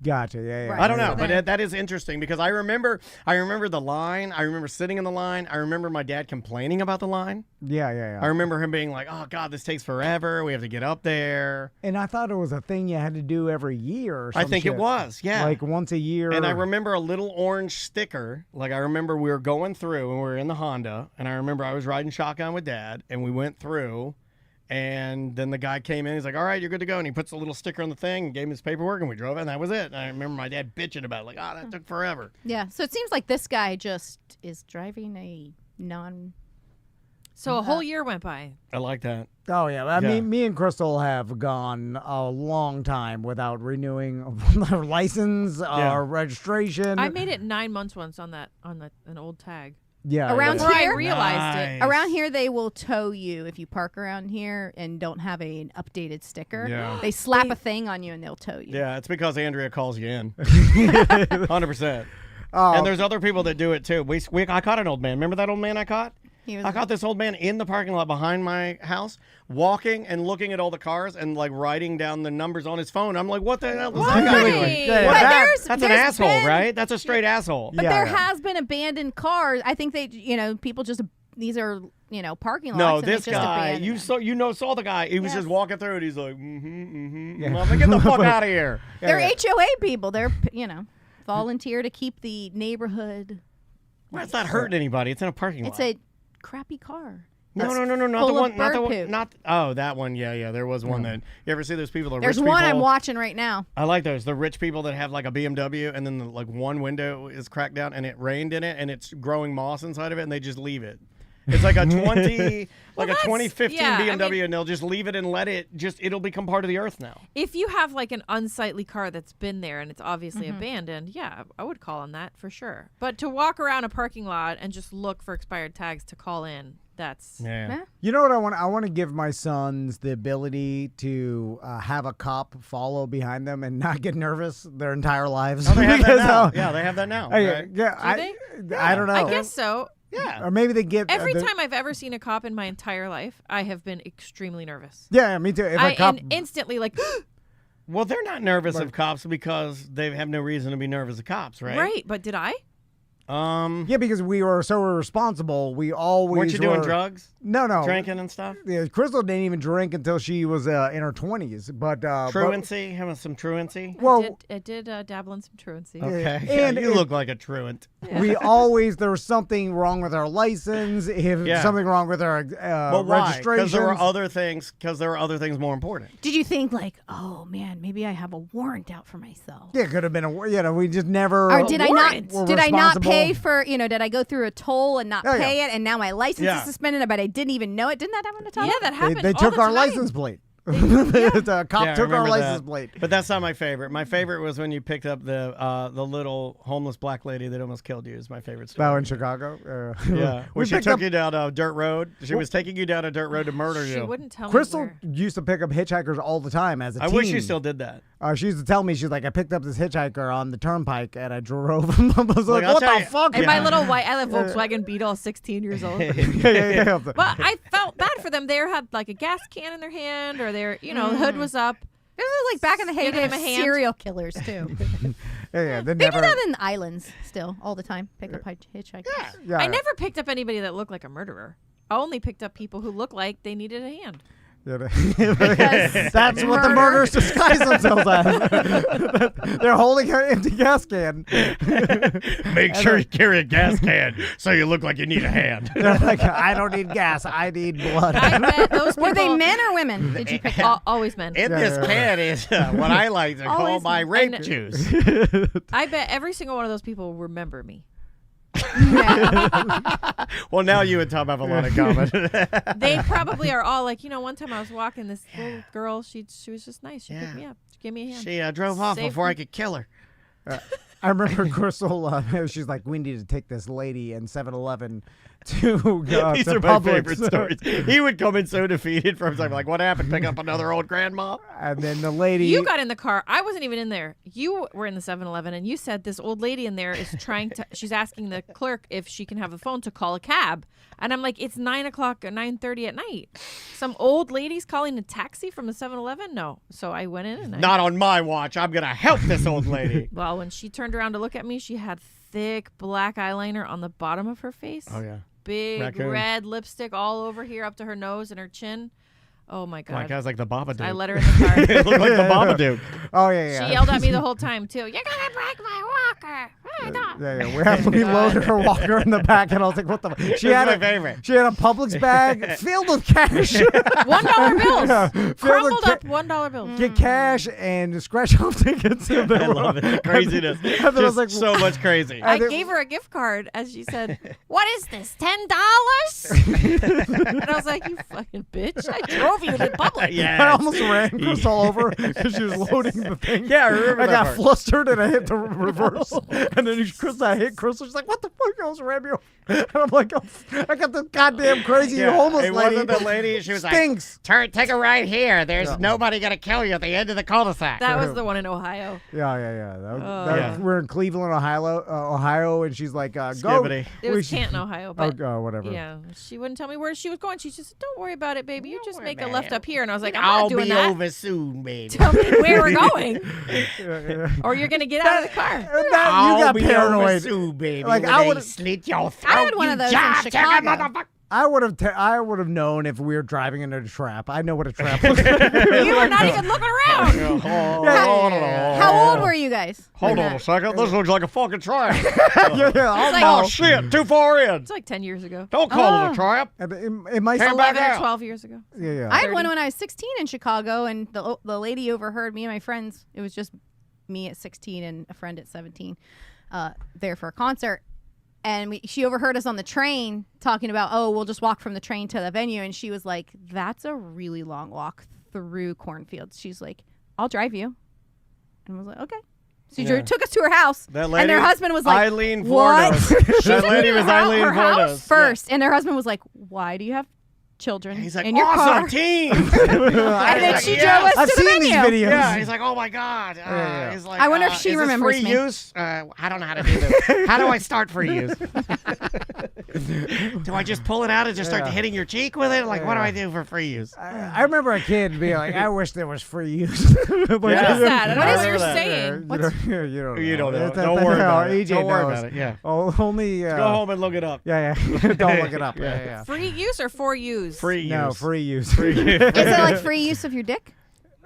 Gotcha. Yeah, yeah. I don't know, but that is interesting because I remember the line. I remember sitting in the line. I remember my dad complaining about the line. Yeah. I remember him being like, "Oh God, this takes forever. We have to get up there." And I thought it was a thing you had to do every year or I some think it shit. was, yeah. Like once a year. And I remember a little orange sticker. Like I remember we were going through and we were in the Honda, and I remember I was riding shotgun with Dad, and we went through. And then the guy came in. He's like, "All right, you're good to go." And he puts a little sticker on the thing and gave him his paperwork, and we drove it, and that was it. And I remember my dad bitching about it, like, "Oh, that took forever." Yeah, so it seems like this guy just is driving a non... So a whole year went by. I like that. Oh yeah, I Yeah. mean, me and Crystal have gone a long time without renewing our license, our registration. I made it 9 months once on an old tag. Yeah. Around Before here, I realized it. Around here, they will tow you if you park around here and don't have an updated sticker. Yeah. They slap a thing on you and they'll tow you. Yeah, it's because Andrea calls you in. 100%. And there's other people that do it too. I caught an old man. Remember that old man I caught? I caught this old man in the parking lot behind my house, walking and looking at all the cars and like writing down the numbers on his phone. I'm like, what the hell is that guy doing? That's an asshole, right? That's a straight asshole. But there has been abandoned cars. I think people just these are parking lots. No, and this they just guy, abandon saw the guy. He was Yes. just walking through, and he's like, I'm like, get the fuck out of here. They're HOA people. They're volunteer to keep the neighborhood. Well, it's not hurting anybody. It's in a parking lot. It's a crappy car. No, not the one, that one. Yeah, there was one that. You ever see those people? There's one I'm watching right now. I like those. The rich people that have like a BMW and then one window is cracked down and it rained in it and it's growing moss inside of it and they just leave it. It's like a 2015 BMW and they'll just leave it and let it it'll become part of the earth now. If you have like an unsightly car that's been there and it's obviously abandoned, yeah, I would call on that for sure. But to walk around a parking lot and just look for expired tags to call in, that's You know what I want? I want to give my sons the ability to have a cop follow behind them and not get nervous their entire lives. Oh, they have that now. Yeah, they have that now. Right? I don't know. I guess so. Yeah. Or maybe they get Every time I've ever seen a cop in my entire life, I have been extremely nervous. Yeah, me too. If a cop and instantly like. Well, they're not nervous of cops because they have no reason to be nervous of cops, right? Right, but did I? Yeah, because we were so irresponsible. We always weren't you doing drugs? No, drinking and stuff. Yeah, Crystal didn't even drink until she was in her 20s. But truancy, having some truancy. Well, I did dabble in some truancy. Okay, and you look like a truant. We always there was something wrong with our license. Something wrong with our registration. Because there were other things. Because there were other things more important. Did you think like, oh man, maybe I have a warrant out for myself? Yeah, it could have been we just never. Or did I not pay for, did I go through a toll and not pay it and now my license is suspended, but I didn't even know it? Didn't that happen to Tom? Yeah, that happened. They took our license plate. The cop took our license plate. But that's not my favorite. My favorite was when you picked up the little homeless black lady that almost killed you. Is my favorite story. Oh, in Chicago? Yeah. When she took you down a dirt road. She was taking you down a dirt road to murder you. She wouldn't tell Crystal me used to pick up hitchhikers all the time as a teen. I wish you still did that. She used to tell me, she's like, I picked up this hitchhiker on the turnpike and I drove him. I was like, what the fuck? And my little white, I have Volkswagen Beetle, 16 years old. But I felt bad for them. They had like a gas can in their hand or their, the hood was up. This was like back in the heyday of a hand. serial killers too. They do that in the islands still all the time. Pick up hitchhikers. Yeah. I never picked up anybody that looked like a murderer. I only picked up people who looked like they needed a hand. That's what the murderers disguise themselves as. They're holding an empty gas can. Make sure you carry a gas can so you look like you need a hand. They're like, I don't need gas. I need blood. I bet those people, were they men or women? Did you pick up? Always men. In this can is what I like to call my rape juice. I bet every single one of those people will remember me. Well, now you and Tom have a lot in common. They probably are all like, one time I was walking, this little girl, she was just nice. She picked me up. She gave me a hand. She drove off before I could kill her. I remember Crystal, she's like, we need to take this lady in 7-Eleven to These are my favorite stories. He would come in so defeated from something like, what happened? Pick up another old grandma? And then the lady... You got in the car. I wasn't even in there. You were in the 7-Eleven, and you said this old lady in there is she's asking the clerk if she can have a phone to call a cab. And I'm like, it's 9 o'clock or 9:30 at night. Some old lady's calling a taxi from the 7-Eleven? No. So I went in and Not on my watch. I'm going to help this old lady. Well, when she turned around to look at me, she had thick black eyeliner on the bottom of her face. Oh, yeah. Big red lipstick all over here up to her nose and her chin. Oh, my God. Like I was like the Babadook. I let her in the car. It looked like the Babadook. Oh, yeah. She yelled at me the whole time, too. You're going to break my walker. We have to reload her walker in the back, and I was like, what the fuck? She had my favorite. She had a Publix bag filled with cash. $1 bills. Yeah, crumbled up $1 bills. Get cash and scratch off tickets. I love it. Craziness. And then I was like, so much crazy. I gave her a gift card as she said, what is this, $10? And I was like, you fucking bitch. I drove you to Publix. Yes. I almost ran Crystal over because she was loading the thing. Yeah, I remember I that got part. flustered and I hit the reverse. And then I hit Crystal. She's like, what the fuck? I was ramming you. And I'm like, oh, I got this goddamn crazy homeless it lady. Wasn't the lady. She was Stinks. like, take a right here. There's nobody going to kill you at the end of the cul-de-sac. That was the one in Ohio. Yeah. We're in Cleveland, Ohio, and she's like, go. Skibbity. It was Canton, Ohio. But whatever. Yeah. She wouldn't tell me where she was going. She just said, don't worry about it, baby. You just make a left up here. And I was like, I'm I'll not doing be that. over soon, baby. Tell me where we're going. Or you're going to get out of the car. You got be paranoid. Over soon, baby. Like, I I would would slit your throat. I had one of those in Chicago. I would have known if we were driving into a trap. I know what a trap looks like. You were not even looking around. How old were you guys? Hold on a second. This looks like a fucking trap. like- Shit, too far in. It's like 10 years ago. Don't call it a trap. It might 11 or 12 years ago. Yeah. I had one when I was 16 in Chicago, and the lady overheard me and my friends. It was just me at 16 and a friend at 17 there for a concert. And she overheard us on the train talking about, we'll just walk from the train to the venue. And she was like, that's a really long walk through cornfields. She's like, I'll drive you. And I was like, okay. So she took us to her house. That lady, and their husband was like, Eileen what? Fordos. That lady was Eileen Fordos. First. And their husband was like, why do you have children He's like, in your awesome car? team. And then she drove us I've to the seen these venue. videos. Yeah, he's like, oh my God. He's like, I wonder if she is remembers this free me. use? I don't know how to do this. How do I start free use? Do I just pull it out and just start hitting your cheek with it? Like, what do I do for free use? I remember a kid being like, I wish there was free use. Like, What is that? I don't know what I you're remember that. saying. You don't know. Don't worry about it. EJ Don't worry knows. about it. Yeah. Only. Go home and look it up. Yeah. Don't look it up. Yeah. Free use or for use? Free use. No, free use. Is it like free use of your dick?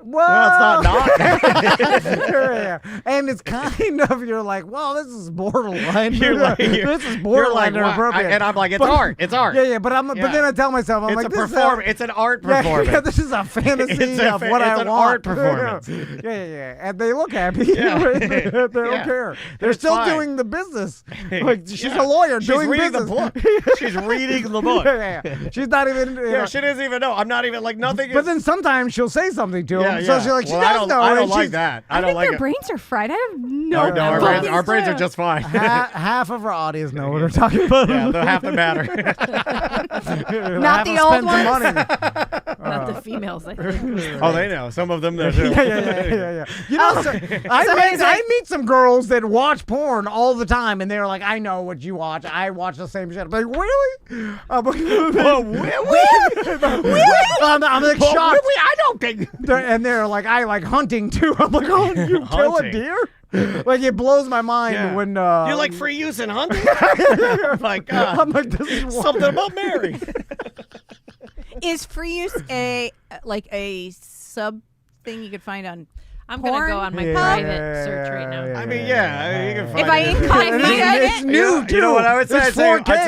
Well, it's not. Yeah. And it's kind of, you're like, well, this is borderline. This is You're borderline like, wow. inappropriate. And I'm like, it's But- art. It's art. Yeah, but then I tell myself, I'm It's like, a this performance. is It's an art performance. Yeah, this is a fantasy of what I it's an want. art performance. Yeah. And they look happy. Yeah. They don't care. They're It's still fine. doing the business. Like, she's a lawyer She's doing reading business. the book. She's reading the book. Yeah. She's not even. Yeah, she doesn't even know. I'm not even like nothing. But then sometimes she'll say something to him. So she's like, she Well, does know. I don't and like she's- that. I I don't think like their it. brains are fried. I have no No, our brains are just fine. Half of our audience know what we're talking about. Yeah, they'll have to matter. Not the old ones. Not the females, I think. Oh, they know. Some of them know too. Yeah. You know, I meet some girls that watch porn all the time, and they're like, I know what you watch. I watch the same shit. I'm like, really? I'm like, I'm like shocked. I don't think. And they're like, I like hunting too. I'm like, oh, you kill a Hunting. deer? Like, it blows my mind when you like free use and hunting? Like, I'm like, this is something about Mary. Is free use a sub thing you could find on I'm porn? going to go on my private search right now. I mean, you can find If I it. incognito it's it, new too. You know what I would say? It's I'd 4K.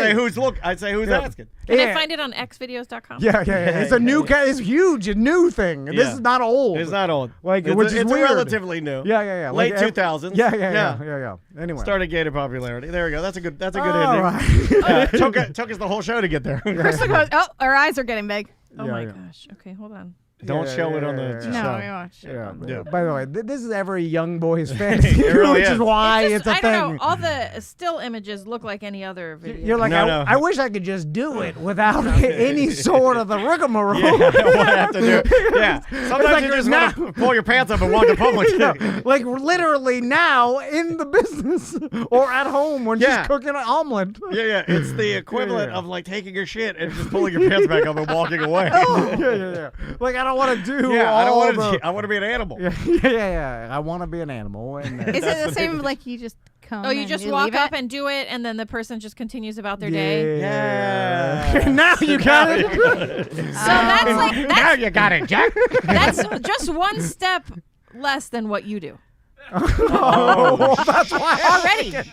say who's asking. Can I find it on xvideos.com? Yeah. It's a new, it's huge, a new thing. This Yeah. is not old. It's not old. Like, it's which is it's weird. relatively new. Yeah. Late Like, 2000s. Yeah. Anyway. Started gaining popularity. There we go. That's a good All ending. right. Took us the whole show to get there. Crystal goes, our eyes are getting big. Oh my gosh. Okay, hold on. Don't show it on the show. No, we won't. Yeah. By the way, this is every young boy's fantasy, It really which is is. why it's a I thing. don't know. All the still images look like any other video. You're like, No. I wish I could just do it without any sort of the rigmarole. Yeah, what I have to do. Yeah. Sometimes like you just now- want to pull your pants up and walk in public. Like literally now in the business or at home when Yeah. she's cooking an omelet. Yeah. It's the equivalent of like taking your shit and just pulling your pants back up and walking away. Yeah. Like I don't want to do. Yeah, I don't all want the- to. I want to be an animal. Yeah. I want to be an animal. And Is it the same like you just come? Oh, you and just you walk leave up it? and do it, and then the person just continues about their day. Yeah. Now you got it. So that's like Now you got it, Jack. that's just one step less than what you do Oh, that's why. already.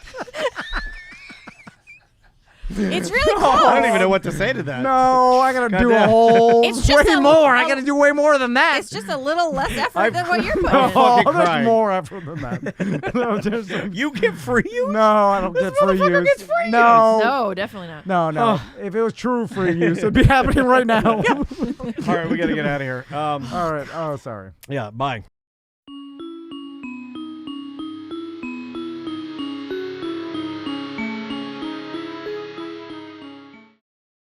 It's really cool. I don't even know what to say to that. No, I gotta do a Goddamn. whole It's just way a- more. I gotta do way more than that. It's just a little less effort than what you're putting I'm in. fucking Oh, there's crying. more effort than that. No, just, You get free use? no, I don't get free motherfucker use. gets free No, No, definitely not. no. If it was true free use, it'd be happening right now. All right, we got to get out of here. All right. Oh, sorry. Yeah, bye.